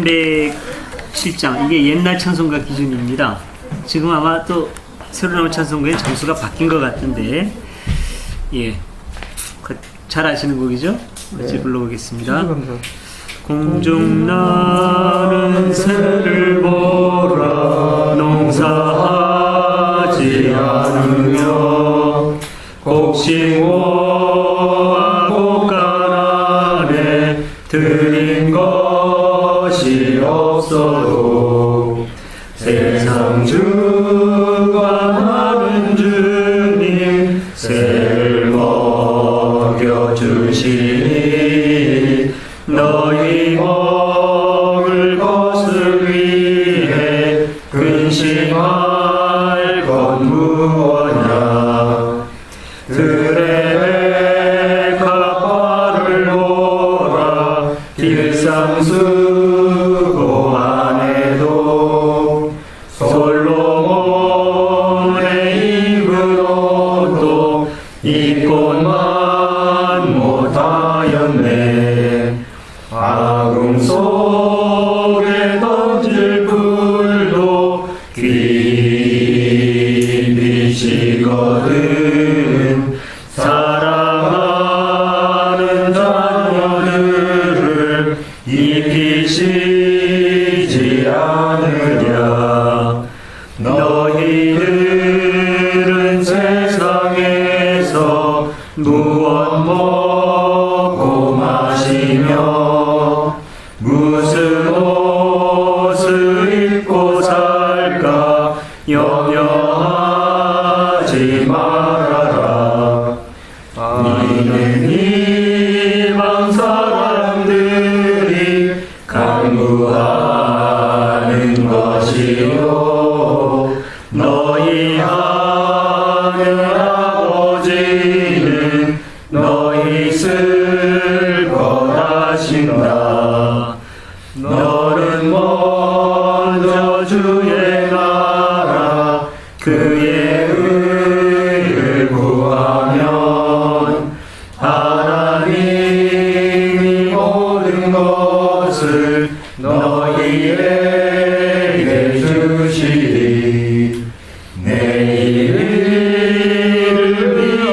307장, 이게 옛날 찬송가 기준입니다. 지금 아마 또 새로 나온 찬송가의 점수가 바뀐 것 같은데, 예, 잘 아시는 곡이죠? 같이 불러보겠습니다. 공중 나는 새를 보라, 농사하지 않으며 곡식모아 곡간 안에 들인 것이 없어도 세상 주관하는 주님 새를 먹여주시니 너희 먹을 것을 위해 근심할 건 무엇냐. 들의 백합화를 보라, 길상 수고 안 해도 솔로몬의 입은 옷도 입고만 못하였네. 아궁 속에 던질 불도 귀비시거든. 사랑하는 자녀들을 입히시지 않으랴. 너희들은 세상에서 무엇 먹고 마시며 무슨 옷을 입고 살까 염려하지 말아라. 이는 이방 사람들이 간구하는 것이요 너희 하늘 아버지는 너희 쓸 것하신다. 너는 먼저 주의 나라 그의 의를 구하면 하나님이 모든 것을 너희에게 주시리. 내일을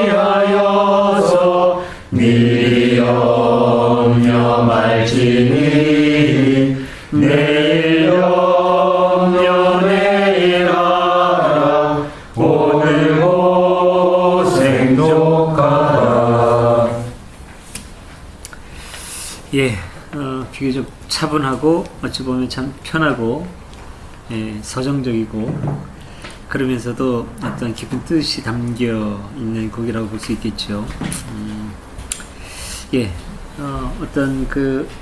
위하여서 미리 염려 말지니 내일 염려 내일 하라. 오늘 고생 독하다. 예, 비교적 차분하고 어찌 보면 참 편하고, 예, 서정적이고 그러면서도 어떤 깊은 뜻이 담겨 있는 곡이라고 볼 수 있겠죠. 예, 어떤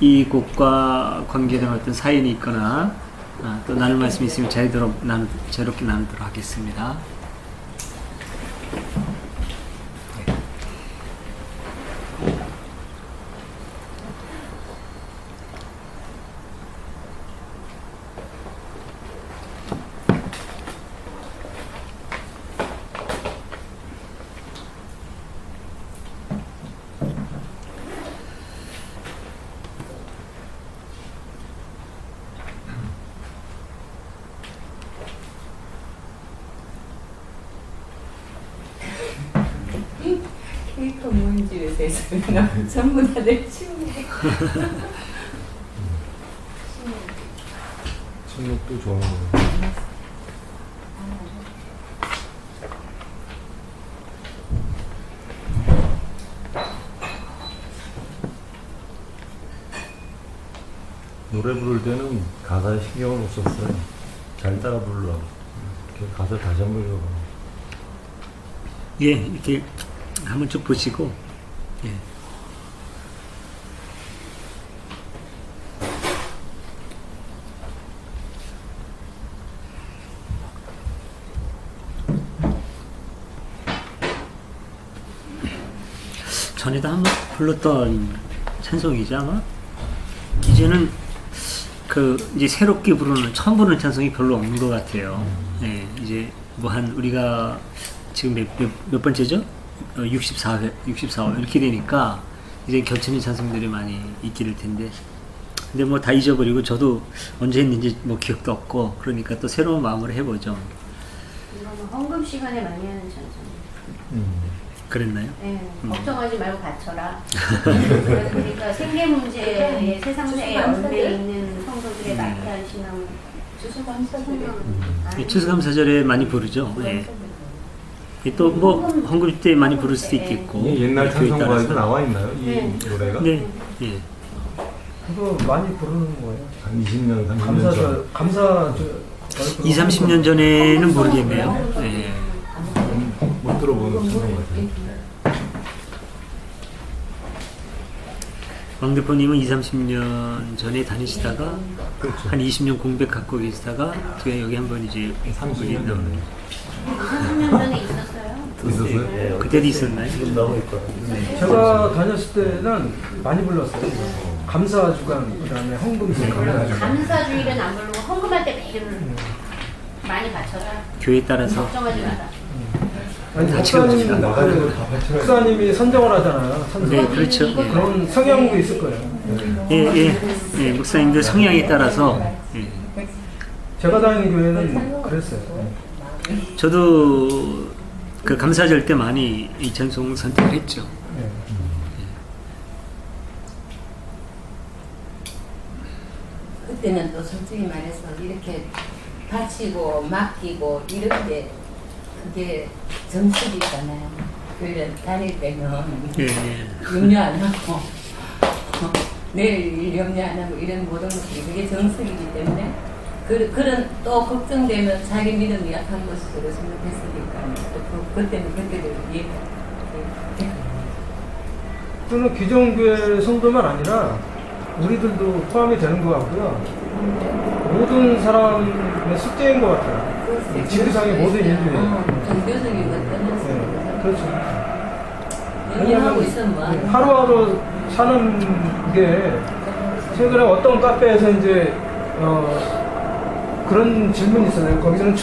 이 곡과 관계된 어떤 사연이 있거나 또 나눌 말씀이 있으면 자유롭게 나누도록 하겠습니다. 케이크 모임집에서 했으면 전부 다들 치우네. 침묵도 좋은 거예요. 노래 부를 때는 가사에 신경을 못 썼어요. 잘 따라 부르려고. 가사 다시 한번 읽어봐. 예, 이렇게 한번 쭉 보시고, 예. 전에도 한번 불렀던 찬송이죠, 아마? 이제는 이제 새롭게 처음 부르는 찬송이 별로 없는 것 같아요. 예, 이제 우리가 지금 몇 번째죠? 64회 이렇게 되니까 이제 겹치는 찬송들이 많이 있게 될 텐데, 근데 뭐 다 잊어버리고 저도 언제 했는지 뭐 기억도 없고 그러니까 또 새로운 마음으로 해보죠. 이거는 헌금 시간에 많이 하는 찬송이에요. 그랬나요? 네, 걱정하지 말고 바쳐라. 그러니까 생계 문제에 세상에 얽매 있는 성도들의 나태한 신앙 추수감사절에 많이 부르죠. 예. 또 뭐 헌금 때 많이 부를 수도 있겠고. 이 옛날 교회 찬송가에도 따라서. 나와 있나요? 이 네. 노래가? 네. 예. 그거 많이 부르는 거예요. 한 20년, 30년 전. 감사 2, 30년 전에는 모르겠네요. 예. 못 들어보는 찬송 같아요. 왕 대표님은 2, 30년 전에 다니시다가 그렇죠. 한 20년 공백 갖고 계시다가 제가 여기 한번 이제 30년 전에 30년 전에 있었어요. 있었어요? 그때도 있었나요? 제가 다녔을 때는 많이 불렀어요. 감사 주간 그다음에 헌금 주간. 감사주일은 안 부르고 헌금할 때 매일 많이 바쳐라. 교회 따라서 걱정하지 마라. 아니 다 목사님 채워집니다. 목사님이 선정을 하잖아요. 선정. 네, 그렇죠. 예. 그런 성향도 있을 거예요. 예, 목사님들 성향에 따라서 예. 제가 다니는 교회는 그랬어요. 저도 그 감사절 때 많이 이 찬송 선택을 했죠. 네. 그때는 또 솔직히 말해서 이렇게 바치고 맡기고 이런데 그게 정식이잖아요. 교회 다닐 때는 예, 예. 염려 안 하고 내일 일 염려 안 하고 이런 모든 것들이 그게 정식이기 때문에 그런 또 걱정되면 자기 믿음이 약한 것으로 생각했으니까 또 그때는 그렇게 이해가 또는 기존교회 성도만 아니라 우리들도 포함이 되는 것 같고요. 모든 사람의 숙제인 것 같아요. 지구상의 모든 인류에. 종교적인 것 때문에 네, 그렇죠. 연연하고 있으면 뭐 하루하루 사는 게 최근에 어떤 카페에서 이제 그런 질문이 있어요. 거기서는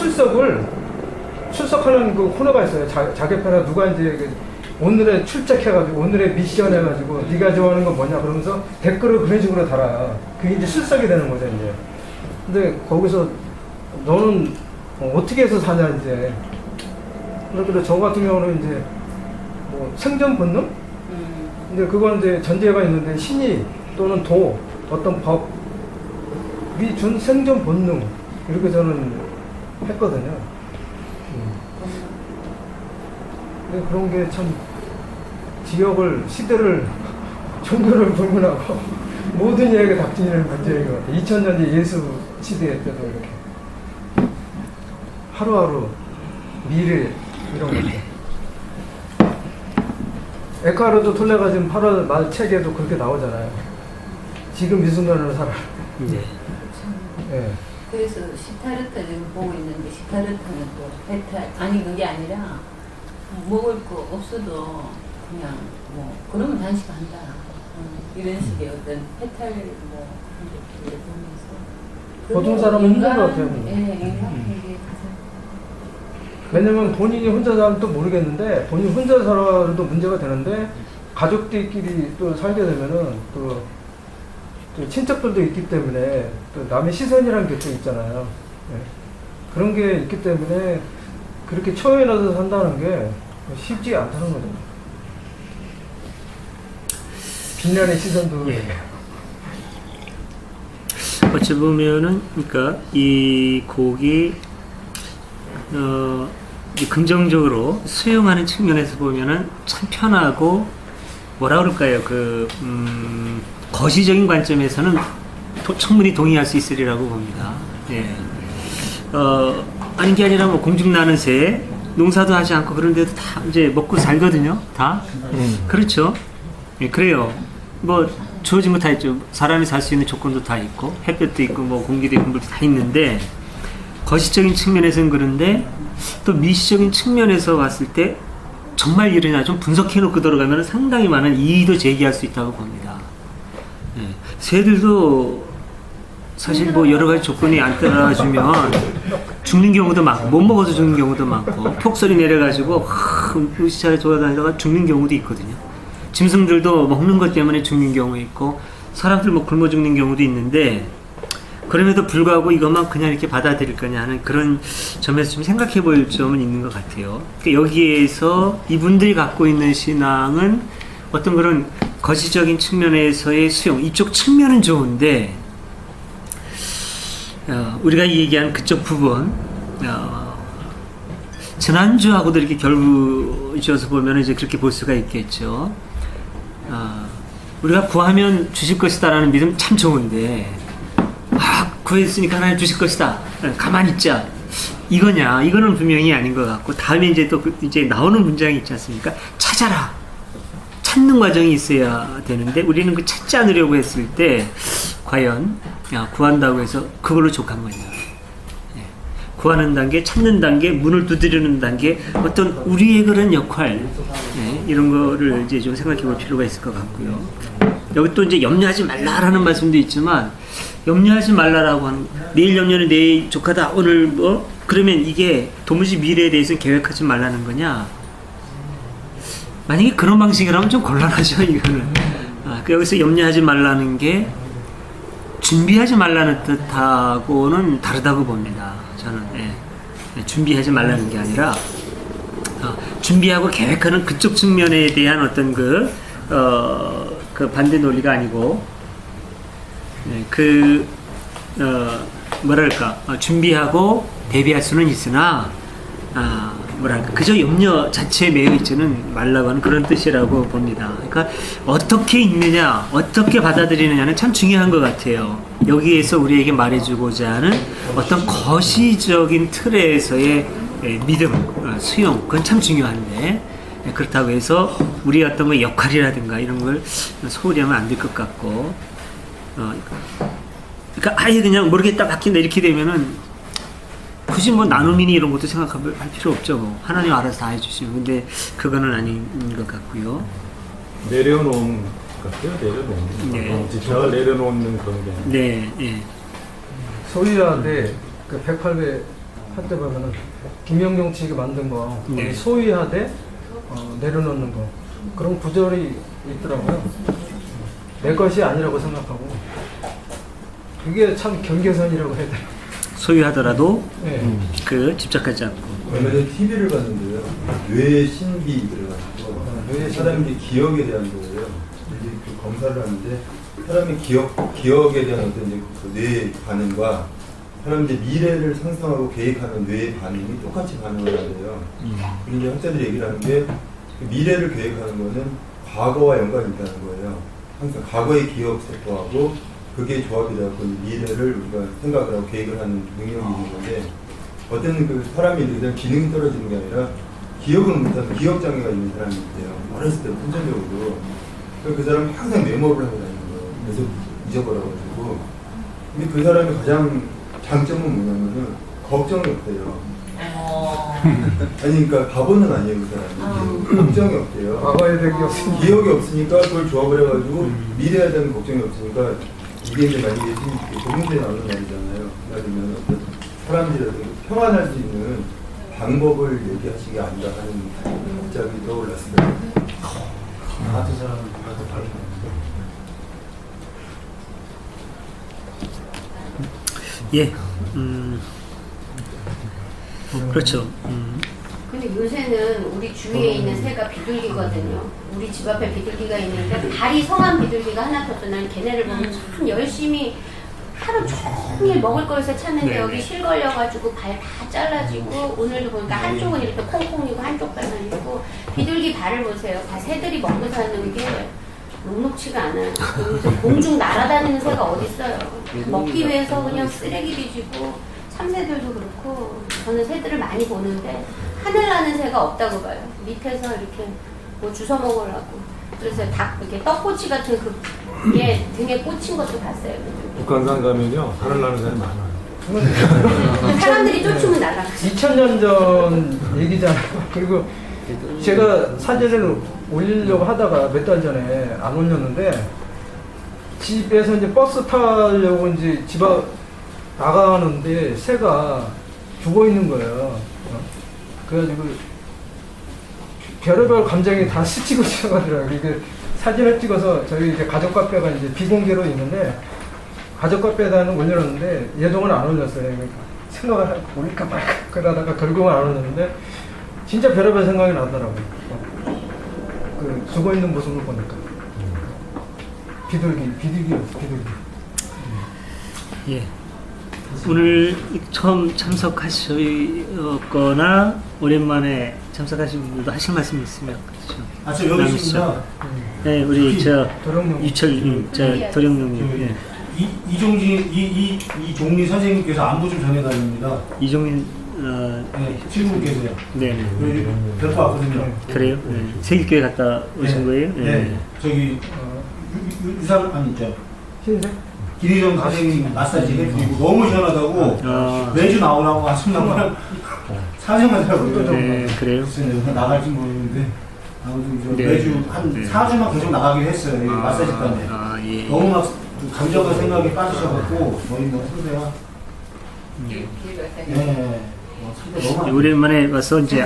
출석하는 그 코너가 있어요. 자개표나 누가 이제 오늘의 출첵해가지고 오늘의 미션 해가지고 네가 좋아하는 건 뭐냐 그러면서 댓글을 그런 식으로 달아요. 그게 이제 출석이 되는 거죠 이제. 근데 거기서 너는 어떻게 해서 사냐 이제. 그래서 저 같은 경우는 이제 뭐 생존 본능? 근데 그건 이제 전제가 있는데 신이 또는 도 어떤 법이 준 생존 본능 이렇게 저는 했거든요. 근데 그런 게 참 지역을 시대를 종교를 불문하고 모든 이야기가 닥치는 문제인 것 같아요. 2000년대 예수 시대 때도 이렇게 하루하루 미래 이런 거. 에카르도 톨레가 지금 8월 말 책에도 그렇게 나오잖아요. 지금 이 순간을 살아. 네. 예. 그래서 시타르타 지금 보고 있는데 시타르타는 또 배탈 아니 그게 아니라 먹을 거 없어도 그냥 뭐 그러면 단식한다 이런 식의 어떤 해탈 뭐 그런 것들을 보면서 보통 사람은 힘든 것 같아요. 예, 인간에게 왜냐면 본인이 혼자 살면 또 모르겠는데 본인이 혼자 살아도 문제가 되는데 가족들끼리 또 살게 되면은 또 친척들도 있기 때문에 또 남의 시선이라는 게 또 있잖아요. 예. 그런 게 있기 때문에 그렇게 처해놔서 산다는 게 쉽지 않다는 거죠. 비난의 시선도. 예. 어찌 보면은, 그러니까 이 곡이 이제 긍정적으로 수용하는 측면에서 보면은 참 편하고 뭐라 그럴까요? 거시적인 관점에서는 충분히 동의할 수 있으리라고 봅니다. 예. 아닌 게 아니라 뭐 공중 나는 새, 농사도 하지 않고 그런데도 다 이제 먹고 살거든요. 다. 그렇죠. 예, 그래요. 뭐 주어진 거 다 있죠. 사람이 살 수 있는 조건도 다 있고 햇볕도 있고 뭐 공기도 있고 물도 다 있는데 거시적인 측면에서는 그런데 또 미시적인 측면에서 봤을 때 정말 이러냐 좀 분석해 놓고 들어가면 상당히 많은 이의도 제기할 수 있다고 봅니다. 예. 새들도 사실 뭐 여러 가지 조건이 안 따라주면 죽는 경우도 많고 못 먹어서 죽는 경우도 많고 폭설이 내려가지고 으시차게 돌아다니다가 죽는 경우도 있거든요. 짐승들도 먹는 것 때문에 죽는 경우 있고 사람들 뭐 굶어 죽는 경우도 있는데 그럼에도 불구하고 이것만 그냥 이렇게 받아들일 거냐 하는 그런 점에서 좀 생각해 볼 점은 있는 것 같아요. 그러니까 여기에서 이분들이 갖고 있는 신앙은 어떤 그런 거시적인 측면에서의 수용, 이쪽 측면은 좋은데 우리가 얘기한 그쪽 부분 지난주하고도 이렇게 결부지어서 보면 이제 그렇게 볼 수가 있겠죠. 우리가 구하면 주실 것이다라는 믿음 참 좋은데 구했으니까 하나님 주실 것이다. 가만히 있자. 이거냐? 이거는 분명히 아닌 것 같고 다음에 이제 또 이제 나오는 문장이 있지 않습니까? 찾아라. 찾는 과정이 있어야 되는데 우리는 그 찾지 않으려고 했을 때 과연 구한다고 해서 그걸로 족한 거냐? 구하는 단계, 찾는 단계, 문을 두드리는 단계, 어떤 우리의 그런 역할 이런 거를 이제 좀 생각해 볼 필요가 있을 것 같고요. 여기 또 이제 염려하지 말라라는 말씀도 있지만 염려하지 말라라고 하는 내일 염려는 내일 족하다 오늘 뭐 그러면 이게 도무지 미래에 대해서 계획하지 말라는 거냐? 만약에 그런 방식이라면 좀 곤란하죠 이거는. 여기서 염려하지 말라는 게 준비하지 말라는 뜻하고는 다르다고 봅니다. 저는 준비하지 말라는 게 아니라 준비하고 계획하는 그쪽 측면에 대한 어떤 그 반대 논리가 아니고 뭐랄까 준비하고 대비할 수는 있으나 뭐랄까 그저 염려 자체에 매여 있지는 말라고 하는 그런 뜻이라고 봅니다. 그러니까 어떻게 읽느냐 어떻게 받아들이느냐는 참 중요한 것 같아요. 여기에서 우리에게 말해주고자 하는 어떤 거시적인 틀에서의 믿음, 수용 그건 참 중요한데 그렇다고 해서 우리 어떤 뭐 역할이라든가 이런 걸 소홀히 하면 안 될 것 같고 그러니까 아예 그냥 모르겠다 바뀐다 이렇게 되면은 굳이 뭐 나눔이니 이런 것도 생각할 필요 없죠. 뭐 하나님 알아서 다 해주시면. 근데 그거는 아닌 것 같고요. 내려놓은 것 같아요. 내려놓는. 집착을 내려놓는 그런 게. 네, 예. 소위하되 그 108배 할 때 보면은 김영경 씨가 만든 거 네. 소위하되 내려놓는 거 그런 구절이 있더라고요. 내 것이 아니라고 생각하고 그게 참 경계선이라고 해야 돼요. 소유하더라도 네. 집착하지 않고. 얼마 전에 TV를 봤는데요. 뇌 신비 들어가지고 사람들이 기억에 대한 거예요. 이제 그 검사를 하는데 사람의 기억에 대한 어떤 이제 뇌 반응과 사람들이 미래를 상상하고 계획하는 뇌의 반응이 똑같이 반응을 하는데요. 그런데 학자들이 얘기를 하는 게 미래를 계획하는 거는 과거와 연관이 있다는 거예요. 항상 과거의 기억 세포하고 그게 조합이 되어서 미래를 우리가 생각을 하고 계획을 하는 능력이 있는 건데 어떤 그 사람이 그냥 기능이 떨어지는 게 아니라 기억을 못하는 기억장애가 있는 사람이 있대요. 어렸을 때 선천적으로. 그 사람이 항상 메모를 하고 다니는 거예요. 그래서 잊어버려가지고. 근데 그 사람의 가장 장점은 뭐냐면은 걱정이 없대요. 아니 그러니까 바보는 아니에요 그 사람이. 걱정이 없대요. 과거에 대한 기억 기억이 없으니까 그걸 조합을 해가지고 미래에 대한 걱정이 없으니까 이게 이제 만약에 문제 나오는 말이잖아요. 그러면 어떤 사람들이 평안할 수 있는 방법을 얘기하시기 아닌가 하는 갑자기 떠올랐습니다. 같은 사람은 나도 다른 예, 그렇죠. 근데 요새는 우리 주위에 있는 새가 비둘기거든요. 우리 집 앞에 비둘기가 있는데 발이 성한 비둘기가 하나 더 난 걔네를 보면 참 열심히 하루 종일 먹을 것을 찾는데 네. 여기 실 걸려가지고 발 다 잘라지고 오늘도 보니까 한쪽은 이렇게 콩콩이고 한쪽 발만 있고 비둘기 발을 보세요. 다 새들이 먹고 사는 게 녹록치가 않아요. 그래서 공중 날아다니는 새가 어딨어요. 먹기 위해서 그냥 쓰레기 뒤지고 참새들도 그렇고 저는 새들을 많이 보는데 하늘 나는 새가 없다고 봐요. 밑에서 이렇게 뭐 주워 먹으려고. 그래서 닭 이렇게 떡꼬치 같은 그게 등에 꽂힌 것도 봤어요. 북한산 가면요 하늘 나는 사람이 많아요. 사람들이 쫓으면 날아가. 2000년 전 얘기잖아요. 그리고 제가 사진을 올리려고 하다가 몇 달 전에 안 올렸는데 집에서 이제 버스 타려고 이제 집 앞 나가는데 새가 죽어 있는 거예요. 그래가지고 별의별 감정이 다 스치고 지나가더라고요. 이게 사진을 찍어서 저희 이제 가족 카페가 이제 비공개로 있는데 가족 카페에다는 올려놨는데 얘동은 안 올렸어요. 그러니까 생각을 올릴까 말까 그러다가 결국은 안 올렸는데 진짜 별의별 생각이 나더라고요. 그 죽어 있는 모습을 보니까 비둘기였어. 예. 오늘 처음 참석하셨거나 오랜만에 참석하신 분들도 하실 말씀 있으면 그렇죠. 저 여기 있습니다. 네, 우리 저 도령령. 유철님, 저 도령령님, 예. 이종리 선생님께서 안부 좀 전해달랍니다. 이종민, 네, 친구께서요. 네, 여기 뵙고 왔거든요. 그래요? 네. 세길교회 갔다 오신 거예요? 네. 저기 유상 아니 흰색? 김희정 선생님 마사지 해주고 너무 시원하다고 매주 나오라고 하시면 사정하더라고요. 네, 그래요? 글쎄요, 나갈지 모르겠는데 아무튼 네. 매주 한 네. 4주만 계속 나가기로 했어요. 이 마사지 때문에. 예. 너무 막 감정과 생각에 빠지셔갖고 거의 뭐 상대가 네. 상대 너무 오랜만에 와서 이제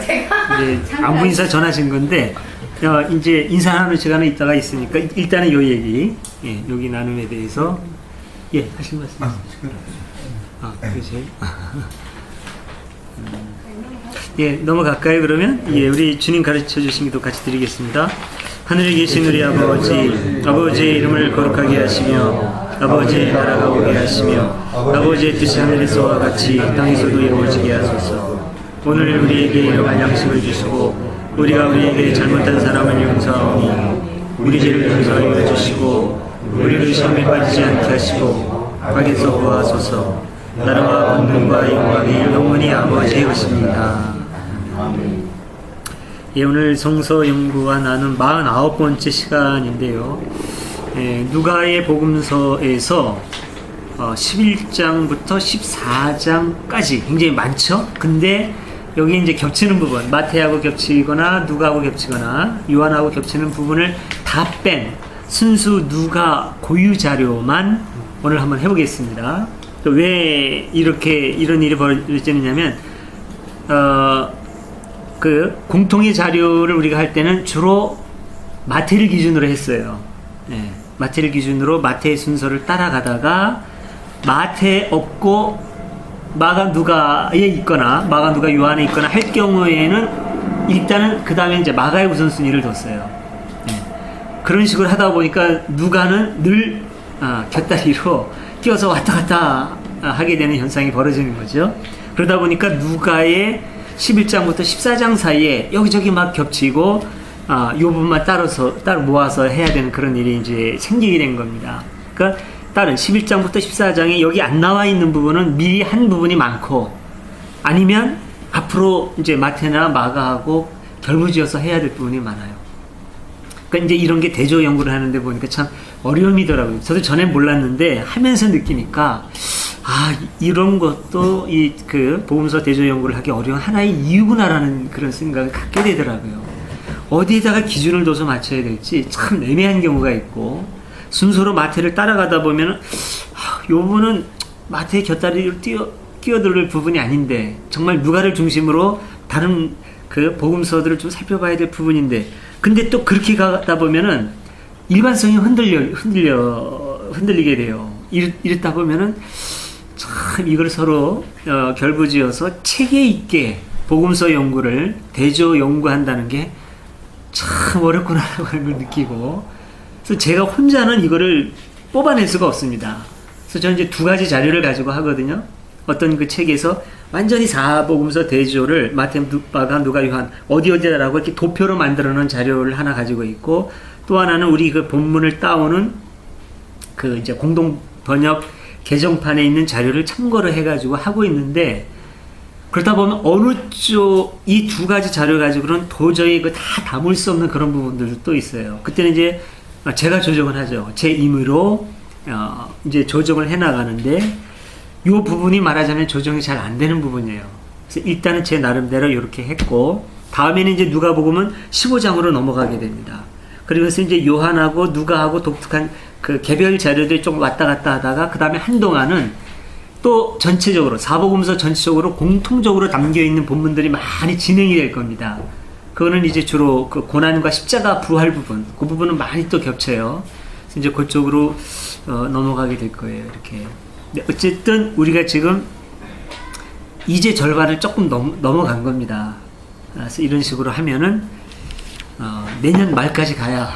안부 인사 전하신 건데 이제 인사하는 시간은 있다가 있으니까 일단은 요 얘기, 예, 여기 나눔에 대해서 예 하실 말씀 있으실까요? 그러세요? 예, 넘어갈까요, 그러면? 예, 우리 주님 가르쳐 주신 기도 같이 드리겠습니다. 하늘에 계신 우리 아버지, 아버지의 이름을 거룩하게 하시며, 아버지의 나라가 오게 하시며, 아버지의 뜻이 하늘에서와 같이 땅에서도 이루어지게 하소서. 오늘 우리에게 일용할 양식을 주시고, 우리가 우리에게 잘못한 사람을 용서하오니, 우리 죄를 용서하여 주시고, 우리를 시험에 빠지지 않게 하시고, 악에서 구하소서. 나라와 권능과 영광이 영원히 아버지의 것입니다. 예, 오늘 성서 연구와 나눈 49번째 시간인데요. 예, 누가의 복음서에서 11장부터 14장까지 굉장히 많죠? 근데 여기 이제 겹치는 부분, 마태하고 겹치거나 누가하고 겹치거나 요한하고 겹치는 부분을 다 뺀 순수 누가 고유 자료만 오늘 한번 해보겠습니다. 왜 이런 일이 벌어지느냐면 그 공통의 자료를 우리가 할 때는 주로 마태를 기준으로 했어요. 예, 마태를 기준으로 마태의 순서를 따라가다가 마태 없고 마가 누가에 있거나 마가 누가 요한에 있거나 할 경우에는 일단은 그 다음에 이제 마가의 우선순위를 뒀어요. 예, 그런 식으로 하다 보니까 누가는 늘 곁다리로 뛰어서 왔다 갔다 하게 되는 현상이 벌어지는 거죠. 그러다 보니까 누가의 11장부터 14장 사이에 여기저기 막 겹치고 요 부분만 따로 모아서 해야 되는 그런 일이 이제 생기게 된 겁니다. 그러니까 다른 11장부터 14장에 여기 안 나와 있는 부분은 미리 한 부분이 많고 아니면 앞으로 이제 마태나 마가하고 결부지어서 해야 될 부분이 많아요. 그러니까 이제 이런 게 대조 연구를 하는데 보니까 참 어려움이더라고요. 저도 전에 몰랐는데 하면서 느끼니까 이런 것도 그 복음서 대조 연구를 하기 어려운 하나의 이유구나라는 그런 생각을 갖게 되더라고요. 어디에다가 기준을 둬서 맞춰야 될지 참 애매한 경우가 있고 순서로 마태를 따라가다 보면은 요 부분은 마태의 곁다리로 끼어들 부분이 아닌데 정말 누가를 중심으로 다른 그 복음서들을 좀 살펴봐야 될 부분인데 근데 또 그렇게 가다 보면은 일반성이 흔들리게 돼요. 이랬다 보면은 참 이걸 서로 결부지어서 체계 있게 복음서 연구를 대조 연구한다는 게 참 어렵구나라고 하는 걸 느끼고 그래서 제가 혼자는 이거를 뽑아낼 수가 없습니다. 그래서 저는 이제 두 가지 자료를 가지고 하거든요. 어떤 그 책에서 완전히 4복음서 대조를 마태, 마가, 누가, 요한 어디라고 이렇게 도표로 만들어 놓은 자료를 하나 가지고 있고 또 하나는 우리 그 본문을 따오는 그 이제 공동 번역 개정판에 있는 자료를 참고를 해가지고 하고 있는데 그러다 보면 어느 쪽 이 두 가지 자료 가지고는 도저히 그 다 담을 수 없는 그런 부분들도 또 있어요. 그때는 이제 제가 조정을 하죠. 제 임의로 이제 조정을 해 나가는데 이 부분이 말하자면 조정이 잘 안 되는 부분이에요. 그래서 일단은 제 나름대로 이렇게 했고 다음에는 이제 누가복음은 15장으로 넘어가게 됩니다. 그러면서 이제 요한하고 누가하고 독특한 그 개별 자료들이 좀 왔다 갔다 하다가 그 다음에 한동안은 또 전체적으로 사복음서 전체적으로 공통적으로 담겨 있는 본문들이 많이 진행이 될 겁니다. 그거는 이제 주로 그 고난과 십자가 부활 부분, 그 부분은 많이 또 겹쳐요. 그래서 이제 그쪽으로 넘어가게 될 거예요. 이렇게. 근데 어쨌든 우리가 지금 이제 절반을 조금 넘어간 겁니다. 그래서 이런 식으로 하면은 내년 말까지 가야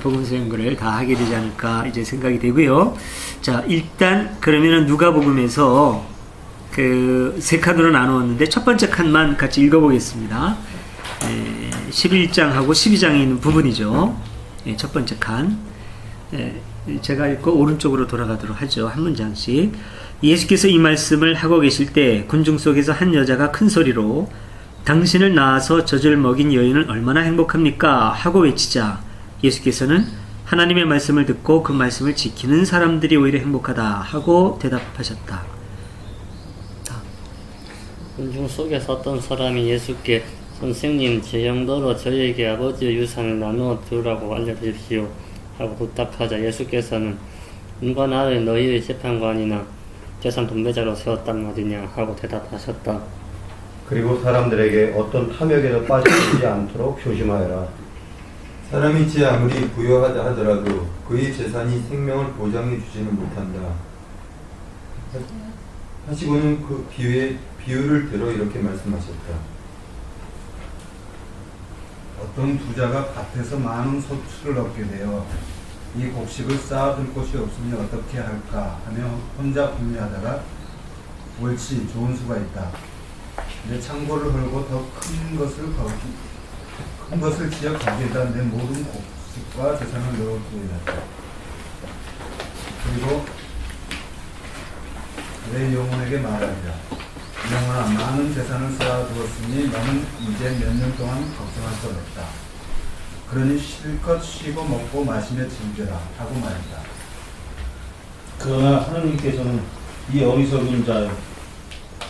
복음서 연구를 다 하게 되지 않을까 이제 생각이 되고요. 자, 일단 그러면은 누가복음에서 그 세 칸으로 나누었는데 첫 번째 칸만 같이 읽어보겠습니다. 11장하고 12장에 있는 부분이죠. 첫 번째 칸. 제가 읽고 오른쪽으로 돌아가도록 하죠. 한 문장씩. 예수께서 이 말씀을 하고 계실 때 군중 속에서 한 여자가 큰 소리로 당신을 낳아서 젖을 먹인 여인은 얼마나 행복합니까? 하고 외치자 예수께서는 하나님의 말씀을 듣고 그 말씀을 지키는 사람들이 오히려 행복하다 하고 대답하셨다. 군중 속에서 어떤 사람이 예수께 선생님 제 정도로 저에게 아버지의 유산을 나누어 두라고 알려주십시오 하고 부탁하자 예수께서는 누가 나를 너희의 재판관이나 재산 분배자로 세웠단 말이냐 하고 대답하셨다. 그리고 사람들에게 어떤 탐욕에도 빠지지 않도록 조심하여라. 사람이 지 아무리 부유하다 하더라도 그의 재산이 생명을 보장해 주지는 못한다. 하시고는 그 비유를 들어 이렇게 말씀하셨다. 어떤 부자가 밭에서 많은 소출을 얻게 되어 이 곡식을 쌓아둘 곳이 없으니 어떻게 할까 하며 혼자 궁리하다가 옳지 좋은 수가 있다. 내 창고를 헐고 더 큰 것을 지어 거기에다 내 모든 곡식과 재산을 넣어두었다. 그리고 내 영혼에게 말하리라. 영혼아 많은 재산을 쌓아두었으니 너는 이제 몇 년 동안 걱정할 것 없다. 그러니 실컷 쉬고 먹고 마시며 즐겨라 하고 말했다. 그러나 하느님께서는 이 어리석은 자여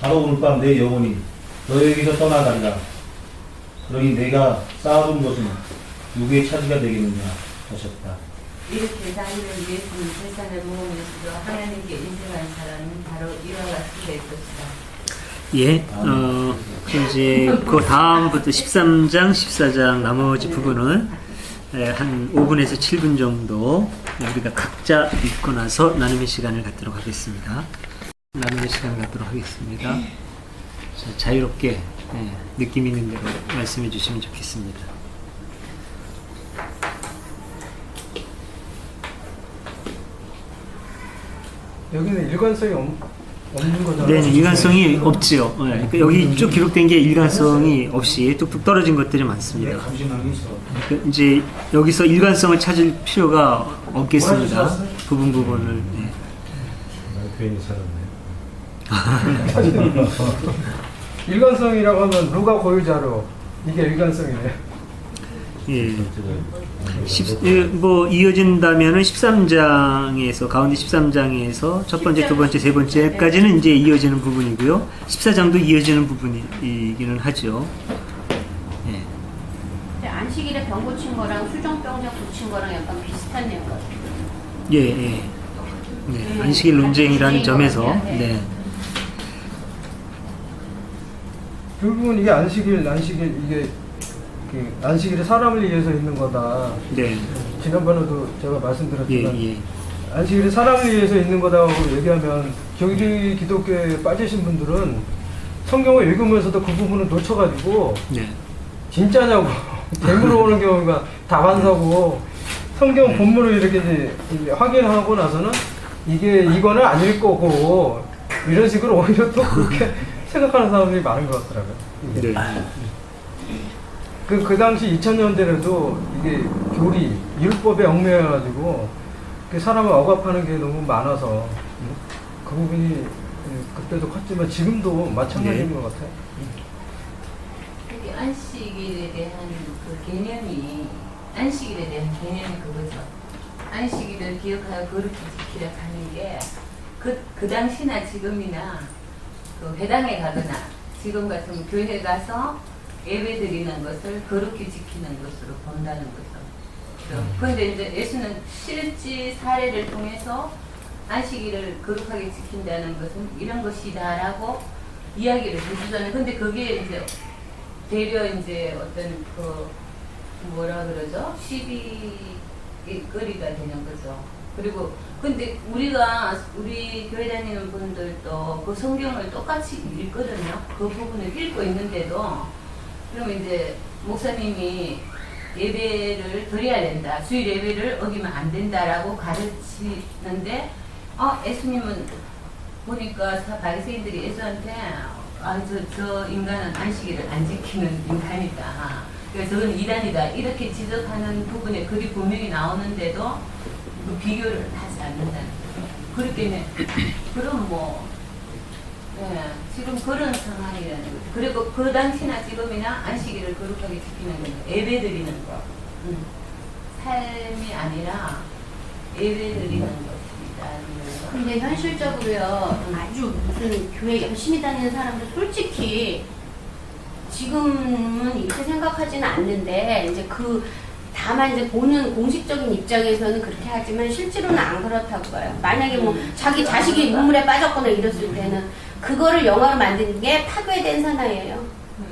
바로 오늘 밤 내 영혼이 너에게서 떠나가리라. 그러니 내가 쌓아둔 것은 누구의 차지가 되겠느냐 하셨다. 이렇게 자기를 위해서는 재산을 모으면서도 하나님께 인정한 사람은 바로 이와 같이 될 것이다. 예, 이제 그 다음부터 13장, 14장 나머지 부분은 한 5분에서 7분 정도 우리가 각자 읽고 나서 나눔의 시간을 갖도록 하겠습니다. 나눔의 시간을 갖도록 하겠습니다. 자유롭게 느낌 있는 대로 말씀해 주시면 좋겠습니다. 여기는 일관성이 없는 거잖아요. 네, 일관성이 없지요. 그러니까 여기 쭉 기록된 게 일관성이 없이 뚝뚝 떨어진 것들이 많습니다. 그러니까 이제 여기서 일관성을 찾을 필요가 없겠습니다. 부분을. 네. 괜히 살았네. 일관성이라고 하면 누가 고유자료 이게 일관성이네. 예. 뭐 이어진다면은 13장에서 가운데 13장에서 첫 번째, 두 번째, 세 번째까지는 이제 이어지는 부분이고요. 14장도 이어지는 부분이기는 하죠. 예. 안식일에 병 고친 거랑 수종병자 고친 거랑 약간 비슷한 내용 같아요. 예. 네, 안식일 논쟁이라는 점에서 네. 결국은 이게 안식일 이게 그 안식일이 사람을 위해서 있는 거다. 네. 지난번에도 제가 말씀드렸지만 예. 안식일이 사람을 위해서 있는 거다고 얘기하면 저희 기독교에 빠지신 분들은 성경을 읽으면서도 그 부분을 놓쳐가지고 네. 진짜냐고 되물어 오는 경우가 다반사고 성경 본문을 이렇게 이제 확인하고 나서는 이거는 아닐 거고 이런 식으로 오히려 또 그렇게 생각하는 사람들이 많은 것 같더라고요. 네. 그 당시 2000년대에도 이게 교리, 율법에 얽매여가지고 사람을 억압하는 게 너무 많아서 그 부분이 그때도 컸지만 지금도 마찬가지인 것 같아요. 이게 안식일에 대한 그 개념이 안식일에 대한 개념이 그거죠. 안식일을 기억하여 거룩히 지키려 하는 게 그 당시나 지금이나 그 회당에 가거나 지금 같은 교회 가서 예배 드리는 것을 거룩히 지키는 것으로 본다는 거죠. 그런데 이제 예수는 실제 사례를 통해서 안식일을 거룩하게 지킨다는 것은 이런 것이다라고 이야기를 해주잖아요. 근데 그게 이제 되려 이제 어떤 그 뭐라 그러죠? 시비거리가 되는 거죠. 그리고 근데 우리 교회 다니는 분들도 그 성경을 똑같이 읽거든요. 그 부분을 읽고 있는데도 그러면 이제 목사님이 예배를 드려야 된다. 주일 예배를 어기면 안 된다라고 가르치는데 예수님은 보니까 바리새인들이 예수한테 저 인간은 안식일을 안 지키는 인간이다. 그래서 저건 이단이다. 이렇게 지적하는 부분에 글이 분명히 나오는데도 그 비교를 하지 않는다는 거예요. 그렇게 그럼 지금 그런 상황이라는 거죠. 그리고 그 당시나 지금이나 안식일을 거룩하게 지키는 건 예배 드리는 거. 삶이 아니라 예배 드리는 것이다. 근데 현실적으로요, 아주 무슨 교회 열심히 다니는 사람들 솔직히 지금은 이렇게 생각하지는 않는데, 이제 다만 이제 보는 공식적인 입장에서는 그렇게 하지만 실제로는 안 그렇다고 봐요. 만약에 자기 자식이 눈물에 빠졌거나 이랬을 때는 그거를 영화로 만드는 게 파괴된 사나이예요.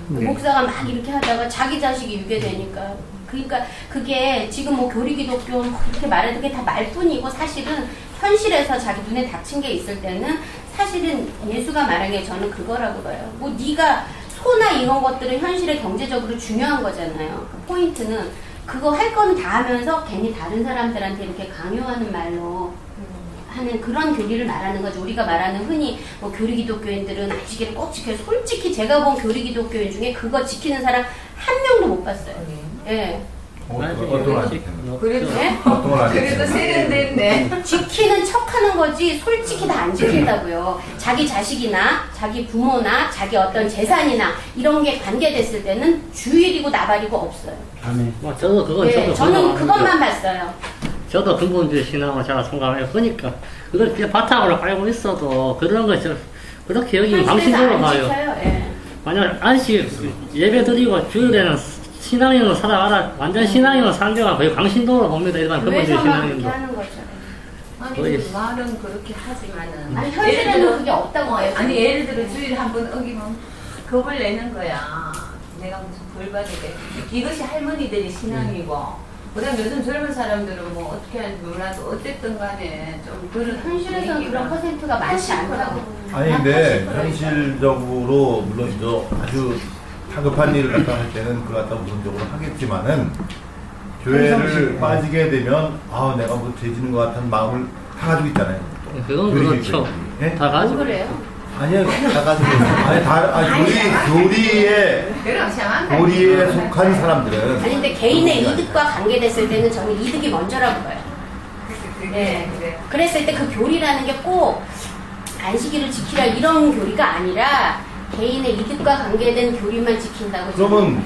네. 목사가 막 이렇게 하다가 자기 자식이 유괴되니까. 그러니까 그게 지금 교리 기독교 이렇게 말해도 그게 다 말뿐이고, 사실은 현실에서 자기 눈에 닥친 게 있을 때는 사실은 예수가 말한 게 저는 그거라고 봐요. 네가 소나 이런 것들은 현실에 경제적으로 중요한 거잖아요. 그 포인트는 그거 할 거는 다 하면서 괜히 다른 사람들한테 이렇게 강요하는 말로 하는 그런 교리를 말하는 거죠. 우리가 말하는 흔히 교리 기독교인들은 안식일을 꼭 지켜요. 솔직히 제가 본 교리 기독교인 중에 그거 지키는 사람 한 명도 못 봤어요. 예. 어떤 아직 그래도 어떤 그래도 세련됐네. 지키는 척하는 거지 솔직히 다 안 지킨다고요. 자기 자식이나 자기 부모나 자기 어떤 재산이나 이런 게 관계됐을 때는 주일이고 나발이고 없어요. 저도 그건 저는 그것만 봤어요. 저도 근본주의 신앙을 제가 성감해요. 그러니까 그걸 그냥 바탕으로 알고 있어도 그런 거 그렇게 여기는 방식으로 봐요. 예. 만약 안식 예배 드리고 주일에는 신앙인으로 살아가라. 완전 신앙인으로 사는 데가 거의 광신도로 봅니다. 일반 근본주의 교회에서만 그렇게 신앙인도. 하는 거죠. 아니 말은 그렇게 하지만은 아니 현실에는 그게 없다고 해요. 아니 예를 들어 주일 한번 어기면 겁을 내는 거야. 내가 무슨 벌 받게 돼. 이것이 할머니들이 신앙이고 그다음 요즘 젊은 사람들은 어떻게 하는지 몰라도 어쨌든 간에 좀 그런 현실에서는 그런 퍼센트가 많지 않다고. 아니 근데 현실적으로 물론 아주 다급한 일을 갖다 할 때는 그걸 갖다 우선적으로 하겠지만은 교회를 빠지게 되면 내가 죄 지는 것 같은 마음을 다 가지고 있잖아요. 그건 그렇죠. 예? 다 가지고. 그래요? 아니요, 다 가지고 있어요. 교리에 속한 사람들은. 아니 근데 개인의 이득과 관계됐을 때는 저는 이득이 먼저라고 봐요. 네. 그랬을 때 그 교리라는 게 꼭 안식일을 지키라 이런 교리가 아니라 개인의 이득과 관계된 교리만 지킨다고. 그러면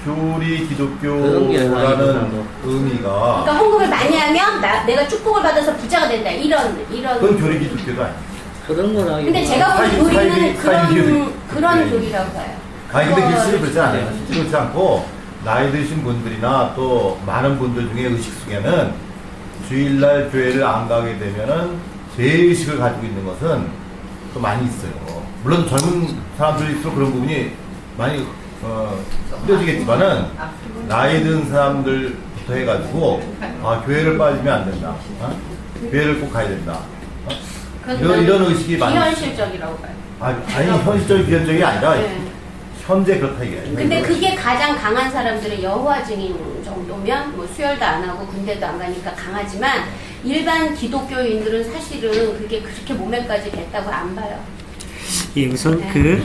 교리 기독교라는 의미가. 그러니까 헌금을 많이 하면 내가 축복을 받아서 부자가 된다 이런. 그건 교리 기독교도 아니에요. 그런 거라기. 근데 제가 본 교리는 그런 교리라고 봐요. 아니 근데 실제로 그렇지 않아요. 실제로 그렇지 않고 나이 드신 분들이나 또 많은 분들 중에 의식 속에는 주일날 교회를 안 가게 되면은 죄의식을 가지고 있는 것은 또 많이 있어요. 물론 젊은 사람들일수록 그런 부분이 많이 느껴지겠지만은 나이 든 사람들부터 해가지고 교회를 빠지면 안 된다. 교회를 꼭 가야 된다. 이런 의식이 많이 비현실적이라고 봐요. 아니 현실적인 비현적이 아니라 현재 그렇다 이게. 근데 그게 가장 강한 사람들은 여호와 증인 정도면 수혈도 안 하고 군대도 안 가니까 강하지만 일반 기독교인들은 사실은 그게 그렇게 몸에까지 됐다고 안 봐요. 예, 우선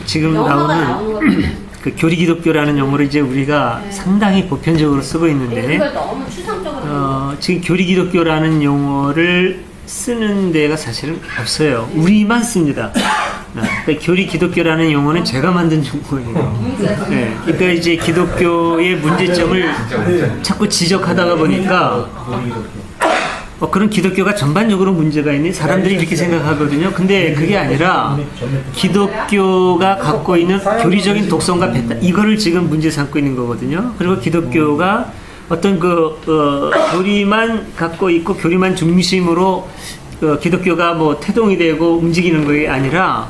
지금 나오는 그 교리 기독교라는 용어를 이제 우리가 상당히 보편적으로 쓰고 있는데 그걸 너무 추상적으로 지금 교리 기독교라는 용어를 쓰는 데가 사실은 없어요. 우리만 씁니다. 그러니까 교리 기독교라는 용어는 제가 만든 용어예요. 네, 그러니까 이제 기독교의 문제점을 자꾸 지적하다가 보니까 그런 기독교가 전반적으로 문제가 있는 사람들이 이렇게 생각하거든요. 근데 그게 아니라 기독교가 갖고 있는 교리적인 독성과 배타 이거를 지금 문제 삼고 있는 거거든요. 그리고 기독교가 어떤 교리만 갖고 있고 교리만 중심으로 기독교가 태동이 되고 움직이는 것이 아니라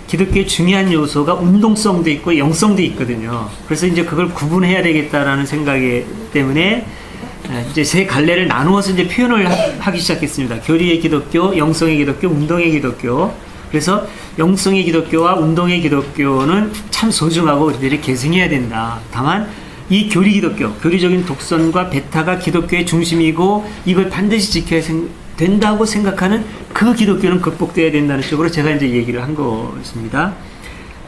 기독교의 중요한 요소가 운동성도 있고 영성도 있거든요. 그래서 이제 그걸 구분해야 되겠다라는 생각이 때문에 이제 세 갈래를 나누어서 이제 표현을 하기 시작했습니다. 교리의 기독교, 영성의 기독교, 운동의 기독교. 그래서 영성의 기독교와 운동의 기독교는 참 소중하고 우리들이 계승해야 된다. 다만 이 교리 기독교, 교리적인 독선과 배타가 기독교의 중심이고 이걸 반드시 지켜야 된다고 생각하는 그 기독교는 극복돼야 된다는 쪽으로 제가 이제 얘기를 한 것입니다.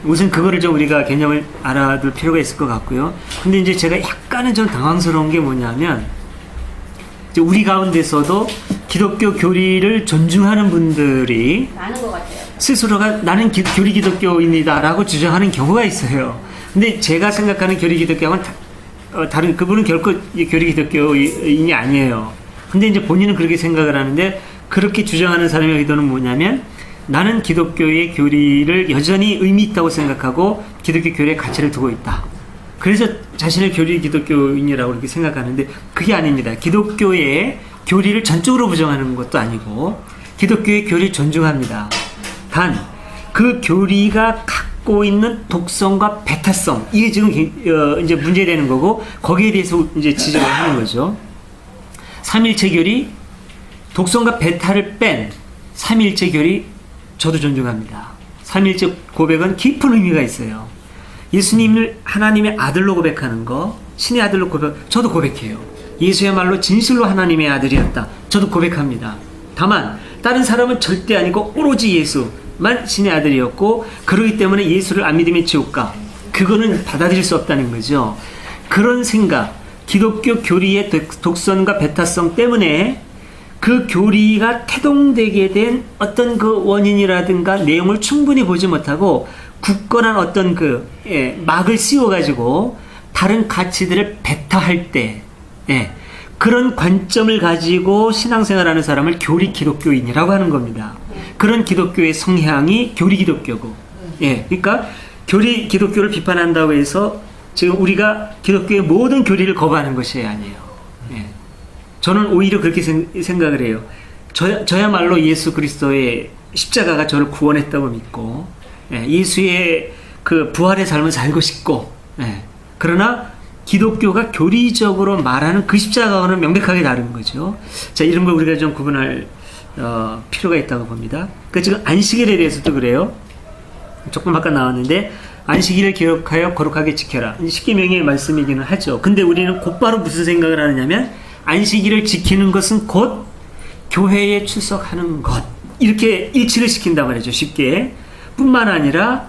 우선 그거를 좀 우리가 개념을 알아둘 필요가 있을 것 같고요. 근데 이제 제가 약간은 좀 당황스러운 게 뭐냐면 이제 우리 가운데서도 기독교 교리를 존중하는 분들이 많은 것 같아요. 스스로가 나는 교리 기독교인이다라고 주장하는 경우가 있어요. 근데 제가 생각하는 교리 기독교하고는 다른 그분은 결코 교리 기독교인이 아니에요. 근데 이제 본인은 그렇게 생각을 하는데 그렇게 주장하는 사람의 의도는 뭐냐면 나는 기독교의 교리를 여전히 의미 있다고 생각하고 기독교 교리에 가치를 두고 있다. 그래서 자신을 교리 기독교인이라고 이렇게 생각하는데 그게 아닙니다. 기독교의 교리를 전적으로 부정하는 것도 아니고 기독교의 교리를 존중합니다. 단 그 교리가 갖고 있는 독성과 배타성 이게 지금 이제 문제되는 거고 거기에 대해서 이제 지적을 하는 거죠. 삼일체 교리 독성과 배타를 뺀 삼일체 교리 저도 존중합니다. 삼일체 고백은 깊은 의미가 있어요. 예수님을 하나님의 아들로 고백하는 거, 신의 아들로 저도 고백해요. 예수야말로 진실로 하나님의 아들이었다. 저도 고백합니다. 다만 다른 사람은 절대 아니고 오로지 예수만 신의 아들이었고 그러기 때문에 예수를 안 믿으면 지옥 가. 그거는 받아들일 수 없다는 거죠. 그런 생각, 기독교 교리의 독선과 배타성 때문에 그 교리가 태동되게 된 어떤 그 원인이라든가 내용을 충분히 보지 못하고 굳건한 어떤 막을 씌워가지고 다른 가치들을 배타할 때, 그런 관점을 가지고 신앙생활하는 사람을 교리 기독교인이라고 하는 겁니다. 그런 기독교의 성향이 교리 기독교고, 그러니까 교리 기독교를 비판한다고 해서 지금 우리가 기독교의 모든 교리를 거부하는 것이 아니에요. 저는 오히려 그렇게 생각을 해요. 저야말로 예수 그리스도의 십자가가 저를 구원했다고 믿고, 예수의 그 부활의 삶을 살고 싶고, 그러나 기독교가 교리적으로 말하는 그 십자가와는 명백하게 다른 거죠. 자, 이런 걸 우리가 좀 구분할 필요가 있다고 봅니다. 그러니까 지금 안식일에 대해서도 그래요. 조금 아까 나왔는데 안식일을 기억하여 거룩하게 지켜라. 십계명의 말씀이기는 하죠. 근데 우리는 곧바로 무슨 생각을 하느냐면 안식일을 지키는 것은 곧 교회에 출석하는 것 이렇게 일치를 시킨단 말이죠. 쉽게. 뿐만 아니라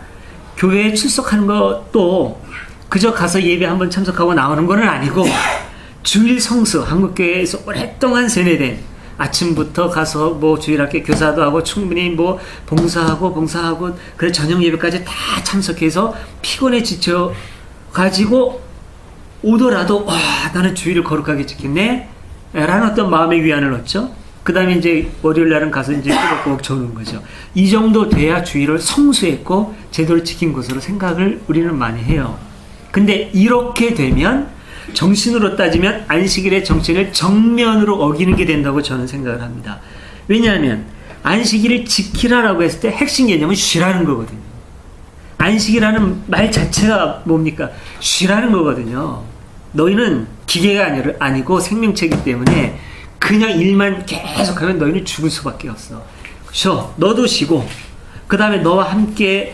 교회에 출석하는 것도 그저 가서 예배 한번 참석하고 나오는 건 아니고 주일 성수, 한국교회에서 오랫동안 세뇌된 아침부터 가서 뭐 주일학교 교사도 하고 충분히 뭐 봉사하고 그래 저녁 예배까지 다 참석해서 피곤해 지쳐 가지고 오더라도 와 나는 주일을 거룩하게 지켰네 라는 어떤 마음의 위안을 얻죠. 그 다음에 이제 월요일 날은 가서 이제 꾸벅꾸벅 저는 거죠. 이 정도 돼야 주일을 성수했고 제대로 지킨 것으로 생각을 우리는 많이 해요. 근데 이렇게 되면 정신으로 따지면 안식일의 정신을 정면으로 어기는 게 된다고 저는 생각을 합니다. 왜냐하면 안식일을 지키라라고 했을 때 핵심 개념은 쉬라는 거거든요. 안식이라는 말 자체가 뭡니까? 쉬라는 거거든요. 너희는 기계가 아니고 생명체이기 때문에 그냥 일만 계속하면 너희는 죽을 수밖에 없어. 쉬어. 너도 쉬고 그 다음에 너와 함께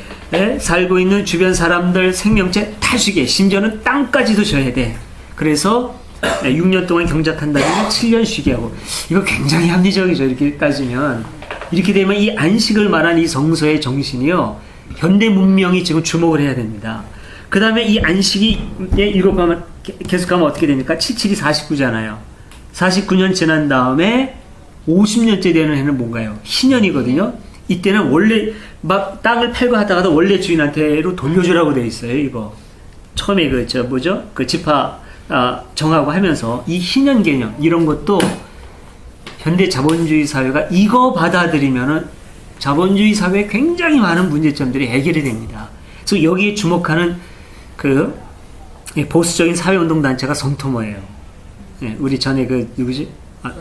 살고 있는 주변 사람들 생명체 다 쉬게. 심지어는 땅까지도 쉬어야 돼. 그래서 6년 동안 경작한다면 7년 쉬게 하고 이거 굉장히 합리적이죠. 이렇게 따지면 이렇게 되면 이 안식을 말한 이 성서의 정신이요 현대 문명이 지금 주목을 해야 됩니다. 그 다음에 이 안식이 읽어가면 계속하면 어떻게 됩니까? 77이 49잖아요. 49년 지난 다음에 50년째 되는 해는 뭔가요? 희년이거든요. 이때는 원래 막 땅을 팔고 하다가도 원래 주인한테로 돌려주라고 돼 있어요. 이거 처음에 그 지파 정하고 하면서 이 희년 개념 이런 것도 현대 자본주의 사회가 이거 받아들이면은 자본주의 사회에 굉장히 많은 문제점들이 해결이 됩니다. 그래서 여기에 주목하는 그 보수적인 사회운동 단체가 성토모예요. 우리 전에 누구지?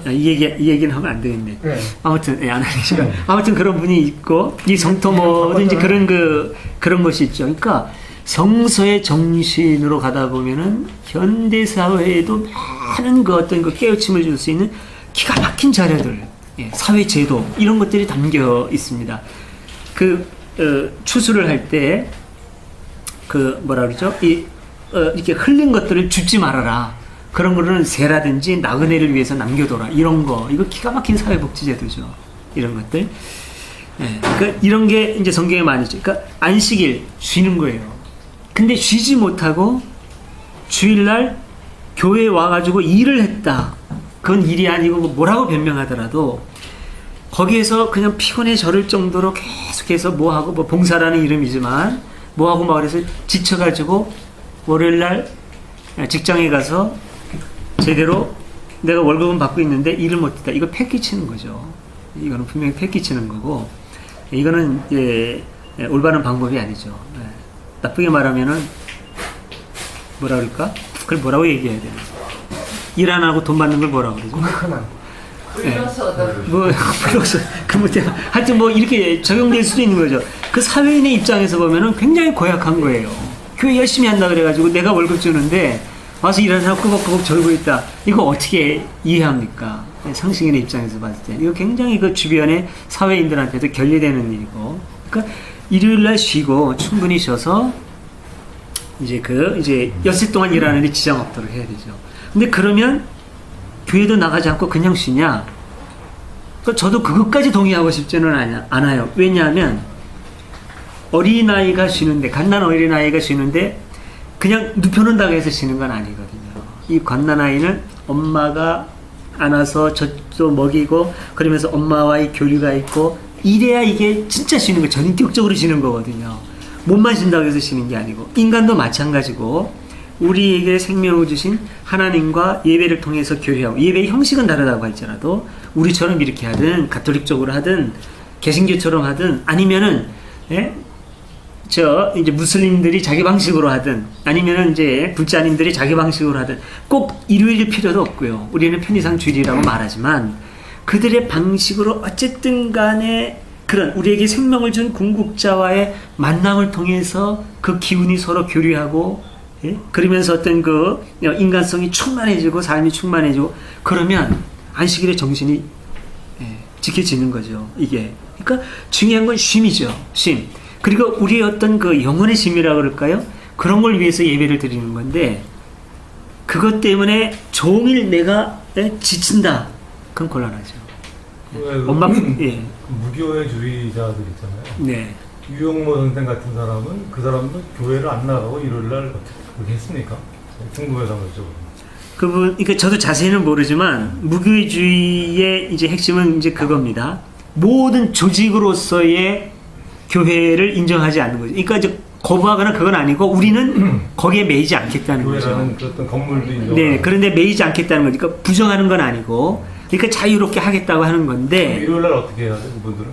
이 얘기는 하면 안 되겠네. 네. 아무튼, 안 하시죠. 아무튼 그런 분이 있고, 이 성토 뭐든지 그런 것이 있죠. 그러니까 성서의 정신으로 가다 보면은 현대사회에도 많은 그 어떤 그 깨우침을 줄 수 있는 기가 막힌 자료들, 사회 제도, 이런 것들이 담겨 있습니다. 추수를 할 때, 뭐라 그러죠? 이렇게 흘린 것들을 줍지 말아라. 그런 거는 새라든지 나그네를 위해서 남겨둬라. 이런 거. 이거 기가 막힌 사회복지제도죠. 이런 것들. 그러니까 이런 게 이제 성경에 많이 있죠. 그러니까 안식일, 쉬는 거예요. 근데 쉬지 못하고 주일날 교회에 와가지고 일을 했다. 그건 일이 아니고 뭐라고 변명하더라도 거기에서 그냥 피곤해 저를 정도로 계속해서 뭐하고, 봉사라는 이름이지만 뭐하고 막 그래서 지쳐가지고 월요일날 직장에 가서 제대로 내가 월급은 받고 있는데 일을 못했다. 이거 패기치는 거죠. 이거는 분명히 패기치는 거고, 이거는 올바른 방법이 아니죠. 나쁘게 말하면은 뭐라 그럴까? 그걸 뭐라고 얘기해야 되나? 일 안 하고 돈 받는 걸 뭐라고 그러죠? 불로소. 하여튼 이렇게 적용될 수도 있는 거죠. 그 사회인의 입장에서 보면은 굉장히 고약한 거예요. 교회 열심히 한다 그래가지고 내가 월급 주는데 와서 일하는 사람 꾸벅꾸벅 절고 있다. 이거 어떻게 이해합니까? 상식인의 입장에서 봤을 때. 이거 굉장히 그 주변의 사회인들한테도 결례되는 일이고. 그러니까 일요일날 쉬고 충분히 쉬어서 이제 엿새 동안 일하는데 지장 없도록 해야 되죠. 근데 그러면 교회도 나가지 않고 그냥 쉬냐? 저도 그것까지 동의하고 싶지는 않아요. 왜냐하면 어린아이가 쉬는데, 갓난 어린아이가 쉬는데 그냥 눕혀놓는다고 해서 쉬는 건 아니거든요. 이 갓난아이는 엄마가 안아서 젖도 먹이고 그러면서 엄마와의 교류가 있고, 이래야 이게 진짜 쉬는 거, 전인격적으로 쉬는 거거든요. 몸만 쉰다고 해서 쉬는 게 아니고, 인간도 마찬가지고 우리에게 생명을 주신 하나님과 예배를 통해서 교류하고, 예배의 형식은 다르다고 할지라도 우리처럼 이렇게 하든 가톨릭적으로 하든 개신교처럼 하든 아니면은 이제 무슬림들이 자기 방식으로 하든 아니면은 이제 불자님들이 자기 방식으로 하든 꼭 일요일 필요도 없고요. 우리는 편의상 주일이라고 말하지만 그들의 방식으로 어쨌든 간에 그런 우리에게 생명을 준 궁극자와의 만남을 통해서 그 기운이 서로 교류하고, 그러면서 어떤 그 인간성이 충만해지고 삶이 충만해지고, 그러면 안식일의 정신이 지켜지는 거죠. 이게. 그러니까 중요한 건 쉼이죠. 쉼. 그리고 우리의 어떤 그 영혼의 쉼이라고 그럴까요? 그런 걸 위해서 예배를 드리는 건데, 그것 때문에 종일 내가 지친다. 그건 곤란하죠. 무교회 주의자들 있잖아요. 네. 유용모 선생 같은 사람은 그 사람도 교회를 안 나가고 일요일날 그렇게 했습니까? 궁금해서 한번 여쭤보는. 그러니까 저도 자세히는 모르지만 무교회주의의 이제 핵심은 이제 그겁니다. 모든 조직으로서의 교회를 인정하지 않는 거죠. 그러니까 이제 거부하거나 그건 아니고 우리는 거기에 매이지 않겠다는 거죠. 교회라는 어떤 건물도 인정. 네, 그런데 매이지 않겠다는 거죠. 그러니까 부정하는 건 아니고, 그러니까 자유롭게 하겠다고 하는 건데. 일요일날 어떻게 해야 돼, 그분들은?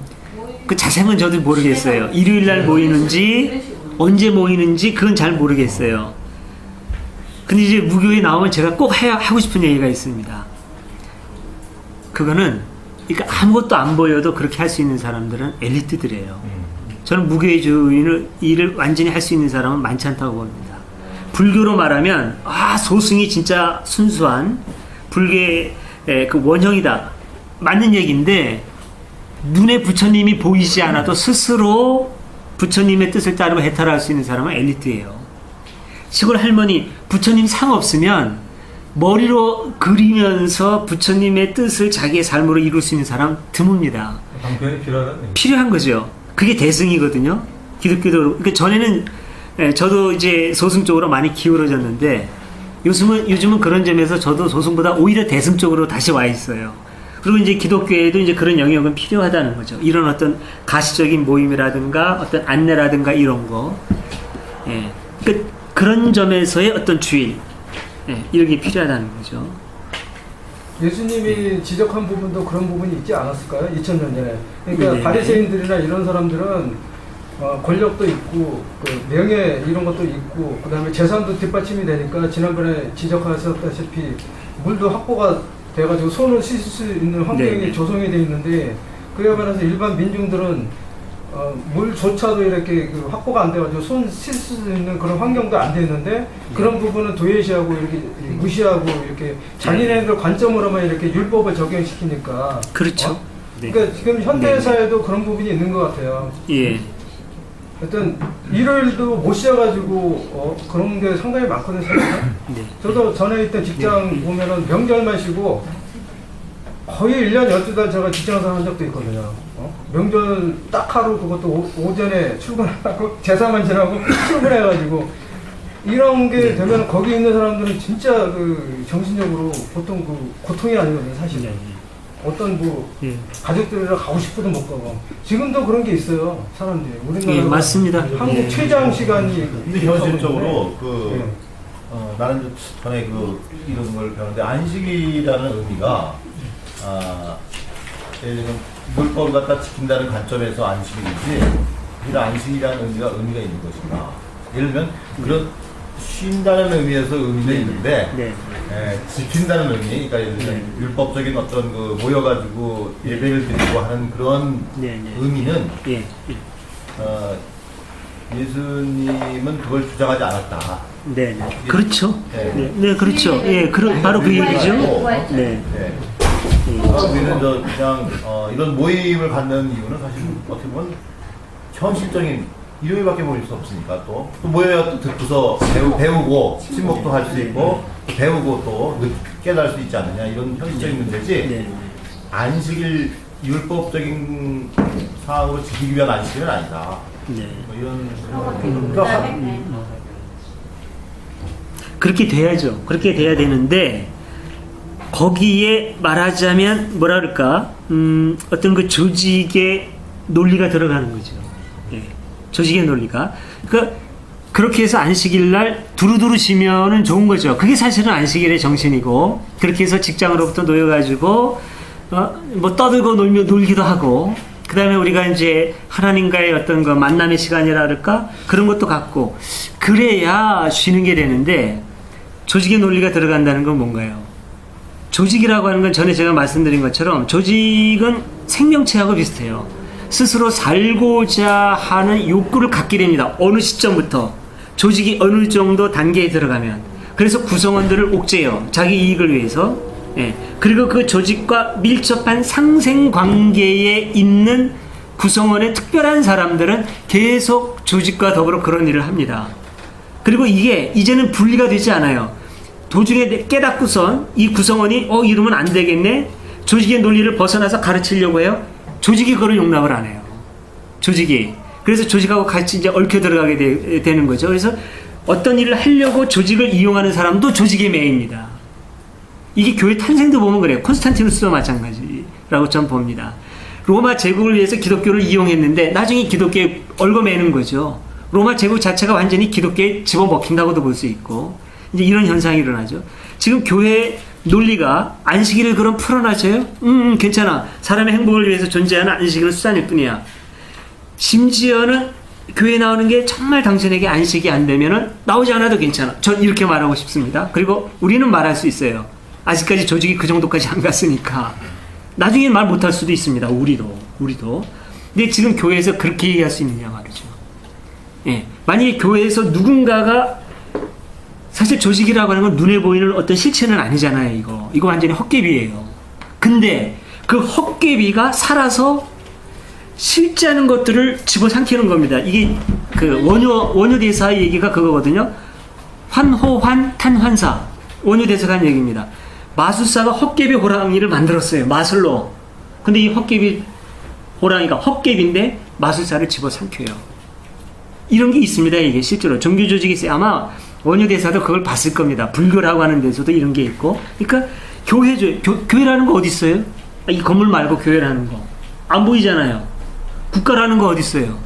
그 자세한 저도 모르겠어요. 일요일날 모이는지 언제 모이는지 그건 잘 모르겠어요. 근데 이제 무교에 나오면 제가 꼭 하고 싶은 얘기가 있습니다. 그거는 그러니까 아무것도 안 보여도 그렇게 할 수 있는 사람들은 엘리트들이에요. 저는 무교회주의를 일을 완전히 할 수 있는 사람은 많지 않다고 봅니다. 불교로 말하면 소승이 진짜 순수한 불교의 그 원형이다. 맞는 얘기인데 눈에 부처님이 보이지 않아도 스스로 부처님의 뜻을 따르고 해탈할 수 있는 사람은 엘리트예요. 시골 할머니 부처님 상 없으면 머리로 그리면서 부처님의 뜻을 자기의 삶으로 이룰 수 있는 사람 드뭅니다. 방편이 필요한 거죠. 그게 대승이거든요. 기독교도. 그러니까 전에는 저도 이제 소승 쪽으로 많이 기울어졌는데 요즘은 그런 점에서 저도 소승보다 오히려 대승 쪽으로 다시 와 있어요. 그리고 이제 기독교에도 이제 그런 영역은 필요하다는 거죠. 이런 어떤 가시적인 모임이라든가 어떤 안내라든가 이런 거. 그러니까 그런 점에서의 어떤 주의, 이런 게 필요하다는 거죠. 예수님이 지적한 부분도 그런 부분이 있지 않았을까요? 2000년 전에. 그러니까 바리새인들이나 이런 사람들은 권력도 있고 그 명예 이런 것도 있고 그다음에 재산도 뒷받침이 되니까 지난번에 지적하셨다시피 물도 확보가 돼가지고 손을 씻을 수 있는 환경이 네. 조성이 돼 있는데 그에 반해서 일반 민중들은 물조차도 이렇게 그 확보가 안 돼가지고 손 씻을 수 있는 그런 환경도 안 돼 있는데 그런 부분은 도외시하고 이렇게 무시하고 이렇게 자기네들 관점으로만 이렇게 율법을 적용시키니까 그렇죠. 네. 그러니까 지금 현대사회도 그런 부분이 있는 것 같아요. 예. 하여튼 일요일도 못 쉬어가지고 그런 게 상당히 많거든요. 네. 저도 전에 있던 직장 보면은 명절만 쉬고 거의 1년 12달 제가 직장생활 한 적도 있거든요. 명절 딱 하루 그것도 오전에 출근하고 제사만 지나고 출근해가지고 이런 게 되면 거기 있는 사람들은 진짜 그 정신적으로 보통 그 고통이 아니거든요. 사실은. 어떤 가족들이랑 가고 싶어도 못 가고 지금도 그런 게 있어요. 사람들이. 우리나라 예, 맞습니다. 한국 예. 최장 시간이 근데 현실적으로 나는 전에 이런 걸 배웠는데 안식이라는 의미가 예를 들면 율법을 갖다 지킨다는 관점에서 안식이지 이런 안식이라는 의미가 있는 것인가. 예를 들면 그런 쉰다는 의미에서 의미는 있는데 지킨다는 의미, 그러니까 예를 들면 율법적인 어떤 모여가지고 예배를 드리고 하는 그런 의미는 예수님은 그걸 주장하지 않았다. 네, 그렇죠. 네, 그렇죠. 예, 바로 그 얘기죠. 네. 우리는 그냥 이런 모임을 갖는 이유는 사실 어떻게 보면 현실적인 일요일밖에 모일 수 없으니까 또 모여야 또 듣고서 배우고 친목도 할 수 있고 배우고 또 깨달을 수 있지 않느냐 이런 현실적인 문제지 안식일 율법적인 사항으로 지키기 위한 안식일은 아니다. 뭐 이런 그렇게 돼야죠. 그렇게 돼야 되는데 거기에 말하자면 뭐라 그럴까 어떤 그 조직의 논리가 들어가는 거죠. 조직의 논리가. 그러니까 그렇게 해서 안식일 날 두루두루 쉬면은 좋은 거죠. 그게 사실은 안식일의 정신이고 그렇게 해서 직장으로부터 놓여가지고 뭐 떠들고 놀기도 하고 그 다음에 우리가 이제 하나님과의 어떤 그 만남의 시간이라 그럴까 그런 것도 갖고 그래야 쉬는 게 되는데 조직의 논리가 들어간다는 건 뭔가요? 조직이라고 하는 건 전에 제가 말씀드린 것처럼 조직은 생명체하고 비슷해요. 스스로 살고자 하는 욕구를 갖게 됩니다. 어느 시점부터 조직이 어느 정도 단계에 들어가면 그래서 구성원들을 옥죄요. 자기 이익을 위해서. 그리고 그 조직과 밀접한 상생관계에 있는 구성원의 특별한 사람들은 계속 조직과 더불어 그런 일을 합니다. 그리고 이게 이제는 분리가 되지 않아요. 도중에 깨닫고선 이 구성원이 이러면 안 되겠네. 조직의 논리를 벗어나서 가르치려고 해요. 조직이 그걸 용납을 안 해요. 조직이. 그래서 조직하고 같이 이제 얽혀 들어가게 되는 거죠. 그래서 어떤 일을 하려고 조직을 이용하는 사람도 조직의 매입니다. 이게 교회 탄생도 보면 그래요. 콘스탄티누스도 마찬가지라고 저는 봅니다. 로마 제국을 위해서 기독교를 이용했는데 나중에 기독교에 얽어매는 거죠. 로마 제국 자체가 완전히 기독교에 집어먹힌다고도 볼 수 있고 이제 이런 현상이 일어나죠. 지금 교회 논리가 안식일을 그럼 풀어놔줘요? 괜찮아. 사람의 행복을 위해서 존재하는 안식일은 수단일 뿐이야. 심지어는 교회에 나오는 게 정말 당신에게 안식이 안 되면은 나오지 않아도 괜찮아. 전 이렇게 말하고 싶습니다. 그리고 우리는 말할 수 있어요. 아직까지 조직이 그 정도까지 안 갔으니까. 나중에 말 못할 수도 있습니다. 우리도. 근데 지금 교회에서 그렇게 얘기할 수 있느냐 말이죠. 만약에 교회에서 누군가가 사실 조직이라고 하는 건 눈에 보이는 어떤 실체는 아니잖아요. 이거 완전히 헛개비예요. 근데 그 헛개비가 살아서 실제하는 것들을 집어삼키는 겁니다. 이게 그 원효대사의 얘기가 그거거든요. 환호환 탄환사. 원효대사가 한 얘기입니다. 마술사가 헛개비 호랑이를 만들었어요. 마술로. 근데 이 헛개비 호랑이가 헛개비인데 마술사를 집어삼켜요. 이런 게 있습니다. 이게 실제로 종교 조직이 있어요. 아마 원효대사도 그걸 봤을 겁니다. 불교라고 하는 데서도 이런 게 있고. 그러니까 교회라는 거 어디 있어요? 이 건물 말고 교회라는 거 안 보이잖아요. 국가라는 거 어디 있어요?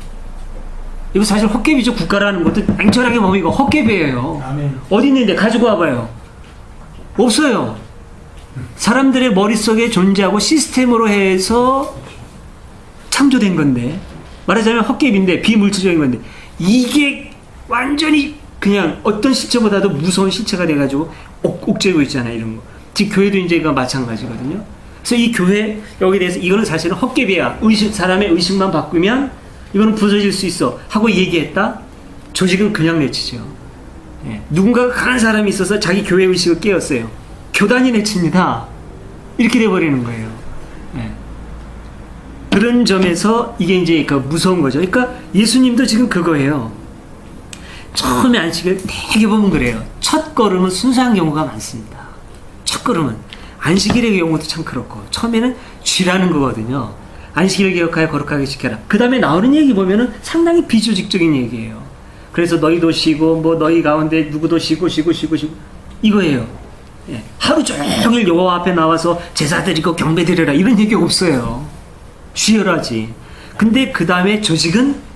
이거 사실 헛개비죠. 국가라는 것도 냉철하게 보면 이거 헛개비예요. 어디 있는데 가지고 와봐요. 없어요. 사람들의 머릿속에 존재하고 시스템으로 해서 창조된 건데 말하자면 헛개비인데 비물질적인 건데 이게 완전히 그냥 어떤 실체보다도 무서운 실체가 돼가지고 옥죄고 있잖아요. 이런 거. 지금 교회도 이제 이거 마찬가지거든요. 그래서 이 교회 여기에 대해서 이거는 사실은 헛개비야. 사람의 의식만 바꾸면 이거는 부서질 수 있어 하고 얘기했다. 조직은 그냥 내치죠. 예. 누군가가 강한 사람이 있어서 자기 교회 의식을 깨웠어요. 교단이 내칩니다. 이렇게 돼버리는 거예요. 예. 그런 점에서 이게 이제 그 무서운 거죠. 그러니까 예수님도 지금 그거예요. 처음에 안식일 되게 보면 그래요. 첫 걸음은 순수한 경우가 많습니다. 첫 걸음은 안식일의 경우도 참 그렇고 처음에는 쥐라는 거거든요. 안식일을 기억하여 거룩하게 지켜라. 그 다음에 나오는 얘기 보면은 상당히 비조직적인 얘기예요. 그래서 너희도 쉬고 뭐 너희 가운데 누구도 쉬고 이거예요. 예. 하루 종일 여호와 앞에 나와서 제사 드리고 경배 드려라 이런 얘기 없어요. 쉬어라지. 근데 그 다음에 조직은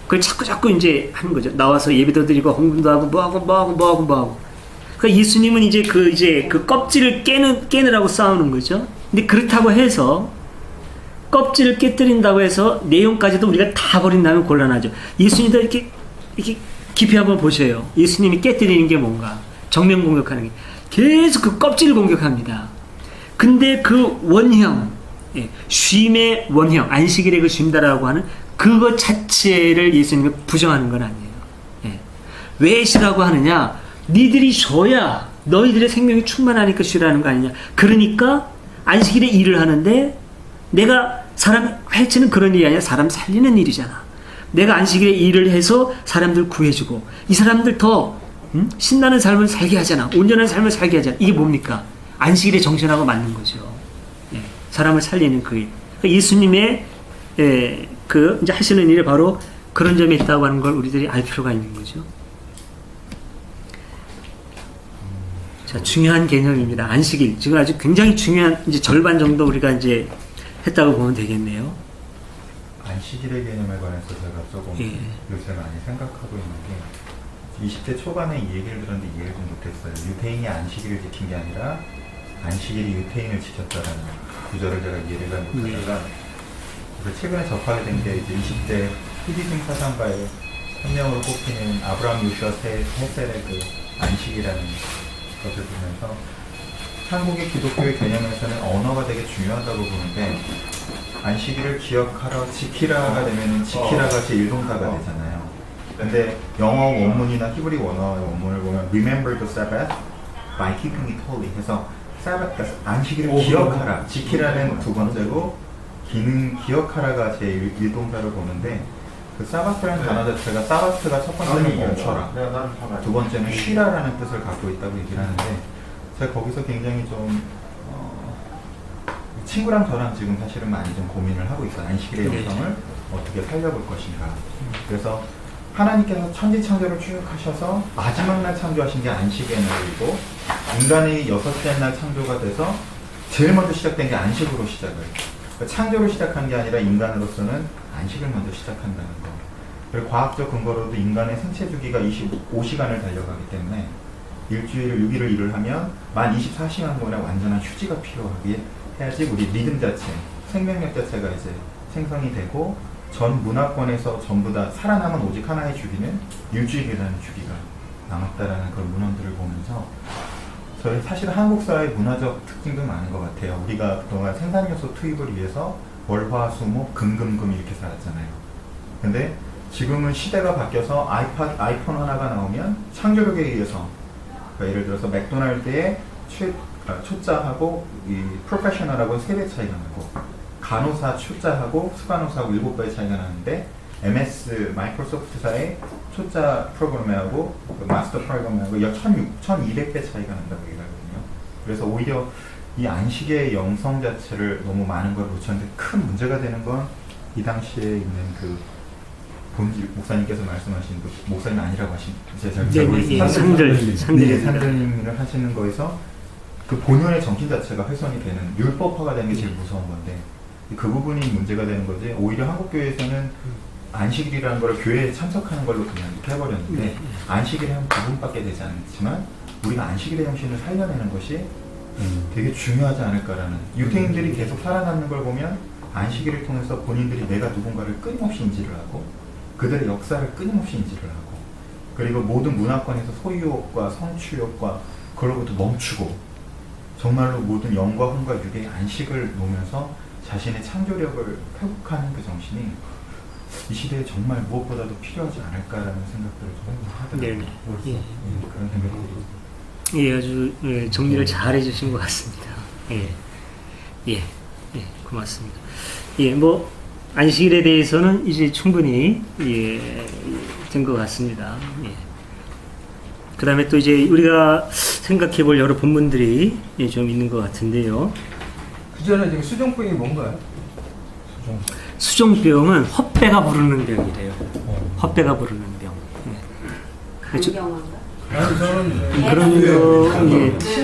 그걸 자꾸 이제 하는 거죠. 나와서 예배도 드리고 헌금도 하고 뭐하고. 그러니까 예수님은 이제 그 껍질을 깨느라고 싸우는 거죠. 근데 그렇다고 해서 껍질을 깨뜨린다고 해서 내용까지도 우리가 다 버린다면 곤란하죠. 예수님도 이렇게 깊이 한번 보셔요. 예수님이 깨뜨리는 게 뭔가 정면 공격하는 게 계속 그 껍질을 공격합니다. 근데 그 원형, 쉼의 원형, 안식일에 그 쉼다라고 하는 그것 자체를 예수님이 부정하는 건 아니에요. 왜 쉬라고 하느냐? 니들이 쉬어야 너희들의 생명이 충만하니까 쉬라는 거 아니냐? 그러니까 안식일에 일을 하는데 내가 사람 해치는 그런 일이 아니라 사람 살리는 일이잖아. 내가 안식일에 일을 해서 사람들 구해주고 이 사람들 더 신나는 삶을 살게 하잖아. 온전한 삶을 살게 하잖아. 이게 뭡니까? 안식일의 정신하고 맞는 거죠. 사람을 살리는 그 일. 그러니까 예수님의 그 이제 하시는 일이 바로 그런 점에 있다고 하는 걸 우리들이 알 필요가 있는 거죠. 자, 중요한 개념입니다. 안식일. 지금 아주 굉장히 중요한 이제 절반 정도 우리가 이제 했다고 보면 되겠네요. 안식일의 개념에 관해서 제가 조금 요새 많이 생각하고 있는 게 20대 초반에 이 얘기를 들었는데 이해를 좀 못했어요. 유태인이 안식일을 지킨 게 아니라 안식일이 유태인을 지켰다는 구절을 제가 이해를 잘 못하다가 그래서 최근에 접하게 된 게 이제 20대 후디즘 사상가의 한 명으로 꼽히는 아브라함 요슈아 헤셀의 그 안식이라는 것을 보면서 한국의 기독교의 개념에서는 언어가 되게 중요하다고 보는데 안식일을 기억하라, 지키라가 되면 지키라가 제1동사가 되잖아요. 근데 영어 원문이나 히브리 원어의 원문을 보면 Remember the Sabbath by keeping it holy 해서 안식일을 기억하라, 지키라는 두 번째고 기억하라가 제1동사를 보는데 그 사바스라는 단어 자체가 사바스가 첫 번째는 멈춰라, 두 번째는 쉬라라는 뜻을 갖고 있다고 얘기를 하는데 제가 거기서 굉장히 좀 친구랑 저랑 지금 사실은 많이 좀 고민을 하고 있어요. 안식일의 영성을 어떻게 살려볼 것인가. 그래서 하나님께서 천지창조를 쭉 하셔서 마지막 날 창조하신 게 안식의 날이고 인간의 여섯째 날 창조가 돼서 제일 먼저 시작된 게 안식으로 시작을. 그러니까 창조를 시작한 게 아니라 인간으로서는 안식을 먼저 시작한다는 거. 그리고 과학적 근거로도 인간의 생체 주기가 25시간을 달려가기 때문에 일주일 6일을 일을 하면 만 24시간 동안에 완전한 휴지가 필요하게 해야지 우리 리듬 자체, 생명력 자체가 이제 생성이 되고 전 문화권에서 전부 다 살아남은 오직 하나의 주기는 일주일이라는 주기가 남았다라는 그런 문헌들을 보면서 저희 사실 한국 사회의 문화적 특징도 많은 것 같아요. 우리가 그동안 생산 요소 투입을 위해서 월화수목 금금금 이렇게 살았잖아요. 근데 지금은 시대가 바뀌어서 아이폰 하나가 나오면 창조력에 의해서 그러니까 예를 들어서 맥도날드의 초짜하고 이 프로페셔널하고 3배 차이가 나고 간호사 초짜하고 수간호사하고 7배 차이가 나는데 MS 마이크로소프트사의 초짜 프로그램하고 그 마스터 프로그램하고 1200배 차이가 난다고 얘기하거든요. 그래서 오히려 이 안식의 영성 자체를 너무 많은 걸 놓쳤는데 큰 문제가 되는 건 이 당시에 있는 그 본질 목사님께서 말씀하신 그 목사님 아니라고 하신 제가 산들님을 하시는 거에서 그 본연의 정신 자체가 훼손이 되는 율법화가 되는 게 제일 무서운 건데 그 부분이 문제가 되는 거지. 오히려 한국교회에서는 안식일이라는 걸 교회에 참석하는 걸로 그냥 이렇게 해버렸는데 안식일이 한 부분밖에 되지 않지만 우리가 안식일의 정신을 살려내는 것이 되게 중요하지 않을까라는. 유태인들이 계속 살아남는 걸 보면 안식일을 통해서 본인들이 내가 누군가를 끊임없이 인지를 하고 그들의 역사를 끊임없이 인지를 하고 그리고 모든 문화권에서 소유욕과 성취욕과 그로부터 멈추고 정말로 모든 영과 혼과 육의 안식을 놓으면서 자신의 창조력을 회복하는 그 정신이 이 시대에 정말 무엇보다도 필요하지 않을까라는 생각들을 좀 하더라고요. 네네. 예. 그런 생각들이. 예, 아주 정리를 잘 해주신 것 같습니다. 예, 예, 예, 고맙습니다. 예, 뭐 안식일에 대해서는 이제 충분히 된 것 같습니다. 예. 그 다음에 또 이제 우리가 생각해 볼 여러 본문들이 좀 있는 것 같은데요. 그 전에 지금 수종병이 뭔가요? 수종병은 헛배가 부르는 병이래요. 헛배가 부르는 병. 예. 간경화인가? 아니 저는 그런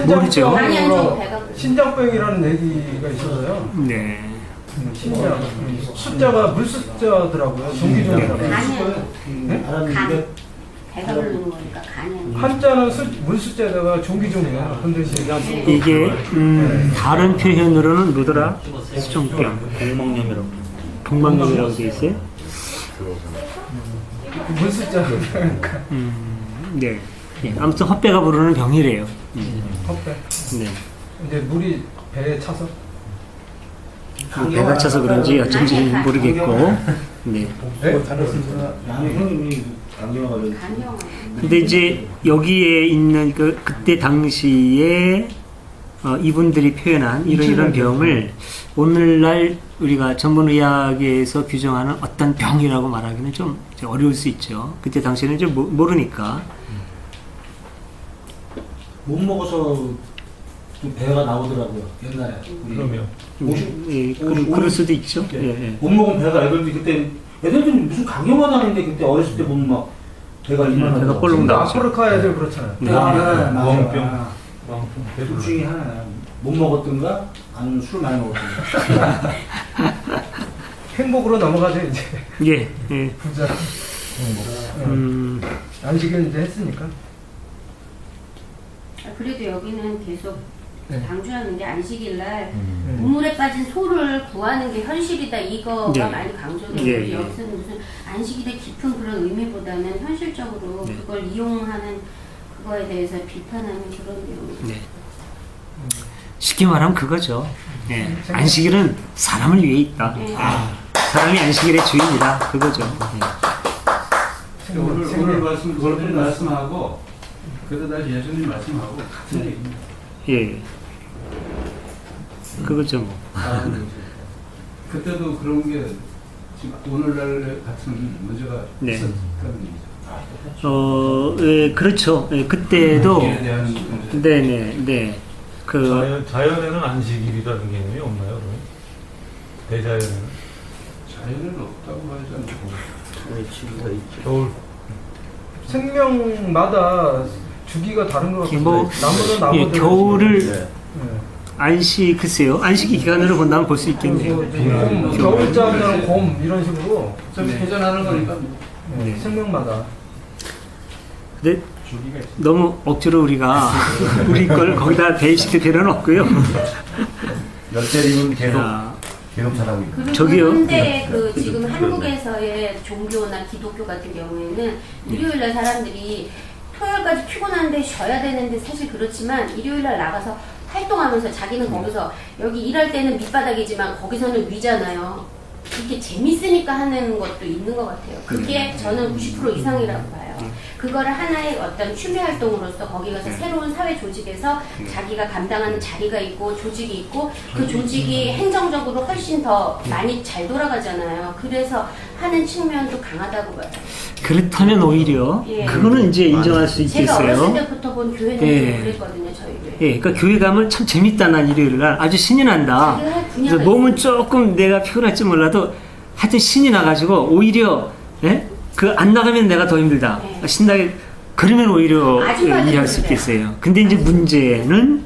거 모르죠. 신장병으로 신장병이라는 얘기가 있어서요. 네. 신장 숫자가 물숫자더라고요. 종기종이라고. 간. 배가 부르는 거니까 간이. 한자는 물숫자에다가 종기종이에요. 근데 이게 다른 표현으로는 뭐더라? 수종병, 공망염이라고. 공망염이라고 돼 있어요? 물숫자. 네. 예, 아무튼 헛배가 부르는 병이래요. 헛배. 네. 이제 물이 배에 차서. 뭐 배가 차서 그런지 어쩐지 모르겠고. 네. 근데 이제 여기에 있는 그때 당시에 이분들이 표현한 이런 병을 오늘날 우리가 전문의학에서 규정하는 어떤 병이라고 말하기는 좀 어려울 수 있죠. 그때 당시에는 좀 모르니까. 못 먹어서 좀 배가 나오더라고요. 옛날에. 그러면 예, 그럴 수도 있죠. 예, 예. 못 먹으면 배가 애들도 그때 애들도 무슨 강경화 나는데 그때 어렸을 때 보면 막 배가 이만하고 배가 볼록 나오죠. 아프리카 애들 그렇잖아요. 네. 왕병. 둘 중에 하나야. 못 먹었던가 아니면 술 많이 먹었던가. 행복으로 넘어가죠 이제. 예, 예. 부자. 안식일 이제 했으니까. 그래도 여기는 계속 네. 강조하는 게 안식일 날 우물에 빠진 소를 구하는 게 현실이다 이거가 네. 많이 강조되고 예, 예. 여기서는 무슨 안식일의 깊은 그런 의미보다는 현실적으로 네. 그걸 이용하는 그거에 대해서 비판하는 그런 내용. 네. 쉽게 말하면 그거죠. 예. 안식일은 사람을 위해 있다. 네. 사람이 안식일의 주인이다. 그거죠. 오늘 말씀하고 그래도 날 예수님 말씀하고 같은 얘기입니다. 예. 그거죠. 뭐. 그때도 그런 게 지금 오늘날 같은 문제가 네. 있었다는 얘기죠. 예, 그렇죠. 예, 그때도 안식일에 대한 문제. 네네 네. 자연에는 안식일이라는 개념이 없나요? 그러면? 대자연에는? 자연은 없다고 하지 않고 겨울. 생명마다 주기가 다른 것 같아요. 뭐 나무는 예, 겨울을 안식 글쎄요. 안식이 기간으로 본다면 볼 수 있겠네요. 겨울잠이나 곰 이런 식으로 좀 회전하는 거니까 네. 생명마다. 근데 너무 억지로 우리가 우리 걸 거기다 대입시킬 필요는 없고요. 열대림은 계속 야, 잘하고 있고. 그리고 저기요. 현대 그 지금 한국에서의 종교나 기독교 같은 경우에는 일요일날 사람들이 토요일까지 피곤한데 쉬어야 되는데 사실 그렇지만 일요일날 나가서 활동하면서 자기는 거기서 여기 일할 때는 밑바닥이지만 거기서는 위잖아요. 이게 재밌으니까 하는 것도 있는 것 같아요. 그게 저는 90% 이상이라고 봐요. 그거를 하나의 어떤 취미 활동으로서 거기 가서 새로운 사회 조직에서 자기가 감당하는 자리가 있고 조직이 있고 그 조직이 행정적으로 훨씬 더 많이 잘 돌아가잖아요. 그래서 하는 측면도 강하다고 봐요. 그렇다면 오히려 예. 그거는 이제 인정할 수 제가 어렸을 있겠어요. 때부터 본 교회는 예. 좀 그랬거든요, 저희 교회. 예, 그러니까 교회 가면 참 재밌다 난 일요일 날 아주 신이 난다. 자기가 할 그래서 분야가 몸은 조금 내가 피곤할지 몰라도 하여튼 신이 나가지고 오히려 예? 그 안 나가면 내가 더 힘들다. 네. 신나게 그러면 오히려 아줌마들은 이해할 수 그래요. 있겠어요. 근데 이제 문제는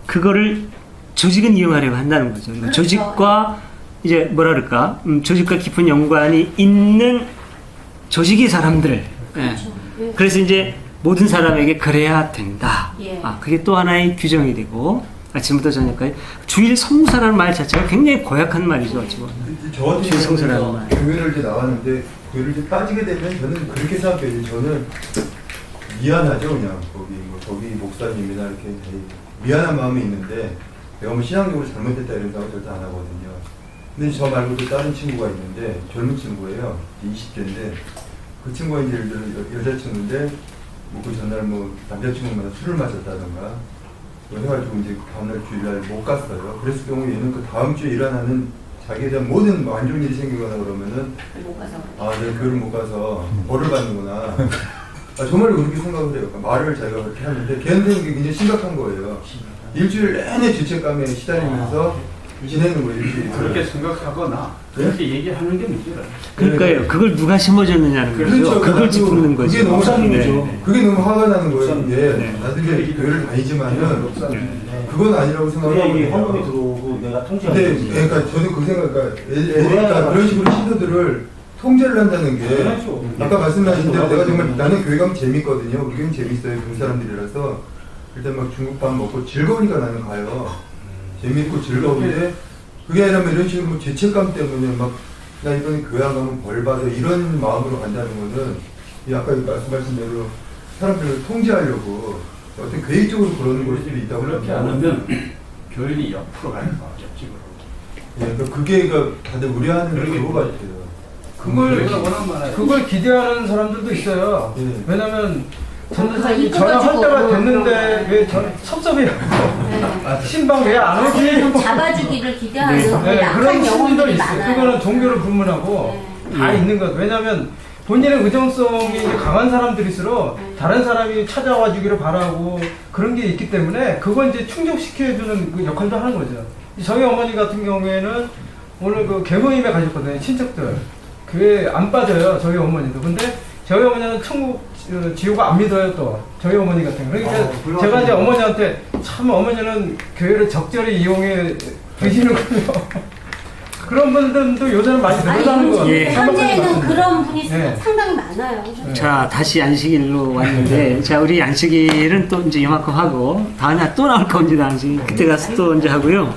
그거를 조직은 이용하려고 한다는 거죠. 그러니까 그렇죠. 조직과 이제 뭐라 그럴까 조직과 깊은 연관이 있는 조직의 사람들. 그렇죠. 예. 그래서 이제 모든 사람에게 그래야 된다. 예. 그게 또 하나의 규정이 되고 아침부터 저녁까지 주일 성사라는 말 자체가 굉장히 고약한 말이죠. 지금. 저 같은 주일 성사라는 경우는 말. 교회를 이제 나왔는데 교회를 이제 빠지게 되면 저는 그렇게 생각해요. 저는 미안하죠, 그냥 거기 목사님이나 이렇게 미안한 마음이 있는데 내가 뭐 신앙적으로 잘못했다 이런 생각 절대 안 하거든요. 근데 저 말고도 다른 친구가 있는데 젊은 친구예요. 20대인데 그 친구가 이제 예를 들어 여자친구인데 뭐 그 전날 뭐 남자친구마다 술을 마셨다던가 뭐 해가지고 이제 그 다음날 주일날 못 갔어요. 그랬을 경우 얘는 그 다음 주에 일어나는 자기에 대한 모든 뭐 안 좋은 일이 생기거나 그러면은 못 가서. 아 내가 교회를 못 가서 벌을 받는구나. 아, 정말로 그렇게 생각을 해요. 말을 자기가 그렇게 하는데 걔한테는 그게 굉장히 심각한 거예요. 일주일 내내 죄책감에 시달리면서 지내는 거예요. 일주일. 그렇게 생각하거나 그렇게 얘기하는 게 문제라. 그러니까요. 그걸 누가 심어줬느냐는 거죠. 그렇죠. 그걸 나도 짚는 거죠. 그게 너무 네. 그게 너무 화가 나는 거예요. 목사님. 이게 네. 나도 이제 교회를 다니지만은 그건 아니라고 생각을 그래야 하고 이게 있어요. 헌금이 들어오고 내가 통제하는 근데 거지. 그러니까 저도 그 생각, 그러니까 그러니까 그런 식으로 신도들을 통제를 한다는 게 당연하죠. 아까 말씀하신 대로 내가 정말 나는 교회 가면 재밌거든요. 우리 교회는 재밌어요. 그 사람들이라서 일단 막 중국밥 먹고 즐거우니까 나는 가요. 재밌고 즐거운데 그게 아니라 뭐 이런 식으로 뭐 죄책감 때문에 막 나 이번에 교회 안 가면 벌 받아 이런 마음으로 간다는 거는 이 아까 말씀하신 대로 사람들을 통제하려고 어떤 계획적으로 그러는 걸 수도 있다고 그렇게 안 하면 교인이 옆으로 가는 거 옆집으로. 예, 그러니까 그게 그러니까 다들 우려하는 그거 같아요. 그걸 기대하는 사람들도 있어요. 예. 왜냐면 그거 전도사님이 이거 전화할 가지고 때가 뭐, 됐는데 왜 섭섭해요. 신방 왜 안 오지? 좀 잡아주기를 기대하는 네, 약한 그런 심리도 영혼들이 있어요. 많아요. 그거는 종교를 불문하고 다 있는 것. 왜냐하면 본인의 의존성이 강한 사람들일수록 다른 사람이 찾아와 주기를 바라고 그런 게 있기 때문에 그걸 이제 충족시켜주는 그 역할도 하는 거죠. 저희 어머니 같은 경우에는 오늘 그 개모임에 가셨거든요. 친척들. 교회 안 빠져요. 저희 어머니도. 근데 저희 어머니는 천국 지옥 안 믿어요. 또 저희 어머니 같은 경우. 그러니까 제가 이제 어머니한테 참 어머니는 교회를 적절히 이용해 드시는군요. 그런 분들도 요새는 많이 늘어나는 것 같아요. 예. 현재는 그런 분이 네. 상당히 많아요. 자, 다시 안식일로 왔는데, 자, 우리 안식일은 또 이제 이만큼 하고, 다음에 또 나올 겁니다, 안식일. 그때 가서 또 언제 하고요.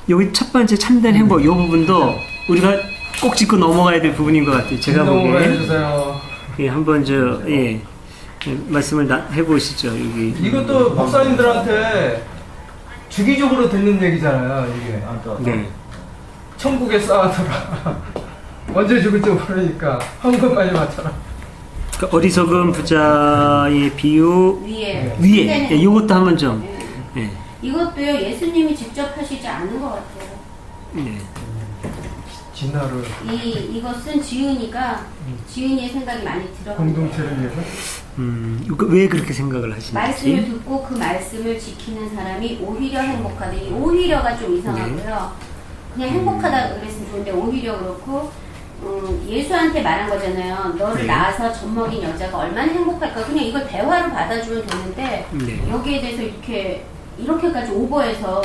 여기 첫 번째 참된 행복, 이 부분도 우리가 꼭 짚고 넘어가야 될 부분인 것 같아요. 제가 보기에. 해주세요. 예, 한번 말씀을 해보시죠, 여기. 이것도 목사님들한테 주기적으로 듣는 얘기잖아요, 이게. 네. 천국에 쌓아둬라. 언제 죽을지 모르니까 헌금 많이 맞춰라. 그러니까 어리석은 부자의 비유 위에. 예, 이것도 한번 좀. 예. 이것도요, 예수님이 직접 하시지 않은 것 같아요. 예. 진화를. 이것은 지은이의 생각이 많이 들어요. 공동체를 위해서? 왜 그렇게 생각을 하시는지. 말씀을 듣고 그 말씀을 지키는 사람이 오히려 행복하다. 이 오히려가 좀 이상하고요. 그냥 행복하다 그랬으면 좋은데 오히려 그렇고 예수한테 말한 거잖아요. 너를 낳아서 젖먹인 여자가 얼마나 행복할까. 그냥 이걸 대화로 받아주면 되는데 여기에 대해서 이렇게까지 오버해서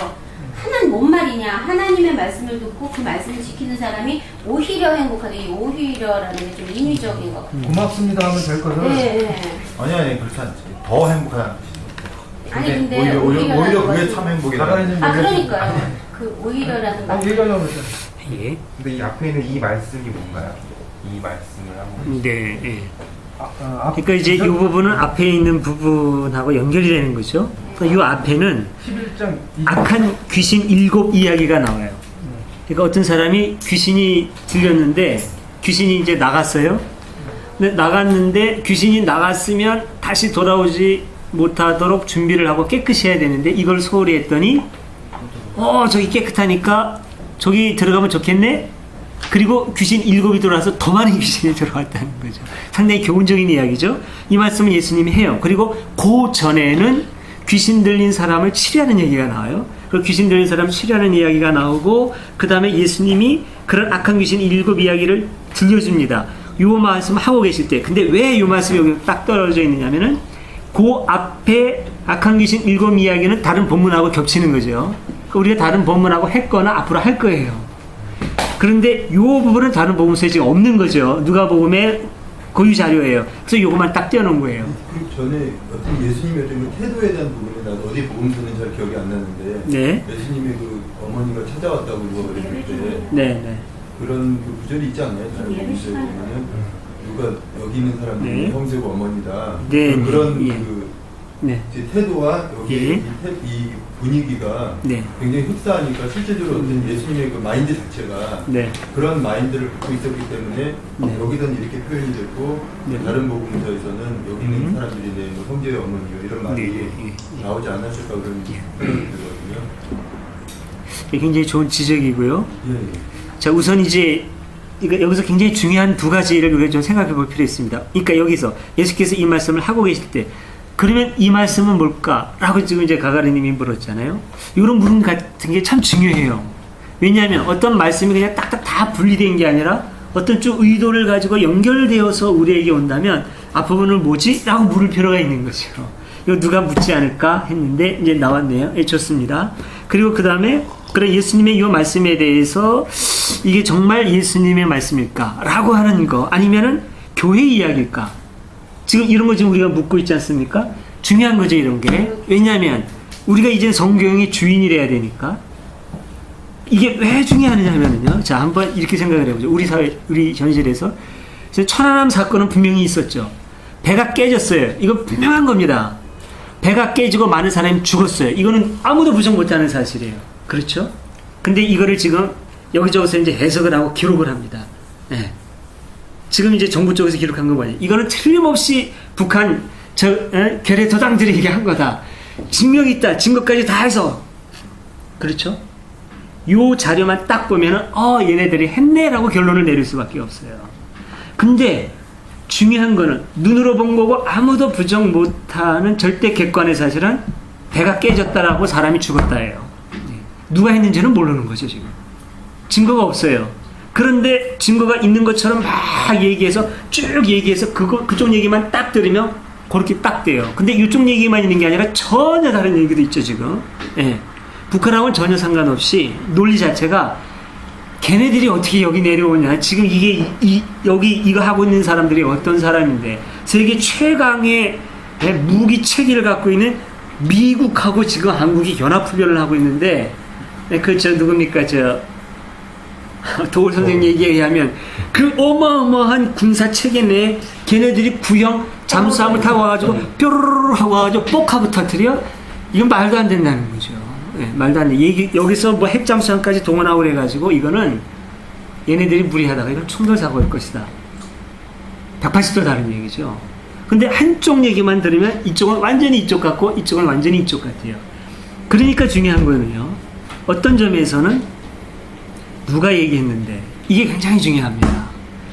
하나는 뭔 말이냐. 하나님의 말씀을 듣고 그 말씀을 지키는 사람이 오히려 행복하다. 이 오히려라는 게 좀 인위적인 것 같아요. 고맙습니다 하면 될 거죠? 네. 아니 그렇지 않지. 더 행복하다는 뜻이죠. 아니 근데 오히려 그게 참 행복이다. 그러니까요. 그 오히려라는 말. 예. 근데 이 앞에 있는 이 말씀이 뭔가요? 이 말씀을 하고. 네. 예. 그러니까 이제 이 부분은 앞에 있는 부분하고 연결이 되는 거죠. 그러니까 이 앞에는 11장 악한 귀신 7 이야기가 나와요. 그러니까 어떤 사람이 귀신이 들렸는데 귀신이 이제 나갔어요. 근데 나갔는데 귀신이 나갔으면 다시 돌아오지 못하도록 준비를 하고 깨끗이 해야 되는데 이걸 소홀히 했더니 저기 깨끗하니까 저기 들어가면 좋겠네? 그리고 귀신 7이 들어와서 더 많은 귀신이 들어왔다는 거죠. 상당히 교훈적인 이야기죠. 이 말씀은 예수님이 해요. 그리고 그 전에는 귀신 들린 사람을 치료하는 얘기가 나와요. 그 귀신 들린 사람 치료하는 이야기가 나오고 그 다음에 예수님이 그런 악한 귀신 7 이야기를 들려줍니다. 이 말씀 하고 계실 때 근데 왜 이 말씀이 여기 딱 떨어져 있느냐면은 그 앞에 악한 귀신 7 이야기는 다른 본문하고 겹치는 거죠. 우리가 다른 본문하고 했거나 앞으로 할 거예요. 그런데 이 부분은 다른 복음서에 지금 없는 거죠. 누가복음의 고유 자료예요. 그래서 이것만 딱 떼어놓은 거예요. 그리고 전에 어떤 예수님의 어떤 태도에 대한 부분에 나도 어디 복음서는 잘 기억이 안 나는데 네. 예수님의 그 어머니가 찾아왔다고 누가 그랬을 때 네. 그런 그 구절이 있지 않나요? 다른 복음서에 보면은 누가 여기 있는 사람들이 네. 형제고 어머니다. 네. 그런 예. 그 네. 제 태도와 여기 예. 이 분위기가 네. 굉장히 흡사하니까 실제적으로 어떤 예수님의 그 마인드 자체가 네. 그런 마인드를 갖고 있었기 때문에 네. 여기서는 이렇게 표현이 됐고 네. 다른 복음서에서는 여기 있는 사람들이 뭐 형제의 어머니요 이런 말이 네. 나오지 않았을까 그런 예. 생각이 들거든요. 굉장히 좋은 지적이고요. 예. 자, 우선 이제 여기서 굉장히 중요한 두 가지를 우리가 좀 생각해 볼 필요 있습니다. 그러니까 여기서 예수께서 이 말씀을 하고 계실 때 그러면 이 말씀은 뭘까? 라고 지금 이제 가가리님이 물었잖아요. 이런 물음 같은 게 참 중요해요. 왜냐하면 어떤 말씀이 그냥 딱딱 다 분리된 게 아니라 어떤 좀 의도를 가지고 연결되어서 우리에게 온다면 앞부분은 뭐지? 라고 물을 필요가 있는 거죠. 이거 누가 묻지 않을까 했는데 이제 나왔네요. 예, 좋습니다. 그리고 그 다음에 그런 예수님의 이 말씀에 대해서 이게 정말 예수님의 말씀일까? 라고 하는 거 아니면은 교회 이야기일까? 지금 이런 거 지금 우리가 묻고 있지 않습니까? 중요한 거죠, 이런 게. 왜냐하면 우리가 이제 성경의 주인이 돼야 되니까. 이게 왜 중요하냐면요. 자, 한번 이렇게 생각을 해보죠. 우리 사회, 우리 현실에서. 천안함 사건은 분명히 있었죠. 배가 깨졌어요. 이거 분명한 겁니다. 배가 깨지고 많은 사람이 죽었어요. 이거는 아무도 부정 못하는 사실이에요. 그렇죠? 근데 이거를 지금 여기저기서 이제 해석을 하고 기록을 합니다. 네. 지금 이제 정부 쪽에서 기록한 거 뭐냐. 이거는 틀림없이 북한 결의 도당들이 얘기한 거다. 증명이 있다. 증거까지 다 해서. 그렇죠? 요 자료만 딱 보면은 얘네들이 했네라고 결론을 내릴 수밖에 없어요. 근데 중요한 거는 눈으로 본 거고 아무도 부정 못하는 절대 객관의 사실은 배가 깨졌다라고 사람이 죽었다예요. 누가 했는지는 모르는 거죠, 지금. 증거가 없어요. 그런데 증거가 있는 것처럼 막 얘기해서 쭉 얘기해서 그쪽 얘기만 딱 들으면 그렇게 딱 돼요. 근데 이쪽 얘기만 있는 게 아니라 전혀 다른 얘기도 있죠, 지금. 예. 북한하고는 전혀 상관없이 논리 자체가 걔네들이 어떻게 여기 내려오냐. 지금 이게 여기 이거 하고 있는 사람들이 어떤 사람인데 세계 최강의 무기 체계를 갖고 있는 미국하고 지금 한국이 연합훈련을 하고 있는데 누굽니까 도울 선생님 얘기에 의하면 그 어마어마한 군사 체계 내에 걔네들이 구형 잠수함을 타고 와가지고 뾰로로로 하고 와가지고 뽁하고 터뜨려? 이건 말도 안 된다는 거죠. 네, 말도 안 돼. 여기서 뭐 핵잠수함까지 동원하고 그래가지고 이거는 얘네들이 무리하다가 이건 충돌사고일 것이다. 180도 다른 얘기죠. 근데 한쪽 얘기만 들으면 이쪽은 완전히 이쪽 같고 이쪽은 완전히 이쪽 같아요. 그러니까 중요한 거는요. 어떤 점에서는 누가 얘기했는데 이게 굉장히 중요합니다.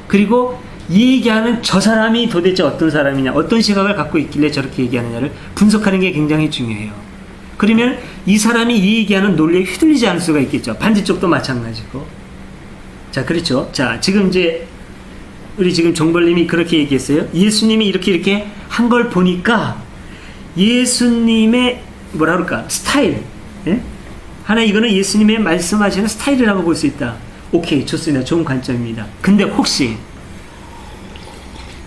그리고 이 얘기하는 저 사람이 도대체 어떤 사람이냐, 어떤 시각을 갖고 있길래 저렇게 얘기하느냐를 분석하는 게 굉장히 중요해요. 그러면 이 사람이 이 얘기하는 논리에 휘둘리지 않을 수가 있겠죠. 반대쪽도 마찬가지고. 자, 그렇죠. 자, 지금 이제 우리 지금 정벌님이 그렇게 얘기했어요. 예수님이 이렇게 한 걸 보니까 예수님의 뭐라 그럴까 스타일, 예? 하나 이거는 예수님의 말씀하시는 스타일이라고 볼 수 있다. 오케이, 좋습니다. 좋은 관점입니다. 근데 혹시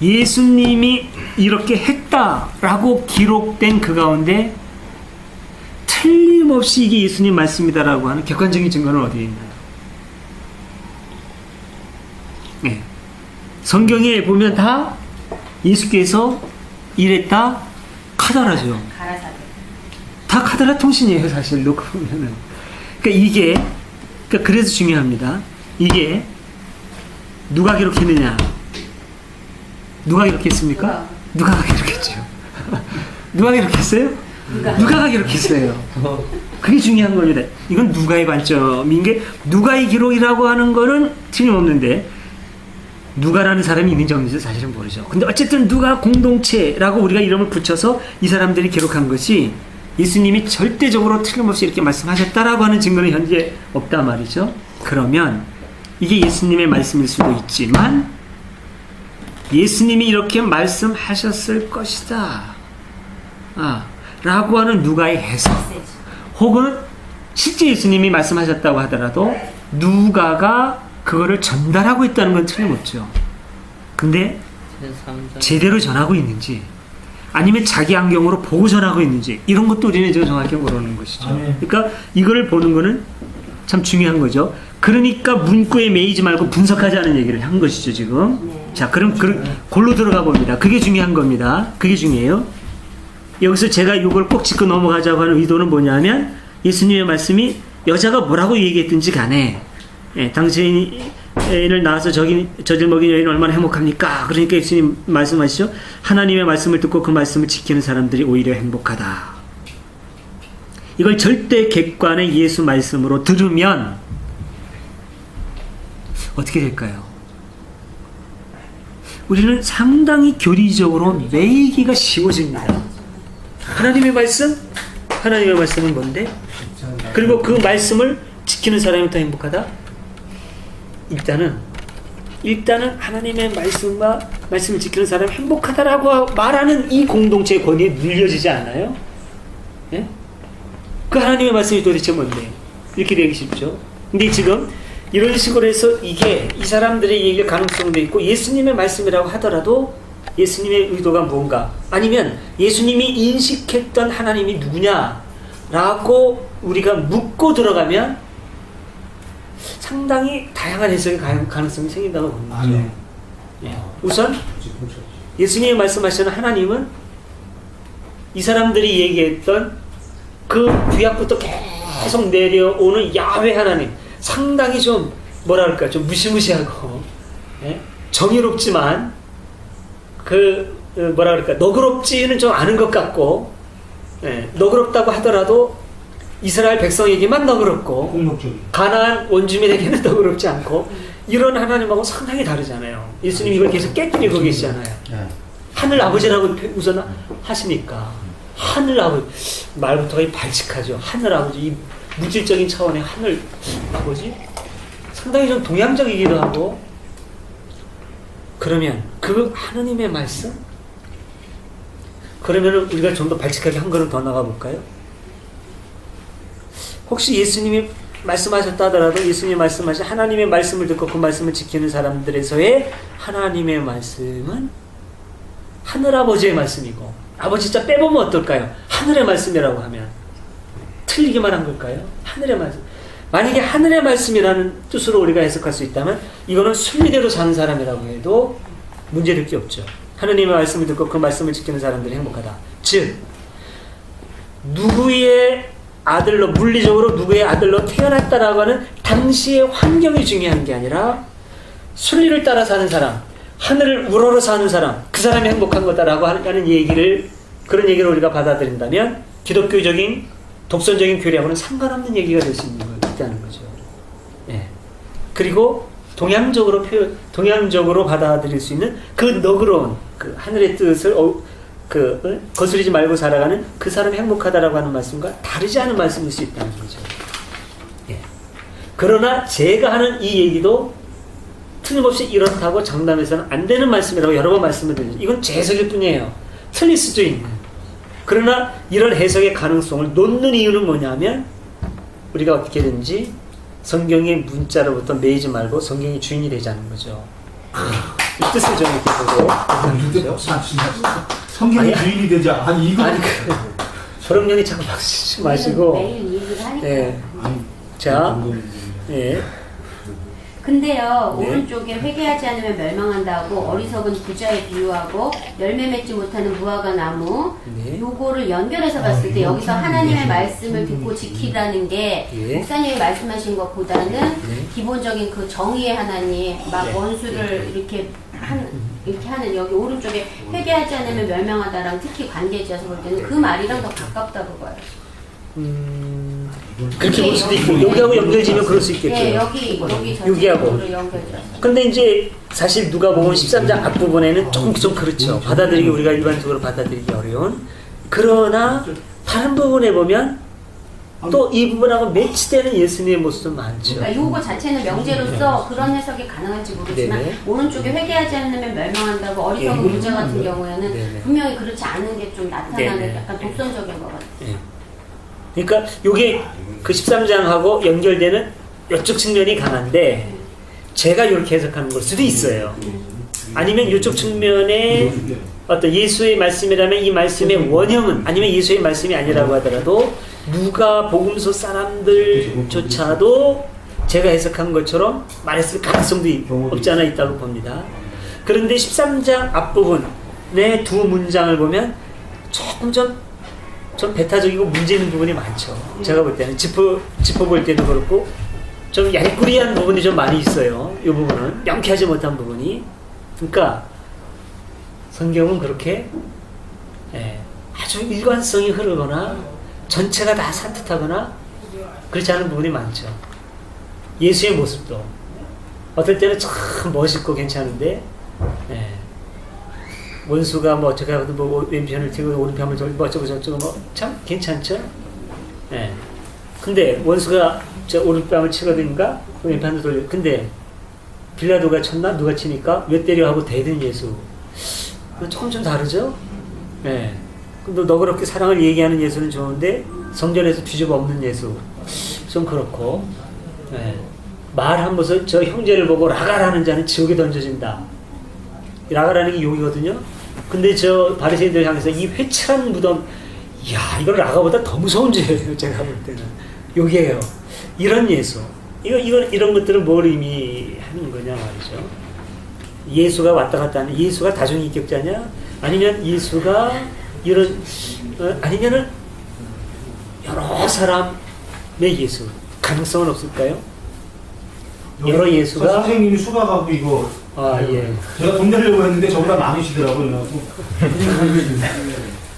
예수님이 이렇게 했다라고 기록된 그 가운데 틀림없이 이게 예수님 말씀이다라고 하는 객관적인 증거는 어디에 있나요? 네. 성경에 보면 다 예수께서 이랬다 카더라죠. 다 카더라 통신이에요, 사실 놓고 보면은. 그러니까 그래서 중요합니다. 이게 누가 기록했느냐? 누가 기록했습니까? 누가 기록했죠? 누가 기록했어요? 누가가 기록했어요. 그게 중요한 겁니다. 이건 누가의 관점인 게 누가의 기록이라고 하는 거는 틀림없는데 누가라는 사람이 있는지 없는지 사실은 모르죠. 근데 어쨌든 누가 공동체라고 우리가 이름을 붙여서 이 사람들이 기록한 것이 예수님이 절대적으로 틀림없이 이렇게 말씀하셨다라고 하는 증거는 현재 없단 말이죠. 그러면 이게 예수님의 말씀일 수도 있지만 예수님이 이렇게 말씀하셨을 것이다 라고 하는 누가의 해석, 혹은 실제 예수님이 말씀하셨다고 하더라도 누가가 그거를 전달하고 있다는 건 틀림없죠. 근데 제대로 전하고 있는지 아니면 자기 안경으로 보고 전하고 있는지 이런 것도 우리는 지금 정확히 모르는 것이죠. 그러니까 이거를 보는 거는 참 중요한 거죠. 그러니까 문구에 매이지 말고 분석하자는 얘기를 한 것이죠, 지금. 자, 그럼 골로 들어가 봅니다. 그게 중요한 겁니다. 그게 중요해요. 여기서 제가 이걸 꼭 짚고 넘어가자고 하는 의도는 뭐냐면 예수님의 말씀이 여자가 뭐라고 얘기했든지 간에 당신을 낳아서 젖을 먹인 여인은 얼마나 행복합니까? 그러니까 예수님 말씀하시죠. 하나님의 말씀을 듣고 그 말씀을 지키는 사람들이 오히려 행복하다. 이걸 절대 객관의 예수 말씀으로 들으면 어떻게 될까요? 우리는 상당히 교리적으로 매이기가 쉬워집니다. 하나님의 말씀은 뭔데? 그리고 그 말씀을 지키는 사람이 더 행복하다? 일단은 하나님의 말씀을 지키는 사람이 행복하다라고 말하는 이 공동체의 권위에 눌려지지 않아요? 예? 그 하나님의 말씀이 도대체 뭔데? 이렇게 되기 쉽죠. 근데 지금 이런 식으로 해서 이게 이 사람들의 얘기가 가능성도 있고 예수님의 말씀이라고 하더라도 예수님의 의도가 뭔가 아니면 예수님이 인식했던 하나님이 누구냐라고 우리가 묻고 들어가면 상당히 다양한 해석의 가능성이 생긴다고 봅니다. 예. 우선 예수님이 말씀하시는 하나님은 이 사람들이 얘기했던 그 구약부터 계속 내려오는 야훼 하나님, 상당히 좀 뭐랄까 좀 무시무시하고 정의롭지만 뭐라 그럴까 너그럽지는 좀 않은 것 같고 너그럽다고 하더라도 이스라엘 백성에게만 너그럽고 가나안 원주민에게는 너그럽지 않고 이런 하나님하고 상당히 다르잖아요. 예수님이 이걸 계속 깨뜨리고 계시잖아요. 하늘 아버지라고 우선 하시니까 하늘 아버지 말부터 거의 발칙하죠. 하늘 아버지 이 물질적인 차원의 하늘 아버지 상당히 좀 동양적이기도 하고 그러면 그 하나님의 말씀 그러면 우리가 좀 더 발칙하게 한 걸음 더 나가볼까요? 혹시 예수님이 말씀하셨다 하더라도 예수님이 말씀하신 하나님의 말씀을 듣고 그 말씀을 지키는 사람들에서의 하나님의 말씀은 하늘아버지의 말씀이고 아버지 자 빼보면 어떨까요? 하늘의 말씀이라고 하면 틀리기만 한 걸까요? 하늘의 말씀. 만약에 하늘의 말씀이라는 뜻으로 우리가 해석할 수 있다면 이거는 순리대로 사는 사람이라고 해도 문제될 게 없죠. 하나님의 말씀을 듣고 그 말씀을 지키는 사람들이 행복하다. 즉 누구의 아들로 물리적으로 누구의 아들로 태어났다라고 하는 당시의 환경이 중요한 게 아니라 순리를 따라 사는 사람, 하늘을 우러러 사는 사람, 그 사람이 행복한 거다라고 하는 그런 얘기를 우리가 받아들인다면 기독교적인 독선적인 교리하고는 상관없는 얘기가 될 수 있는 거죠. 예. 그리고 동양적으로 받아들일 수 있는 그 너그러운 그 하늘의 뜻을 거스르지 말고 살아가는 그 사람이 행복하다라고 하는 말씀과 다르지 않은 말씀일 수 있다는 거죠. 예. 그러나 제가 하는 이 얘기도 틀림없이 이렇다고 장담해서는 안 되는 말씀이라고 여러 번 말씀을 드리죠. 이건 제 해석일 뿐이에요. 틀릴 수도 있는. 그러나 이런 해석의 가능성을 놓는 이유는 뭐냐면 우리가 어떻게든지 성경의 문자로부터 매이지 말고 성경의 주인이 되자는 거죠. 이 뜻을 좀 이렇게 보고 성경의 주인이 되자. 아니 이거 소령령이 자꾸 박수치 마시고 매일 얘기를 하니까. 예. 자, 예. 근데요, 네. 오른쪽에 회개하지 않으면 멸망한다고 어리석은 부자에 비유하고 열매 맺지 못하는 무화과 나무 네. 요거를 연결해서 봤을 때 여기서 하나님의 말씀을 듣고 지키라는 게 예. 목사님이 말씀하신 것보다는 네. 기본적인 그 정의의 하나님 막 네. 원수를 이렇게 하는 여기 오른쪽에 회개하지 않으면 멸망하다랑 특히 관계지어서 볼 때는 그 말이랑 더 가깝다고 봐요. 그렇게 볼 수도 있고 여기하고 연결지면 그럴 수 있겠죠. 네, 여기 여기하고. 연결져. 근데 이제 사실 누가복음 13장 앞부분에는 좀 그렇죠. 받아들이기 우리가 일반적으로 받아들이기 어려운. 그러나 다른 부분에 보면 또 이 부분하고 매치되는 예수님의 모습도 많죠. 그러니까 요거 자체는 명제로서 그런 해석이 가능할지 모르지만 네네. 오른쪽에 회개하지 않으면 멸망한다고 어리석은 부자 같은 경우에는 네네. 분명히 그렇지 않은 게 좀 나타나는 네네. 약간 독선적인 것 같아요. 예. 그러니까 요게 그 13장하고 연결되는 이쪽 측면이 강한데 제가 이렇게 해석하는 걸 수도 있어요. 아니면 이쪽 측면에 어떤 예수의 말씀이라면 이 말씀의 원형은 아니면 예수의 말씀이 아니라고 하더라도 누가 복음서 사람들조차도 제가 해석한 것처럼 말했을 가능성도 없지 않아 있다고 봅니다. 그런데 13장 앞부분의 두 문장을 보면 조금 좀 배타적이고 문제 있는 부분이 많죠. 제가 볼 때는 짚어볼 때도 그렇고 좀 얄꾸리한 부분이 좀 많이 있어요. 이 부분은 명쾌하지 못한 부분이. 그러니까 성경은 그렇게 아주 일관성이 흐르거나 전체가 다 산뜻하거나 그렇지 않은 부분이 많죠. 예수의 모습도 어떨 때는 참 멋있고 괜찮은데 원수가 뭐 어떻게 하거든 뭐 왼편을 들고 오른편을 돌리고 뭐 어쩌고 저쩌고 뭐 참 괜찮죠. 근데 원수가 저 오른뺨을 치거든가 왼편을 돌려. 근데 빌라도가 쳤나 누가 치니까 왜 때려 하고 대든 예수. 조금 좀 다르죠. 근데 너그럽게 사랑을 얘기하는 예수는 좋은데 성전에서 뒤집어 엎는 예수 좀 그렇고. 말하면서 저 형제를 보고 라가라는 자는 지옥에 던져진다. 라가라는 게 욕이거든요. 근데 저 바리새인들 향해서 이 회칠한 무덤, 이야 이건 라가보다 더 무서운 죄예요. 제가 볼 때는 욕이에요. 이런 예수, 이런 것들은 뭘 의미하는 거냐 말이죠. 예수가 왔다 갔다 하는 예수가 다중인격자냐, 아니면 예수가 이런 아니면은 여러 사람의 예수 가능성은 없을까요? 여러 예수가 선생님이 수박하고 이거 제가 돈 내려고 했는데 저보다 많으시더라고요.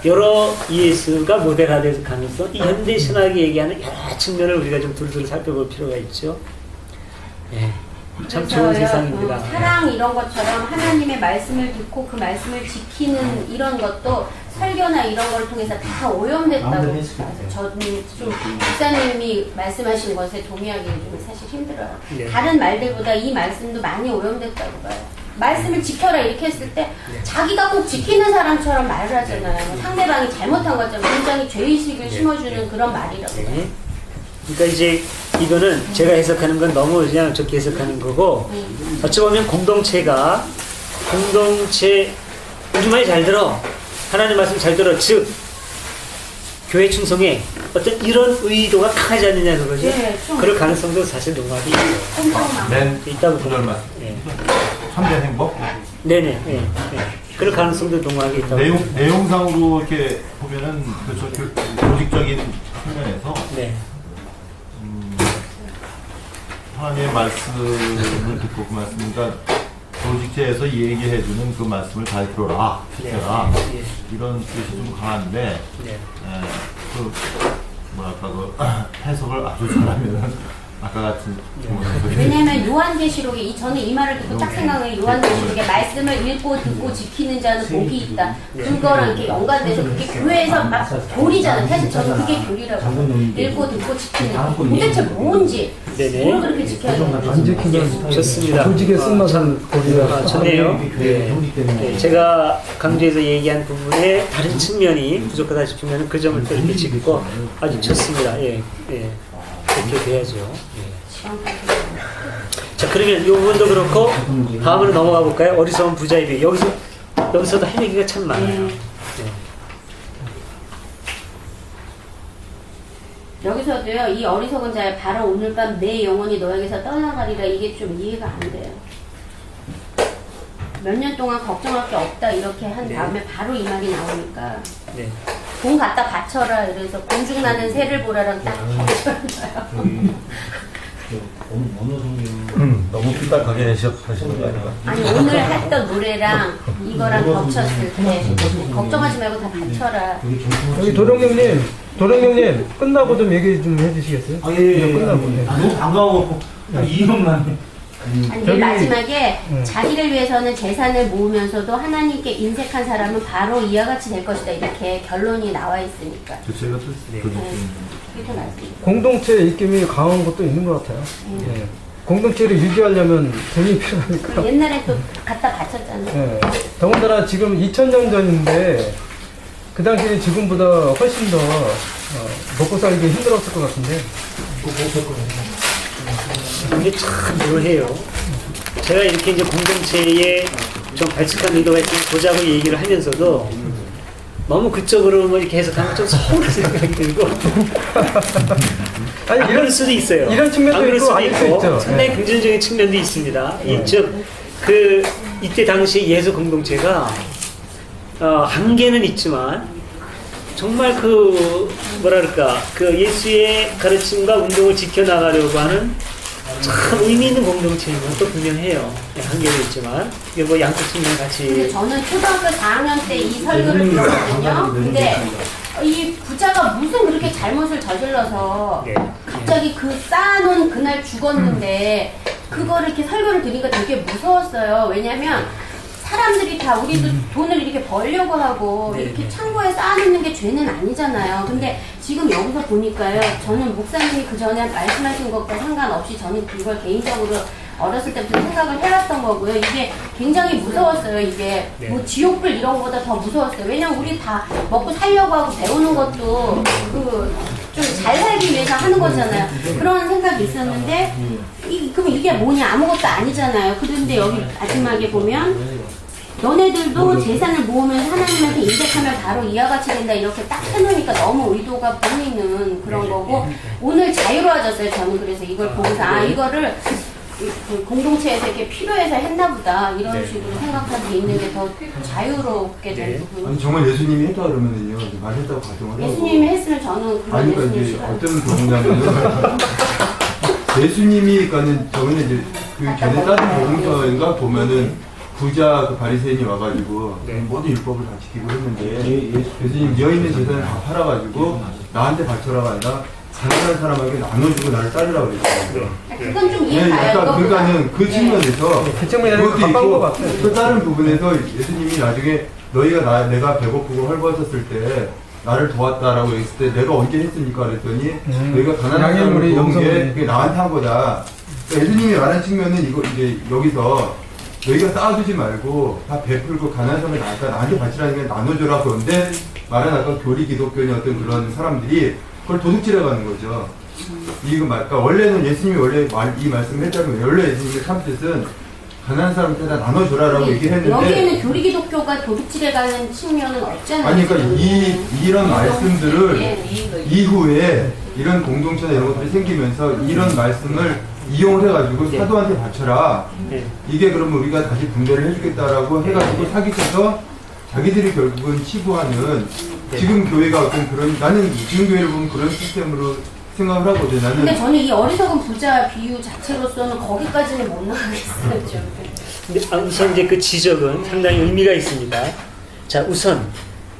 여러 예수가 모델화될 가능성, 이 현대 신학이 얘기하는 여러 측면을 우리가 좀 둘둘 살펴볼 필요가 있죠. 참 좋은 세상입니다. 사랑 이런 것처럼 하나님의 말씀을 듣고 그 말씀을 지키는 이런 것도 설교나 이런 걸 통해서 다 오염됐다고. 저는 좀 목사님이 말씀하신 것에 동의하기는 좀 사실 힘들어요. 다른 말들보다 이 말씀도 많이 오염됐다고 봐요. 말씀을 지켜라 이렇게 했을 때 자기가 꼭 지키는 사람처럼 말을 하잖아요. 뭐 상대방이 잘못한 것처럼 굉장히 죄의식을 심어주는 그런 말이라고 봐요. 그러니까 이제 이거는 제가 해석하는 건 너무 그냥 좋게 해석하는 거고, 어찌 보면 공동체 우리 말이 잘 들어, 하나님 말씀 잘 들어, 즉 교회 충성에 어떤 이런 의도가 강하지 않느냐 그러죠. 그럴 가능성도 사실 농락이 있다고 보는 참된 행복. 네네. 그럴 가능성도 농락이 있다고. 내용상으로 이렇게 보면은 조직적인 측면에서. 하나님의 말씀을 듣고 그 말씀, 그러니까 조직체에서 얘기해주는 그 말씀을 잘 들어라, 지켜라, 이런 뜻이 좀 강한데, 그 해석을 아주 잘하면은 아까 같은 왜냐하면 요한계시록에 저는 이 말을 듣고 딱 생각해. 요한계시록에 말씀을 읽고 듣고 지키는 자는 복이 있다. 그거랑 이렇게 연관돼서 그게 교회에서 막 교리잖아요. 사실 저는 그게 교리라고. 읽고 듣고 지키는. 도대체 뭔지 뭘 그렇게 지켜야 되는지. 안 지키면 좋습니다. 조직에 쓴맛은 고리가 좋네요. 제가 강조해서 얘기한 부분에 다른 측면이 부족하다 싶으면 그 점을 또 이렇게 짚고 아주 좋습니다. 그렇게 돼야죠. 자, 그러면 이 부분도 그렇고 다음으로 넘어가 볼까요? 어리석은 부자의 비유. 여기서도 할 얘기가 참 많아요. 여기서도요, 이 어리석은 자야 바로 오늘 밤 내 영혼이 너에게서 떠나가리라. 이게 좀 이해가 안 돼요. 몇 년 동안 걱정할 게 없다 이렇게 한 다음에 바로 이 말이 나오니까 돈 갖다 바쳐라. 이래서 공중나는 새를 보라랑 딱 너무 삐딱하게 해석하시는 거 아닌가? 아니 오늘 했던 노래랑 이거랑 겹쳤을 때 걱정하지 말고 다 바쳐라. 여기 도령님님 끝나고 좀 얘기 좀 해주시겠어요? 끝나고. 너무 반가워. 이것만. 아니, 맨 마지막에 자기를 위해서는 재산을 모으면서도 하나님께 인색한 사람은 바로 이와 같이 될 것이다. 이렇게 결론이 나와 있으니까. 제가 공동체 입김이 강한 것도 있는 것 같아요. 공동체를 유지하려면 돈이 필요하니까. 옛날에 또 갖다 바쳤잖아요. 더군다나 지금 2000년 전인데 그 당시에 지금보다 훨씬 더 먹고 살기 힘들었을 것 같은데. 이게 참 묘해요. 제가 이렇게 이제 공동체에 좀 발칙한 의도가 있으면 보자고 얘기를 하면서도 너무 그쪽으로 뭐 이렇게 해석하면 좀 서운한 생각이 들고 아니 이럴 수도 있어요. 이런 측면도 있고 아닐 수 있죠. 상당히 긍정적인 측면도 있습니다. 즉 이때 당시 예수 공동체가 한계는 있지만 정말 그 뭐랄까 그 예수의 가르침과 운동을 지켜나가려고 하는 참 의미 있는 공동체인 것도 분명해요. 한계도 있지만 이게 뭐 양쪽 측면 같이. 근데 저는 초등학교 4학년 때 이 설교를 들었거든요. 근데 이 부자가 무슨 그렇게 잘못을 저질러서 갑자기 그 쌓아놓은 그날 죽었는데 그거를 이렇게 설교를 들으니까 되게 무서웠어요. 왜냐면 사람들이 다 우리도 돈을 이렇게 벌려고 하고 이렇게 창고에 쌓아놓는 게 죄는 아니잖아요. 근데 지금 여기서 보니까요. 저는 목사님이 그 전에 말씀하신 것과 상관없이 저는 그걸 개인적으로 어렸을 때부터 생각을 해왔던 거고요. 이게 굉장히 무서웠어요. 이게 뭐 지옥불 이런 거보다 더 무서웠어요. 왜냐면 우리 다 먹고 살려고 하고 배우는 것도 그 좀 잘 살기 위해서 하는 거잖아요. 그런 생각이 있었는데 그럼 이게 뭐냐 아무것도 아니잖아요. 그런데 여기 마지막에 보면 너네들도 재산을 모으면서 하나님한테 인색하면 바로 이와 같이 된다 이렇게 딱 해놓으니까 너무 의도가 보이는 그런 거고 오늘 자유로워졌어요. 저는 그래서 이걸 보고서 아 이거를 그 공동체에서 이렇게 필요해서 했나 보다 이런 식으로 생각할 수 있는 게 더 자유롭게 된 부분. 아니 정말 예수님이 했다 그러면은요 말했다고 가정을 하고 예수님이 했으면 저는 그런 아니 그러니까 이제 어떤 경우냐면은 예수님이 그러니까는 저번에 이제 그 전에 다른 복음서인가 보면은 부자 그 바리새인이 와가지고 모든 율법을 다 지키고 했는데 예수님 여기 있는 재산을 다 팔아가지고 나한테 바쳐라가 아니라 가난한 사람에게 나눠주고 나를 따르라고 그랬어요. 그건 좀 이해가요. 그러니까는 그 측면에서 그 측면에서 그것도 가까운 것 있고 같아요. 또 다른 부분에서 예수님이 나중에 너희가 내가 배고프고 헐벗었을 때 나를 도왔다라고 했을 때 내가 언제 했습니까? 그랬더니 너희가 가난한 사람을 도운 게 그게 나한테 한 거다. 그러니까 예수님이 말한 측면은 이거 이제 여기서 너희가 쌓아두지 말고 다 베풀고 가난한 사람을 나한테 바치라는 게 나눠줘라. 그런데 말은 아까 교리 기독교의 어떤 그런 사람들이 그걸 도둑질해 가는 거죠. 그러니까 원래는 예수님이 원래 이 말씀을 했다면 원래 예수님의 참 뜻은 가난한 사람한테 다 나눠줘라라고 얘기했는데 여기에는 교리 기독교가 도둑질해 가는 측면은 없잖아요. 아니 그러니까 이런 말씀들을 이후에 이런 공동체나 이런 것들이 생기면서 이런 말씀을 이용을 해가지고 사도한테 바쳐라. 이게 그러면 우리가 다시 분배를 해주겠다라고 해가지고 사기쳐서 자기들이 결국은 치부하는 지금 교회가 어떤 그런 나는 지금 교회를 보면 그런 시스템으로 생각을 하거든요. 나는 근데 저는 이 어리석은 부자 비유 자체로서는 거기까지는 못 나가겠어요. 근데 우선 이제 그 지적은 상당히 의미가 있습니다. 자 우선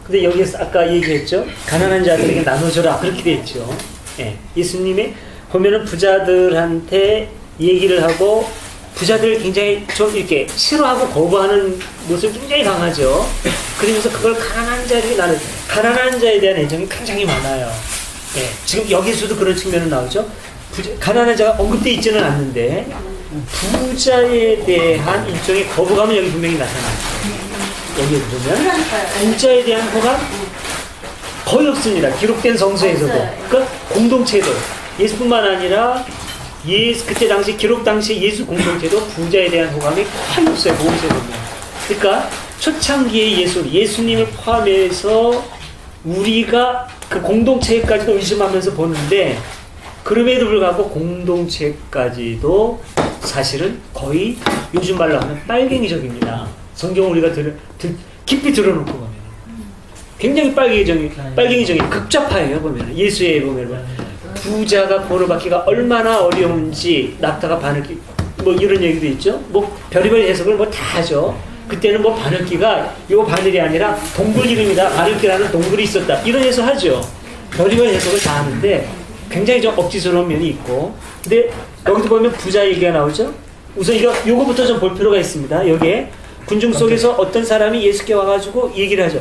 근데 여기서 아까 얘기했죠. 가난한 자들에게 나눠줘라 그렇게 돼 있죠. 예수님이 보면은 부자들한테 얘기를 하고 부자들 굉장히 좀 이렇게 싫어하고 거부하는 모습이 굉장히 강하죠. 그러면서 그걸 가난한 자에게 가난한 자에 대한 애정이 굉장히 많아요. 지금 여기서도 그런 측면은 나오죠. 가난한 자가 언급되어 있지는 않는데 부자에 대한 일종의 거부감은 여기 분명히 나타나요. 여기 보면 부자에 대한 호감 거의 없습니다. 기록된 성서에서도. 그러니까 공동체도 예수뿐만 아니라 그때 당시 기록 당시 예수 공동체도 부자에 대한 호감이 거의 없어요. 모세에 보면. 그러니까 초창기의 예수님을 포함해서 우리가 그 공동체까지도 의심하면서 보는데 그럼에도 불구하고 공동체까지도 사실은 거의 요즘 말로 하면 빨갱이적입니다. 성경을 우리가 깊이 들어놓고 보면 굉장히 빨갱이적인 극좌파예요. 보면 예수에 보면 부자가 보러 받기가 얼마나 어려운지 낙타가 바늘기 뭐 이런 얘기도 있죠. 뭐 별의별 해석을 뭐 다 하죠. 그때는 뭐 바늘기가 요 바늘이 아니라 동굴 이름이다. 바늘기라는 동굴이 있었다. 이런 해석하죠. 별의별 해석을 다 하는데 굉장히 좀 억지스러운 면이 있고. 근데 여기도 보면 부자 얘기가 나오죠. 우선 요거부터 좀 볼 필요가 있습니다. 여기에 군중 속에서 어떤 사람이 예수께 와가지고 얘기를 하죠.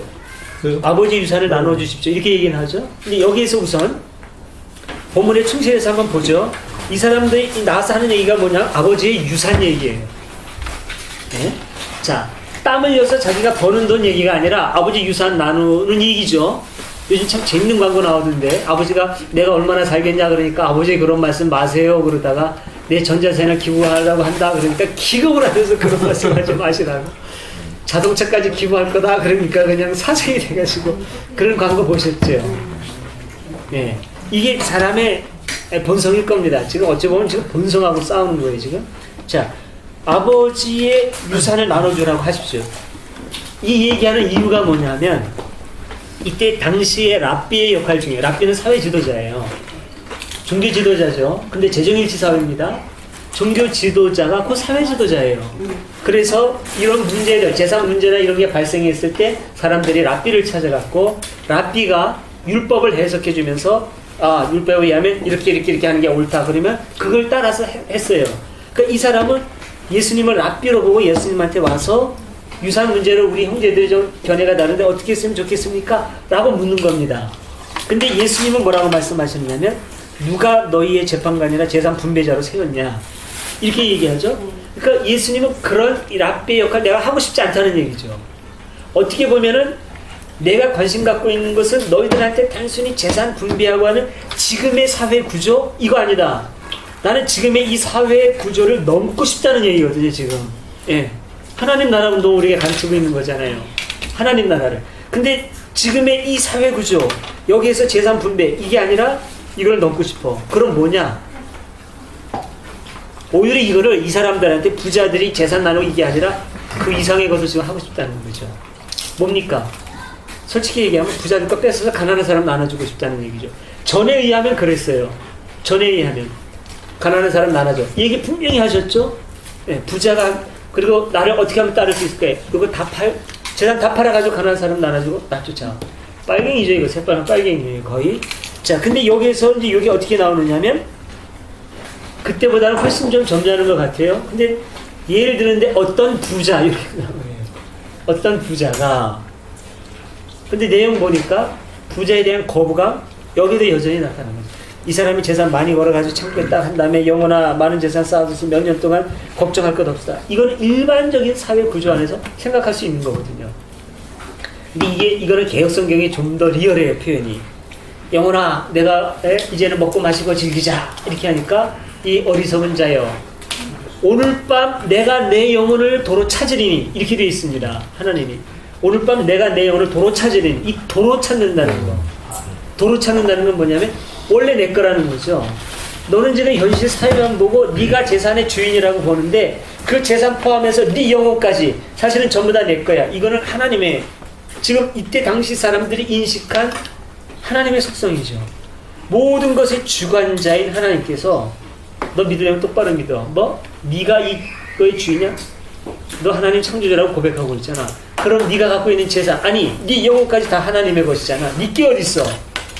아버지 유산을 나눠주십시오. 이렇게 얘기는 하죠. 근데 여기에서 우선 본문에 충실해서 한번 보죠. 이 사람들이 나와서 하는 얘기가 뭐냐? 아버지의 유산 얘기예요. 네? 자, 땀 흘려서 자기가 버는 돈 얘기가 아니라 아버지 유산 나누는 얘기죠. 요즘 참 재밌는 광고 나오는데 아버지가 내가 얼마나 살겠냐 그러니까 아버지 그런 말씀 마세요 그러다가 내 전자산을 기부하려고 한다 그러니까 기겁을 하면서 그런 말씀 하지 마시라고. 자동차까지 기부할 거다 그러니까 그냥 사생이 돼가지고 그런 광고 보셨죠. 네. 이게 사람의 본성일 겁니다. 지금 어찌 보면 지금 본성하고 싸우는 거예요, 지금. 자, 아버지의 유산을 나눠주라고 하십시오. 이 얘기하는 이유가 뭐냐면, 이때 당시의 랍비의 역할 중에 랍비는 사회 지도자예요. 종교 지도자죠. 근데 재정일치 사회입니다. 종교 지도자가 그 사회 지도자예요. 그래서 이런 문제들, 재산 문제나 이런 게 발생했을 때 사람들이 랍비를 찾아갔고 랍비가 율법을 해석해 주면서 율법에 의하면 이렇게 하는 게 옳다. 그러면 그걸 따라서 했어요. 그러니까 이 사람은 예수님을 랍비로 보고 예수님한테 와서 유산 문제를 우리 형제들이 좀 견해가 다른데 어떻게 했으면 좋겠습니까? 라고 묻는 겁니다. 근데 예수님은 뭐라고 말씀하셨냐면 누가 너희의 재판관이나 재산 분배자로 세웠냐 이렇게 얘기하죠. 그러니까 예수님은 그런 랍비의 역할 내가 하고 싶지 않다는 얘기죠. 어떻게 보면은 내가 관심 갖고 있는 것은 너희들한테 단순히 재산 분배하고 하는 지금의 사회 구조 이거 아니다. 나는 지금의 이 사회 구조를 넘고 싶다는 얘기거든요. 지금 하나님 나라 운동을 우리가 가르치고 있는 거잖아요. 하나님 나라를. 근데 지금의 이 사회 구조 여기에서 재산 분배 이게 아니라 이걸 넘고 싶어. 그럼 뭐냐? 오히려 이거를 이 사람들한테 부자들이 재산 나누고 이게 아니라 그 이상의 것을 지금 하고 싶다는 거죠. 뭡니까? 솔직히 얘기하면 부자들 거 뺏어서 가난한 사람 나눠주고 싶다는 얘기죠. 전에 의하면 그랬어요. 전에 의하면 가난한 사람 나눠줘. 이 얘기 분명히 하셨죠? 부자가 그리고 나를 어떻게 하면 따를 수 있을까? 이거 재산 다 팔아가지고 가난한 사람 나눠주고 나 쫓아. 빨갱이죠 이거. 새빨간 빨갱이에요 거의. 자, 근데 여기에서 이제 여기 어떻게 나오느냐면 그때보다는 훨씬 좀 점잖은 것 같아요. 근데 예를 들는데 어떤 부자 이렇게 나와요. 어떤 부자가 근데 내용 보니까 부자에 대한 거부감 여기도 여전히 나타나는 거죠. 이 사람이 재산 많이 벌어가지고 창고에 딱 한 다음에 영혼아 많은 재산 쌓아둬서 몇 년 동안 걱정할 것 없다. 이건 일반적인 사회 구조 안에서 생각할 수 있는 거거든요. 근데 이거는 개혁성경이 좀 더 리얼해요 표현이. 영혼아 내가 이제는 먹고 마시고 즐기자 이렇게 하니까 이 어리석은 자여 오늘 밤 내가 내 영혼을 도로 찾으리니 이렇게 되어 있습니다. 하나님이 오늘 밤 내가 내 영혼을 도로 찾으리니 이 도로 찾는다는 거. 도로 찾는다는 건 뭐냐면 원래 내 거라는 거죠. 너는 지금 현실 사회만 보고 네가 재산의 주인이라고 보는데 그 재산 포함해서 네 영혼까지 사실은 전부 다 내 거야. 이거는 하나님의 지금 이때 당시 사람들이 인식한 하나님의 속성이죠. 모든 것의 주관자인 하나님께서 너 믿으려면 똑바로 믿어. 뭐? 네가 이거의 주인이야? 너 하나님 창조자라고 고백하고 있잖아. 그럼 네가 갖고 있는 재산 아니 네 영혼까지 다 하나님의 것이잖아. 네 게 어딨어?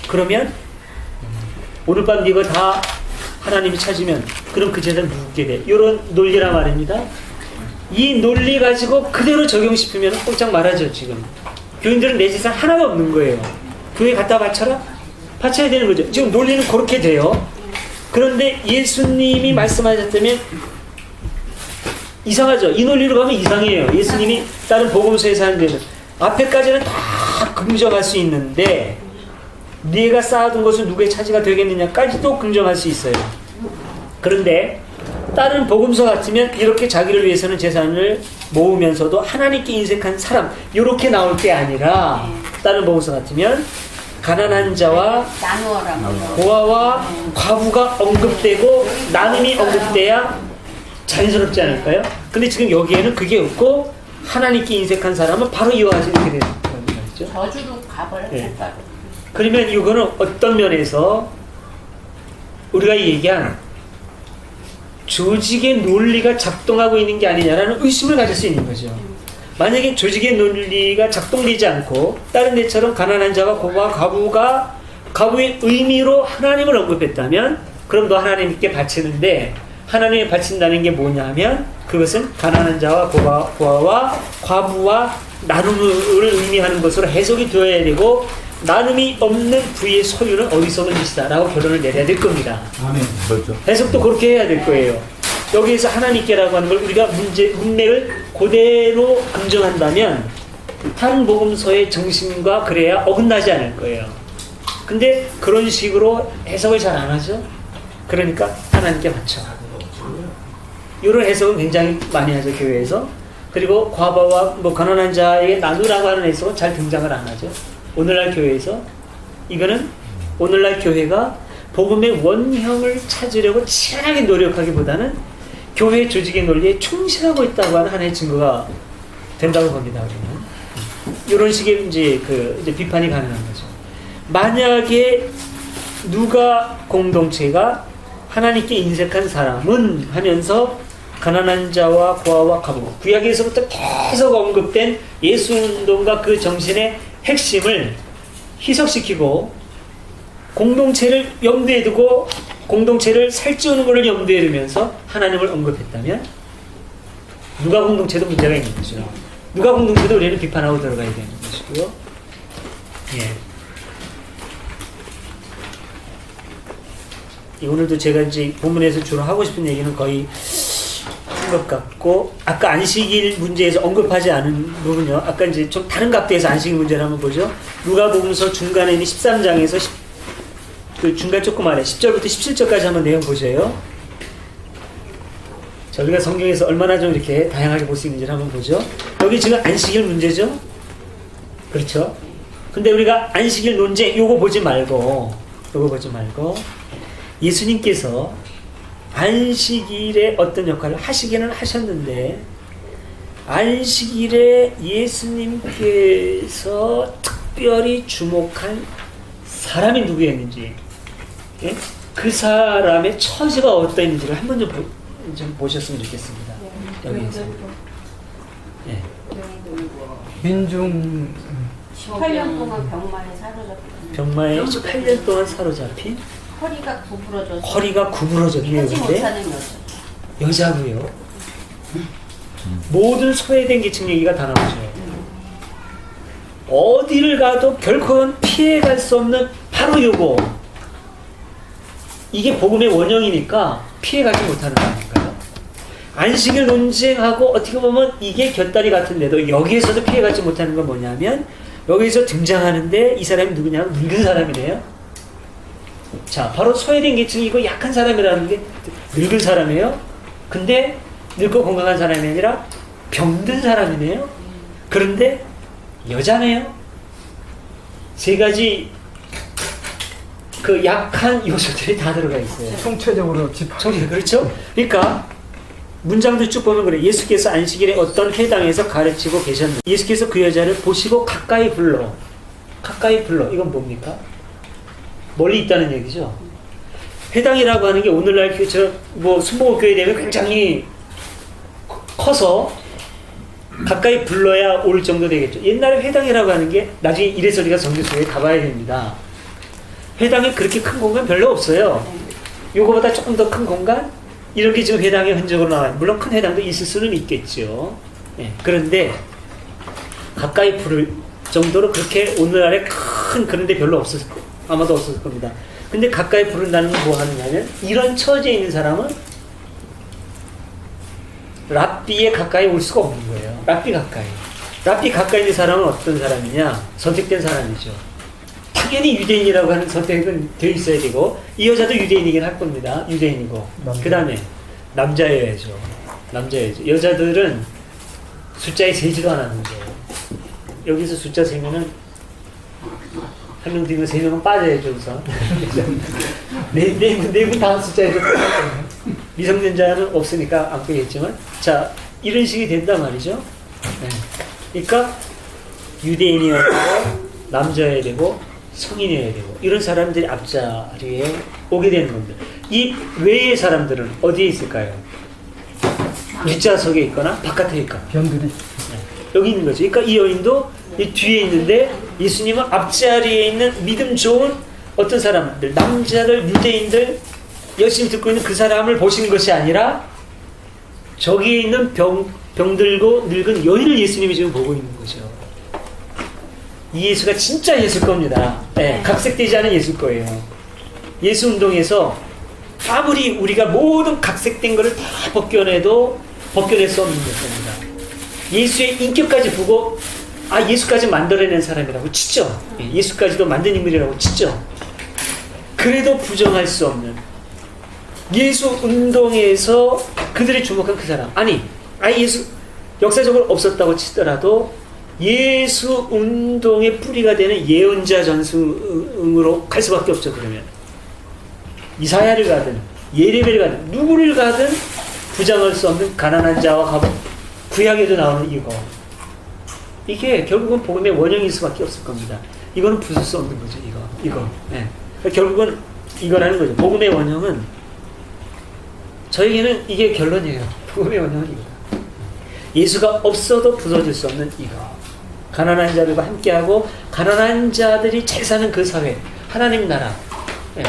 그러면 오늘 밤 네가 다 하나님이 찾으면 그럼 그 재산 누구게 돼? 이런 논리란 말입니다. 이 논리 가지고 그대로 적용시키면 꼼짝 말하죠. 지금 교인들은 내 재산 하나도 없는 거예요. 교회 갖다 바쳐라? 바쳐야 되는 거죠. 지금 논리는 그렇게 돼요. 그런데 예수님이 말씀하셨다면 이상하죠. 이 논리로 가면 이상해요. 예수님이 다른 복음서에서 하는 데는 앞에까지는 다 긍정할 수 있는데 네가 쌓아둔 것은 누구의 차지가 되겠느냐까지도 긍정할 수 있어요. 그런데 다른 복음서 같으면 이렇게 자기를 위해서는 재산을 모으면서도 하나님께 인색한 사람 이렇게 나올 게 아니라 다른 복음서 같으면 가난한 자와 고아와 과부가 언급되고 나눔이 언급돼야 자연스럽지 않을까요? 근데 지금 여기에는 그게 없고 하나님께 인색한 사람은 바로 이와같이 이렇게 되는 거죠. 저주로 가버렸다. 그러면 이거는 어떤 면에서 우리가 얘기한 조직의 논리가 작동하고 있는 게 아니냐라는 의심을 가질 수 있는 거죠. 만약에 조직의 논리가 작동되지 않고 다른 데처럼 가난한 자와 고아와 과부가 과부의 의미로 하나님을 언급했다면 그럼 너 하나님께 바치는데 하나님에 바친다는 게 뭐냐 하면 그것은 가난한 자와 고아와 과부와 나눔을 의미하는 것으로 해석이 되어야 되고 나눔이 없는 부의 소유는 어리석은 짓이다 라고 결론을 내려야 될 겁니다. 그렇죠. 해석도 그렇게 해야 될 거예요. 여기에서 하나님께라고 하는 걸 우리가 문맥을 그대로 긍정한다면 한 복음서의 정신과 그래야 어긋나지 않을 거예요. 근데 그런 식으로 해석을 잘 안 하죠. 그러니까 하나님께 맞춰. 이런 해석은 굉장히 많이 하죠 교회에서. 그리고 과부와 가난한 자에게 나누라고 하는 해석은 잘 등장을 안 하죠. 오늘날 교회에서 이거는 오늘날 교회가 복음의 원형을 찾으려고 치열하게 노력하기보다는 교회 조직의 논리에 충실하고 있다고 하는 하나의 증거가 된다고 봅니다. 우리는. 이런 식의 이제 비판이 가능한 거죠. 만약에 누가 공동체가 하나님께 인색한 사람은 하면서 가난한 자와 고아와 가부, 구약에서부터 계속 언급된 예수운동과 그 정신의 핵심을 희석시키고 공동체를 염두에 두고 공동체를 살찌우는 것을 염두에 두면서 하나님을 언급했다면 누가 공동체도 문제가 있는 거죠. 누가 공동체도 우리는 비판하고 들어가야 되는 것이고요. 예. 오늘도 제가 이제 본문에서 주로 하고 싶은 얘기는 거의 한 것 같고, 아까 안식일 문제에서 언급하지 않은 부분요. 아까 이제 좀 다른 각도에서 안식일 문제를 한번 보죠. 누가복음서 중간에 있는 13장에서 그 중간 조금 아래 10절부터 17절까지 한번 내용 보세요. 자, 우리가 성경에서 얼마나 좀 이렇게 다양하게 볼 수 있는지를 한번 보죠. 여기 지금 안식일 문제죠? 그렇죠? 근데 우리가 안식일 논쟁 요거 보지 말고 예수님께서 안식일에 어떤 역할을 하시기는 하셨는데 안식일에 예수님께서 특별히 주목한 사람이 누구였는지, 예? 그 사람의 처지가 어떠했는지를 한번 좀 보셨으면 좋겠습니다. 여기에서. 예. 민중 18년 동안 병마에 사로잡힌. 병마에 18년 동안 사로잡힌 허리가 구부러져서. 허리가 구부러졌네요. 하지 근데 못하는 여자. 여자고요. 모든 소외된 계층 얘기가 다 나오죠. 어디를 가도 결코 피해갈 수 없는 바로 요거. 이게 복음의 원형이니까 피해가지 못하는 거 아닐까요? 안식일 논쟁하고 어떻게 보면 이게 곁다리 같은데도 여기에서도 피해가지 못하는 건 뭐냐면 여기서 등장하는데 이 사람이 누구냐면 늙은 사람이네요. 자, 바로 소외된 계층이고 약한 사람이라는 게 늙은 사람이에요. 근데 늙고 건강한 사람이 아니라 병든 사람이네요. 그런데 여자네요. 세 가지 그 약한 요소들이 다 들어가 있어요. 총체적으로 집합. 그렇죠? 그러니까 문장도 쭉 보면 그래. 예수께서 안식일에 어떤 회당에서 가르치고 계셨는데 예수께서 그 여자를 보시고 가까이 불러. 이건 뭡니까? 멀리 있다는 얘기죠. 회당이라고 하는 게 오늘날 뭐 순복음교회 되면 굉장히 커서 가까이 불러야 올 정도 되겠죠. 옛날에 회당이라고 하는 게 나중에 이래서 우리가 정규수에 가봐야 됩니다. 회당에 그렇게 큰 공간 별로 없어요. 요거보다 조금 더 큰 공간? 이런 게 지금 회당의 흔적으로 나와요. 물론 큰 회당도 있을 수는 있겠죠. 네. 그런데 가까이 부를 정도로 그렇게 오늘날에 큰 그런 데 별로 없었을 거예요. 아마도 없었을 겁니다. 근데 가까이 부른다는 건 뭐 하느냐면 이런 처지에 있는 사람은 랍비에 가까이 올 수가 없는 거예요. 랍비 가까이 있는 사람은 어떤 사람이냐? 선택된 사람이죠. 당연히 유대인이라고 하는 선택은 되어 있어야 되고 이 여자도 유대인이긴 할 겁니다. 유대인이고 그 다음에 남자여야죠. 여자들은 숫자에 세지도 않았는 거예요. 여기서 숫자 세면은 한 명 들면 세 명은 빠져야죠 우선. 네 분 다 숫자에서 미성년자는 없으니까 안 빼겠지만 자 이런 식이 된단 말이죠. 네. 그러니까 유대인이어야 되고 남자여야 되고 성인이어야 되고 이런 사람들이 앞자리에 오게 되는 겁니다. 이 외의 사람들은 어디에 있을까요? 뒷좌석에 있거나 바깥에 있거나 변들이 네. 여기 있는 거죠. 그러니까 이 여인도 이 뒤에 있는데 예수님은 앞자리에 있는 믿음 좋은 어떤 사람들, 남자들, 유대인들 열심히 듣고 있는 그 사람을 보시는 것이 아니라 저기에 있는 병들고 늙은 여인을 예수님이 지금 보고 있는 거죠. 이 예수가 진짜 예수일 겁니다. 네, 각색되지 않은 예수일 거예요. 예수 운동에서 아무리 우리가 모든 각색된 것을 다 벗겨낼 수 없는 것입니다. 예수의 인격까지 보고 예수까지 만들어낸 사람이라고 치죠. 예수까지도 만든 인물이라고 치죠. 그래도 부정할 수 없는 예수 운동에서 그들이 주목한 그 사람. 예수 역사적으로 없었다고 치더라도 예수 운동의 뿌리가 되는 예언자 전승으로 갈 수밖에 없죠. 그러면 이사야를 가든 예레미야를 가든 누구를 가든 부정할 수 없는 가난한 자와 가부. 구약에도 나오는 이거. 이게 결국은 복음의 원형일 수밖에 없을 겁니다. 이거는 부술 수 없는 거죠. 이거. 예. 결국은 이거라는 거죠. 복음의 원형은 저에게는 이게 결론이에요. 복음의 원형은 이거다. 예수가 없어도 부서질 수 없는 이거. 가난한 자들과 함께하고 가난한 자들이 잘 사는 그 사회, 하나님 나라,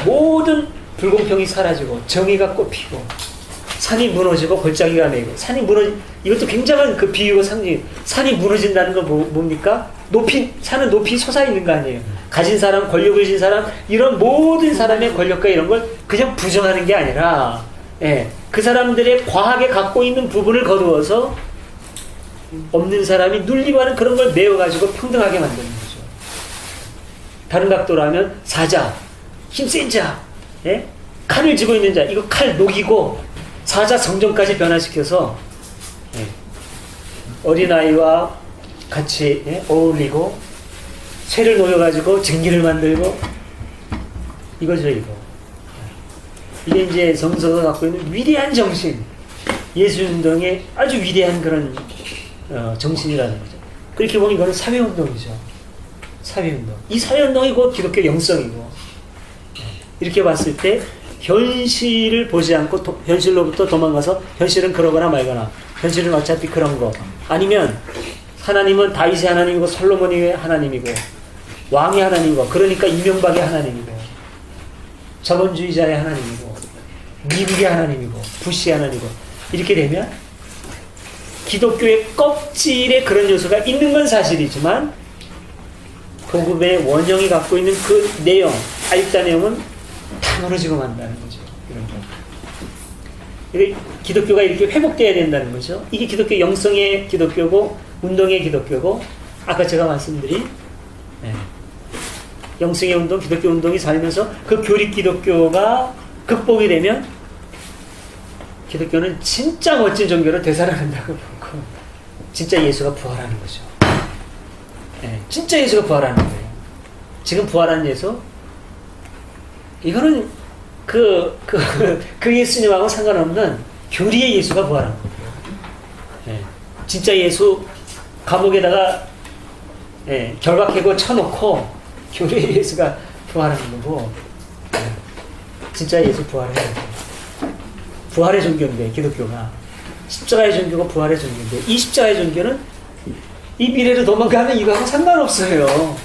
모든 불공평이 사라지고 정의가 꽃피고 산이 무너지고 골짜기가 내고 이것도 굉장한 그 비유고 상징. 산이 무너진다는 건 뭡니까? 산은 높이 솟아있는 거 아니에요. 가진 사람, 권력을 가진 사람, 이런 모든 사람의 권력과 이런 걸 그냥 부정하는 게 아니라, 그 사람들의 과하게 갖고 있는 부분을 거두어서 없는 사람이 눌리고 하는 그런 걸 메워가지고 평등하게 만드는 거죠. 다른 각도로 하면 사자, 힘센 자, 칼을 쥐고 있는 자, 이거 칼 녹이고 사자 성전까지 변화시켜서 어린아이와 같이 어울리고 쇠를 녹여가지고 증기를 만들고 이거죠, 이거. 이게 이제 성서가 갖고 있는 위대한 정신, 예수운동의 아주 위대한 그런 정신이라는 거죠. 그렇게 보면 이거는 사회운동이죠. 사회운동. 이 사회운동이 곧 기독교 영성이고, 이렇게 봤을 때 현실을 보지 않고 현실로부터 도망가서 현실은 그러거나 말거나, 현실은 어차피 그런 거, 아니면 하나님은 다윗의 하나님이고 솔로몬의 하나님이고 왕의 하나님이고, 그러니까 이명박의 하나님이고 자본주의자의 하나님이고 미국의 하나님이고 부시의 하나님이고, 이렇게 되면 기독교의 껍질에 그런 요소가 있는 건 사실이지만 복음의 원형이 갖고 있는 그 내용, 알다 내용은 다 무너지고 만다는 거죠. 이런 거. 기독교가 이렇게 회복돼야 된다는 거죠. 이게 기독교 영성의 기독교고 운동의 기독교고, 아까 제가 말씀드린 영성의 운동, 기독교 운동이 살면서 그 교리 기독교가 극복이 되면 기독교는 진짜 멋진 종교로 되살아난다고 보고, 진짜 예수가 부활하는 거죠. 진짜 예수가 부활하는 거예요. 지금 부활한 예수, 이거는 그 예수님하고 상관없는 교리의 예수가 부활한 거예요. 진짜 예수 감옥에다가 결박해고 쳐놓고 교리의 예수가 부활하는 거고, 진짜 예수 부활해야 돼요. 부활의 종교인데 기독교가 십자가의 종교고 부활의 종교인데, 이 십자가의 종교는 이 미래로 도망가는 이거하고 상관없어요.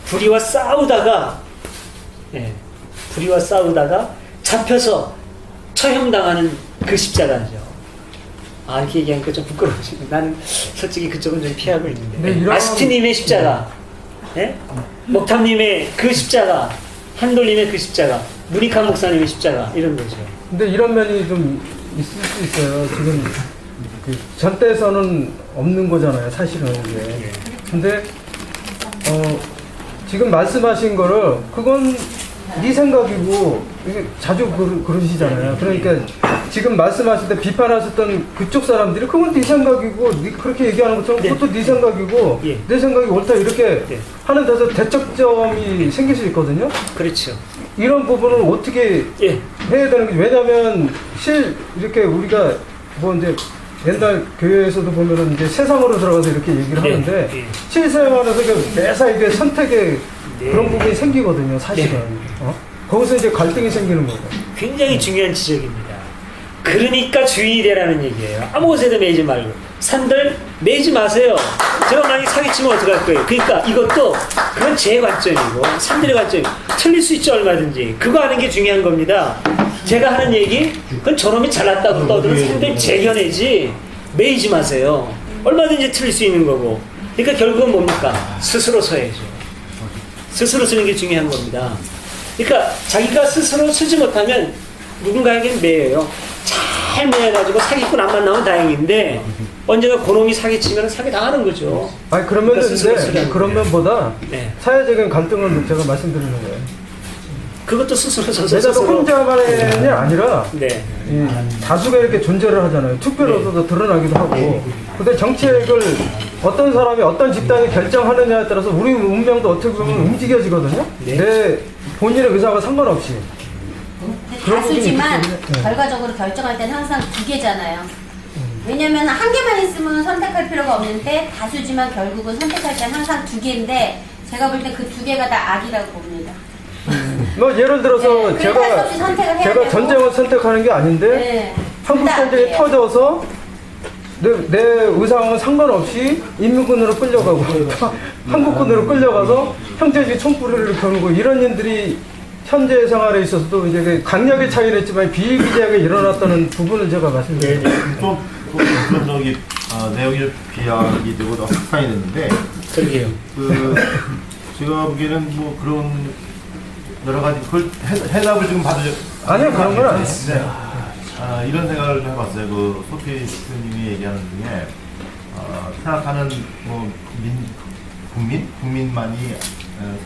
불의와 싸우다가 잡혀서 처형당하는 그 십자가죠. 이렇게 얘기하니까 좀 부끄러워지네. 나는 솔직히 그쪽은 좀 피하고 있는데, 아스티님의 십자가, 목탐님의 그 십자가, 한돌님의 그 십자가, 문익환 목사님의 십자가, 이런 거죠. 근데 이런 면이 좀 있을 수 있어요. 지금 전 때에서는 없는 거잖아요, 사실은 이게. 근데 지금 말씀하신 거를, 그건 네 생각이고, 이게 자주 그러시잖아요. 그러니까 지금 말씀하실 때 비판하셨던 그쪽 사람들이 그건 네 생각이고, 네 그렇게 얘기하는 것처럼 그것도 네 생각이고, 내 생각이 옳다, 이렇게 하는 데서 대척점이 생길 수 있거든요. 그렇죠. 이런 부분은 어떻게 해야 되는 거지? 왜냐면 이렇게 우리가 뭐 이제 옛날 교회에서도 보면은 이제 세상으로 들어가서 이렇게 얘기를 하는데, 실생활에서 매사 이게 선택의 그런 부분이 생기거든요, 사실은. 거기서 이제 갈등이 생기는 거고. 굉장히 중요한 지적입니다. 그러니까 주인이 되라는 얘기예요. 아무 곳에도 매지 말고. 산들 매지 마세요. 제가 만약에 사기치면 어떡할 거예요? 그러니까 이것도, 그건 제 관점이고 산들의 관점이고, 틀릴 수 있죠, 얼마든지. 그거 하는 게 중요한 겁니다. 제가 하는 얘기, 그건 저놈이 잘났다고 떠드는 산들 재견해지 매이지 마세요. 얼마든지 틀릴 수 있는 거고. 그러니까 결국은 뭡니까? 스스로 서야죠. 스스로 쓰는 게 중요한 겁니다. 그러니까 자기가 스스로 쓰지 못하면 누군가에게는 매여요. 잘 매여가지고 사기꾼 안 만나면 다행인데, 언젠가 그놈이 사기치면 사기 당하는 거죠. 그러면 그러니까 그런 면보다 사회적인 갈등은 제가 말씀드리는 거예요. 그것도 스스로 서서 내가 혼자만이 아니라 다수가 이렇게 존재를 하잖아요. 투표로도 드러나기도 하고. 근데 정책을 어떤 사람이 어떤 집단이 결정하느냐에 따라서 우리 운명도 어떻게 보면 움직여지거든요. 내 본인의 의사와 상관없이. 다수지만 결과적으로 결정할 때는 항상 두 개잖아요. 왜냐면 한 개만 있으면 선택할 필요가 없는데 다수지만 결국은 선택할 때는 항상 두 개인데 제가 볼 때 그 두 개가 다 악이라고 봅니다. 뭐 예를 들어서 네, 그래서 할수 없이 선택을 해야 제가 되고. 전쟁을 선택하는 게 아닌데 네. 한국 전쟁이 네. 터져서 내 의상은 상관없이 인민군으로 끌려가고 한국군으로 끌려가서 형제지 총불을 겨누고 이런 일들이 현재 생활에 있어서도 이제 그 강약의 차이는 있지만 비일비재하게 일어났다는 부분을 제가 말씀드립니다. 좀 그런 저기 내용이 비약이 되고 또 확산이 됐는데 그러게요. 제가 보기에는 뭐 그런 여러 가지 그걸 해답을 지금 받으려 아니요, 그런 건 아니에요. 이런 생각을 좀 해봤어요. 그 소피 스님이 얘기하는 중에 생각하는 뭐 국민만이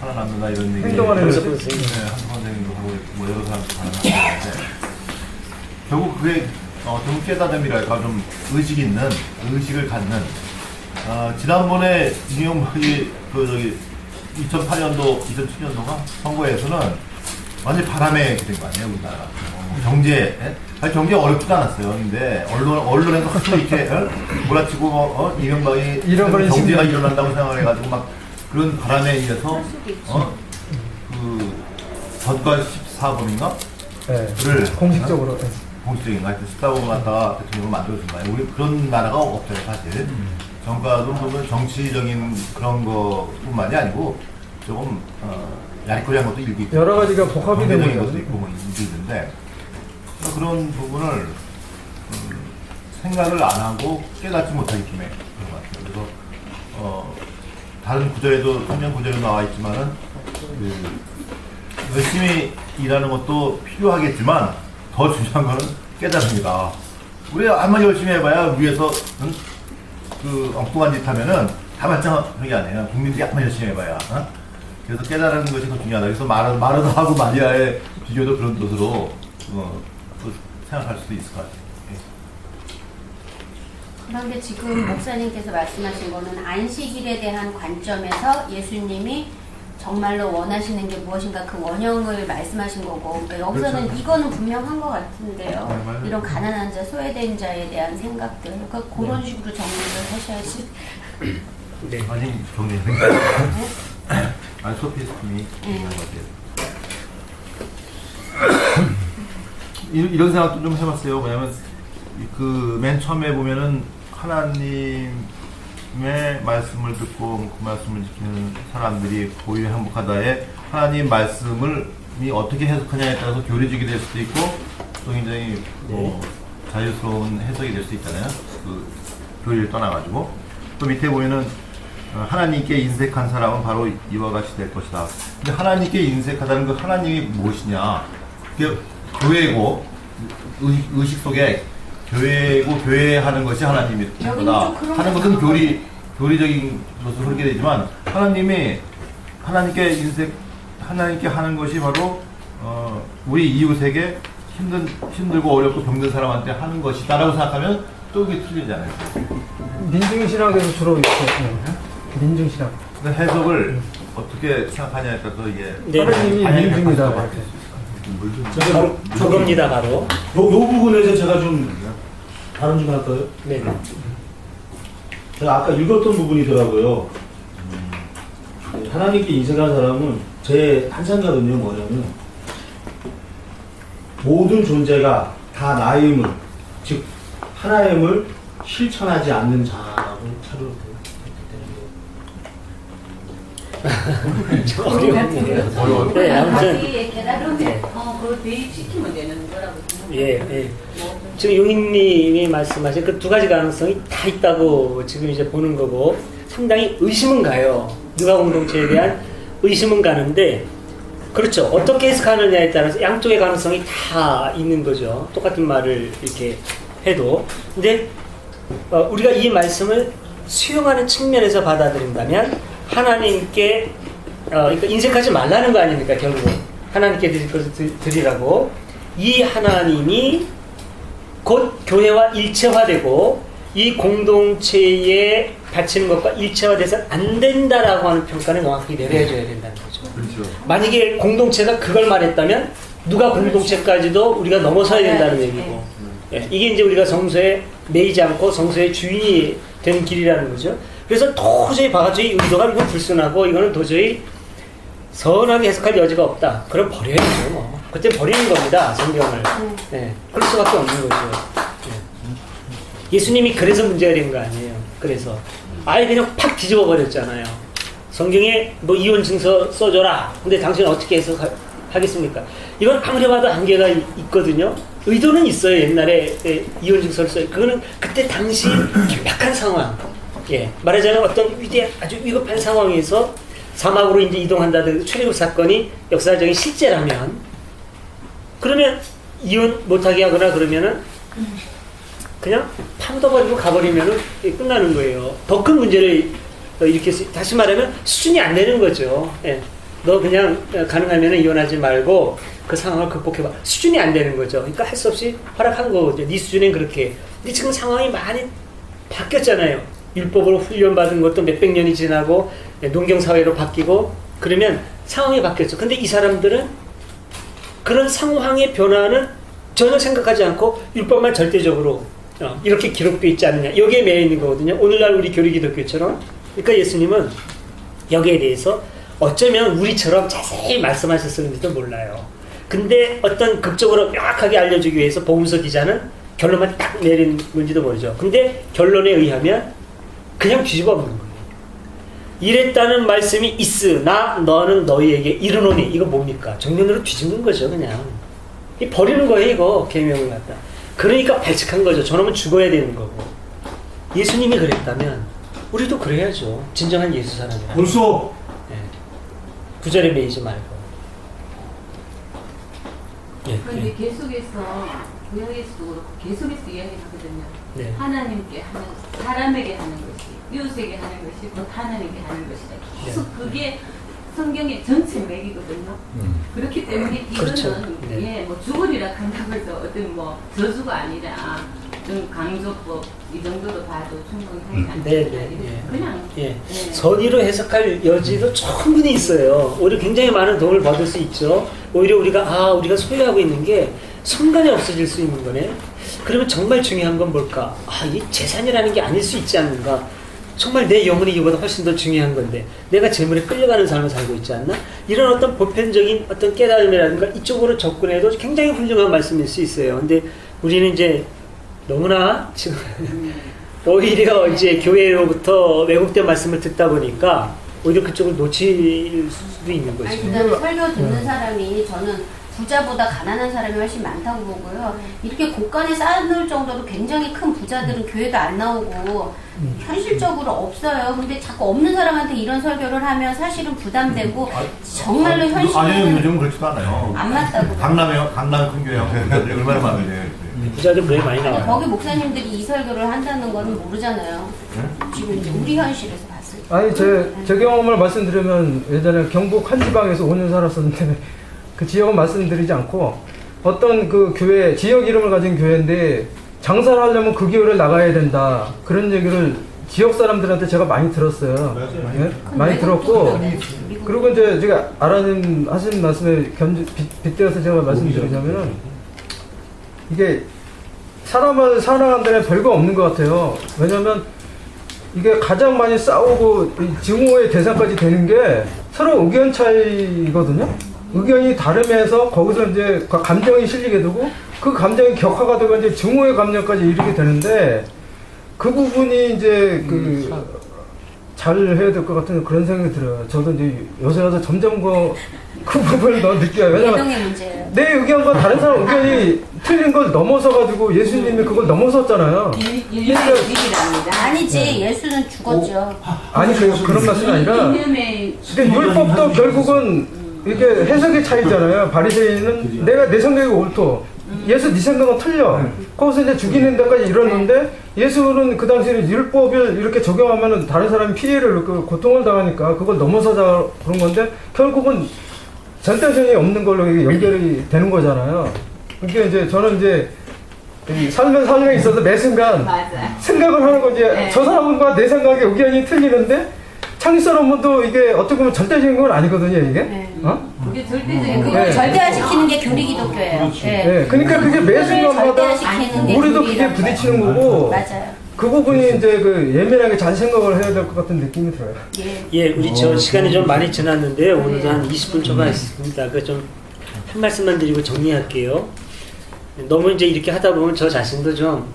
살아남는다 이런 얘기. 행동하는 한석헌 선생님도 하고 뭐 여러 사람도 하는데 결국 그게 좀 깨닫음이랄까 좀 의식을 갖는 지난번에 이명박이 2008년도 2007년도가 선거에서는 완전 바람에 된 거 아니에요 우리나라. 경제 어렵지도 않았어요. 근데 언론에서 확 이렇게 몰아치고 이명박이 경제가 일어난다고 생각을 해가지고 막 그런 바람에 의해서 그 전과 14번인가? 네. 공식적으로 공식적인가? 하여튼 14번을 갖다가 대통령을 만들어준 거예요. 우리 그런 나라가 없어요 사실. 전과도 보면 정치적인 그런 거뿐만이 아니고 조금 야리꾸리한 것도 일부 있고 여러 가지가 복합이 되는 경제적인 것도 있고 뭐 일부 있는데 그런 부분을 생각을 안 하고 깨닫지 못하기 때문에 그런 것 같아요. 그래서 다른 구절에도 성경 구절에 나와 있지만은 열심히 일하는 것도 필요하겠지만 더 중요한 거는 깨달음이다. 우리 아무리 열심히 해봐야 위에서 그 엉뚱한 짓 하면은 다 마찬가지 아니에요. 국민들이 아무리 열심히 해봐야. 그래서 깨달은 것이 더 중요하다. 그래서 마르다하고 마리아의 비교도 그런 뜻으로 또 생각할 수도 있을 것 같아요. 그런데 지금 목사님께서 말씀하신 거는 안식일에 대한 관점에서 예수님이 정말로 원하시는 게 무엇인가 그 원형을 말씀하신 거고 그러니까 여기서는 그렇죠. 이거는 분명한 것 같은데요. 네, 이런 가난한 자, 소외된 자에 대한 생각들 그러니까 그런 식으로 정리를 하셔야지. 네. 아니 정리. 아니 소피스님이 얘기한 것 같아요. 이런 생각도 좀 해봤어요. 왜냐면 그 맨 처음에 보면은 하나님의 말씀을 듣고 그 말씀을 지키는 사람들이 고유 행복하다에 하나님 말씀을 어떻게 해석하냐에 따라서 교리적이 될 수도 있고 또 굉장히 자유스러운 해석이 될 수 있잖아요. 그 교리를 떠나가지고 또 밑에 보면은 하나님께 인색한 사람은 바로 이와 같이 될 것이다. 근데 하나님께 인색하다는 그 하나님이 무엇이냐? 그게 교회고 의식 속에 교회고 교회하는 것이 하나님이 거다 하는 것은 교리적인 것으로 그렇게 되지만 하나님께 하는 것이 바로 우리 이웃에게 힘들고 어렵고 병든 사람한테 하는 것이다라고 생각하면 또 그게 틀리잖아요. 민중신학에서 주로 이렇게 민중신학. 해석을 어떻게 생각하냐에 따라서 이게 하나님이 민중이다. 그겁니다 바로. 요 부분에서 제가 좀 발언 좀 할까요? 네. 제가 아까 읽었던 부분이더라고요. 하나님께 인색한 사람은 제 한상가거든요. 뭐냐면 모든 존재가 다 나임을 즉 하나님을 실천하지 않는 자라고 차로 어려워요. 네, 아무튼 깨달음에 그걸 대입시키면 되는 거라고 생각해요. 예. 지금 용인님이 말씀하신 그 두 가지 가능성이 다 있다고 지금 이제 보는 거고 상당히 의심은 가요. 누가 공동체에 대한 의심은 가는데 그렇죠. 어떻게 해석하느냐에 따라서 양쪽의 가능성이 다 있는 거죠. 똑같은 말을 이렇게 해도. 근데 우리가 이 말씀을 수용하는 측면에서 받아들인다면 하나님께 그러니까 인색하지 말라는 거 아닙니까? 결국은 하나님께 드릴 것을 드리라고. 이 하나님이 곧 교회와 일체화되고 이 공동체에 바치는 것과 일체화돼서 안 된다라고 하는 평가는 명확히 내려줘야 된다는 거죠. 그렇죠. 만약에 공동체가 그걸 말했다면 누가 공동체까지도 우리가 넘어서야 된다는 얘기고. 예, 이게 이제 우리가 성서에 매이지 않고 성소의 주인이 되는 길이라는 거죠. 그래서 도저히 바가지의 의도가 이건 불순하고 이거는 도저히 선하게 해석할 여지가 없다. 그럼 버려야죠. 뭐. 그때 버리는 겁니다. 성경을. 네. 그럴 수밖에 없는 거죠. 네. 예수님이 그래서 문제가 된 거 아니에요. 그래서 아예 그냥 팍 뒤집어 버렸잖아요. 성경에 뭐 이혼 증서 써줘라. 근데 당신은 어떻게 해석하겠습니까? 이건 아무리 봐도 한계가 있거든요. 의도는 있어요. 옛날에 이혼 증서를 써요. 그거는 그때 당시 긴박한 상황. 예. 말하자면 어떤 아주 위급한 상황에서 사막으로 이제 이동한다든지 출애굽 사건이 역사적인 실제라면, 그러면 이혼 못하게 하거나 그러면은 그냥 파묻어버리고 가버리면은 끝나는 거예요. 더 큰 문제를 이렇게 다시 말하면 수준이 안 되는 거죠. 예. 너 그냥 가능하면 이혼하지 말고 그 상황을 극복해봐. 수준이 안 되는 거죠. 그러니까 할 수 없이 허락한 거거든요. 네 수준엔 그렇게. 근데 지금 상황이 많이 바뀌었잖아요. 율법으로 훈련받은 것도 몇백 년이 지나고 농경사회로 바뀌고 그러면 상황이 바뀌었죠. 근데 이 사람들은 그런 상황의 변화는 전혀 생각하지 않고 율법만 절대적으로 이렇게 기록되어 있지 않느냐. 여기에 매여 있는 거거든요. 오늘날 우리 교리기독교처럼. 그러니까 예수님은 여기에 대해서 어쩌면 우리처럼 자세히 말씀하셨을지도 몰라요. 근데 어떤 극적으로 명확하게 알려주기 위해서 복음서 기자는 결론만 딱 내린 건지도 모르죠. 근데 결론에 의하면 그냥 뒤집어 보는 거예요. 이랬다는 말씀이 있으나 너는 너희에게 이르노니. 이거 뭡니까? 정면으로 뒤집는 거죠. 그냥 버리는 거예요. 이거 계명을 갖다. 그러니까 발칙한 거죠. 저놈은 죽어야 되는 거고. 예수님이 그랬다면 우리도 그래야죠. 진정한 예수 사람이라. 벌써 구절에 매이지 말고. 그런데 계속해서 구약에서도 그렇고 계속해서 이야기하거든요. 네. 하나님께 하는, 사람에게 하는 것이, 이웃에게 하는 것이 곧 하나님께 하는 것이다. 계속 그게 성경의 전체 맥이거든요. 그렇기 때문에 이거는 그렇죠. 네. 예, 뭐 죽으리라 한다고 해서 어떤 뭐 저주가 아니라 좀 강조법 이 정도로 봐도 충분하지 않습니다. 네. 그냥 예. 선의로 해석할 여지도 충분히 있어요. 오히려 굉장히 많은 도움을 받을 수 있죠. 오히려 우리가 소유하고 있는 게 순간에 없어질 수 있는 거네. 그러면 정말 중요한 건 뭘까? 이 재산이라는 게 아닐 수 있지 않는가? 정말 내 영혼이 이보다 훨씬 더 중요한 건데 내가 재물에 끌려가는 삶을 살고 있지 않나? 이런 어떤 보편적인 어떤 깨달음이라든가 이쪽으로 접근해도 굉장히 훌륭한 말씀일 수 있어요. 근데 우리는 이제 너무나 지금 오히려 이제 교회로부터 왜곡된 말씀을 듣다 보니까 오히려 그쪽을 놓칠 수도 있는 거죠. 아니, 그다음에 설교 듣는 사람이 저는 부자보다 가난한 사람이 훨씬 많다고 보고요. 이렇게 곳간에 쌓아놓을 정도로 굉장히 큰 부자들은 교회도 안 나오고 현실적으로 없어요. 근데 자꾸 없는 사람한테 이런 설교를 하면 사실은 부담되고 정말로 현실은 아니요, 요즘은 그렇지도 않아요. 안 맞다고. 강남에 큰 교회하고 부자들이 얼마나 많은데. 부자들 왜 많이 나와요? 거기 목사님들이 이 설교를 한다는 거는 모르잖아요. 지금 이제 우리 현실에서 봤을 때. 아니 제 경험을 말씀드리면 예전에 경북 한 지방에서 5년 살았었는데 그 지역은 말씀드리지 않고 어떤 그 교회 지역 이름을 가진 교회인데 장사를 하려면 그 교회를 나가야 된다 그런 얘기를 지역 사람들한테 제가 많이 들었어요. 예? 많이 들었고 그리고 이제 제가 아라님 하신 말씀에 빗대어서 제가 말씀드리자면은 이게 사람을 사랑한다는 별거 없는 것 같아요. 왜냐면 이게 가장 많이 싸우고 증오의 대상까지 되는 게 서로 의견 차이거든요. 의견이 다름에서 거기서 이제 감정이 실리게 되고 그 감정이 격화가 되고 이제 증오의 감정까지 이르게 되는데 그 부분이 이제 잘 해야 될 것 같은 그런 생각이 들어요. 저도 이제 요새 와서 점점 그 부분을 더 느껴요. 왜냐면 내 의견과 다른 사람 의견이 틀린 걸 넘어서가지고 예수님이 그걸 넘어섰잖아요. 아니지, 예수는 죽었죠. 아니 그런 말씀이 아니라 근데 율법도 결국은 이게 해석의 차이잖아요. 바리새인은 내가 내 생각이 옳고 예수 네 생각은 틀려. 거기서 이제 죽이는 데까지 이뤘는데 예수는 그 당시에는 율법을 이렇게 적용하면은 다른 사람이 피해를 고통을 당하니까 그걸 넘어서자 그런 건데 결국은 전대성이 없는 걸로 이게 연결이 되는 거잖아요. 그러니까 이제 저는 이제 삶에 있어서 매 순간 생각을 하는 거지. 저 사람과 내 생각의 의견이 틀리는데 창립선언문도 이게 어떻게 보면 절대적인 건 아니거든요, 이게. 네. 어? 그게 절대적인 그걸 네. 절대화시키는 게 교리 기독교예요. 네. 그러니까 그게 매 순간마다 절대화시키는 게 우리도 교리라는 그게 부딪히는 거예요. 거고. 맞아요. 그 부분이 이제 그 예민하게 잘 생각을 해야 될 것 같은 느낌이 들어요. 예, 우리 저 시간이 좀 많이 지났는데요. 오늘도 한 20분 초반 있습니다. 그 좀 한 말씀만 드리고 정리할게요. 너무 이제 이렇게 하다 보면 저 자신도 좀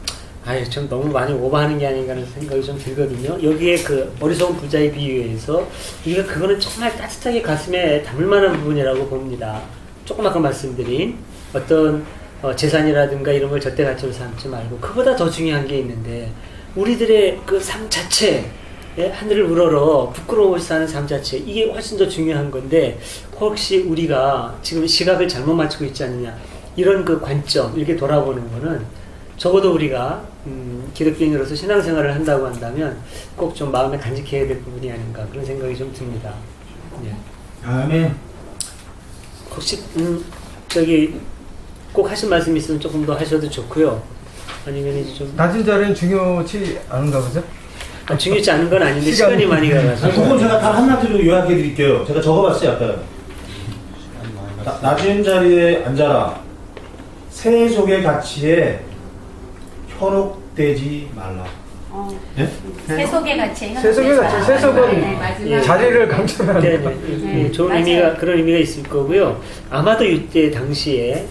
너무 많이 오버하는 게 아닌가 하는 생각이 좀 들거든요. 여기에 그 어리석은 부자의 비유에서 우리가 그거는 정말 따뜻하게 가슴에 담을 만한 부분이라고 봅니다. 조금 아까 말씀드린 어떤 재산이라든가 이런 걸 절대 가치로 삼지 말고 그보다 더 중요한 게 있는데 우리들의 그 삶 자체, 하늘을 우러러 부끄러워서 사는 삶 자체, 이게 훨씬 더 중요한 건데 혹시 우리가 지금 시각을 잘못 맞추고 있지 않느냐, 이런 그 관점 이렇게 돌아보는 거는 적어도 우리가 기독교인으로서 신앙생활을 한다고 한다면 꼭 좀 마음에 간직해야 될 부분이 아닌가 그런 생각이 좀 듭니다. 예. 아멘. 혹시 꼭 하신 말씀 있으면 조금 더 하셔도 좋고요. 아니면 이제 좀 낮은 자리는 중요치 않은가 보죠? 중요치 않은 건 아닌데 시간이 많이 가가지고. 그건 제가 단 한마디로 요약해 드릴게요. 제가 적어봤어요, 아까. 낮은 자리에 앉아라. 세속의 가치에 현혹되지 말라. 예? 세속의 가치. 세속의 가치, 세속은 마지막 자리를 강조하는 네, 거예요. 네. 좋은 의미가, 그런 의미가 있을 거고요. 아마도 이때 당시에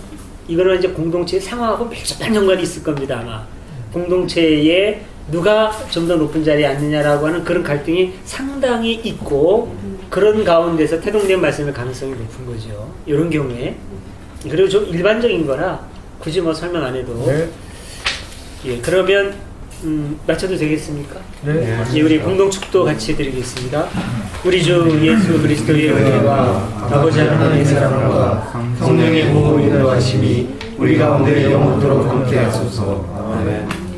이거는 이제 공동체의 상황하고 밀접한 연관이 있을 겁니다. 아마 공동체에 누가 좀 더 높은 자리에 앉느냐라고 하는 그런 갈등이 상당히 있고 그런 가운데서 태동된 말씀의 가능성이 높은 거죠. 이런 경우에. 그리고 좀 일반적인 거라 굳이 뭐 설명 안 해도. 네. 예, 그러면 마쳐도 되겠습니까? 네. 예, 우리 공동축도 같이 드리겠습니다. 우리 주 예수 그리스도의 은혜와 아버지 하나님의 사랑과 성령의 보호 인도하심이 우리 가운데 영원토록 함께하소서. 아멘.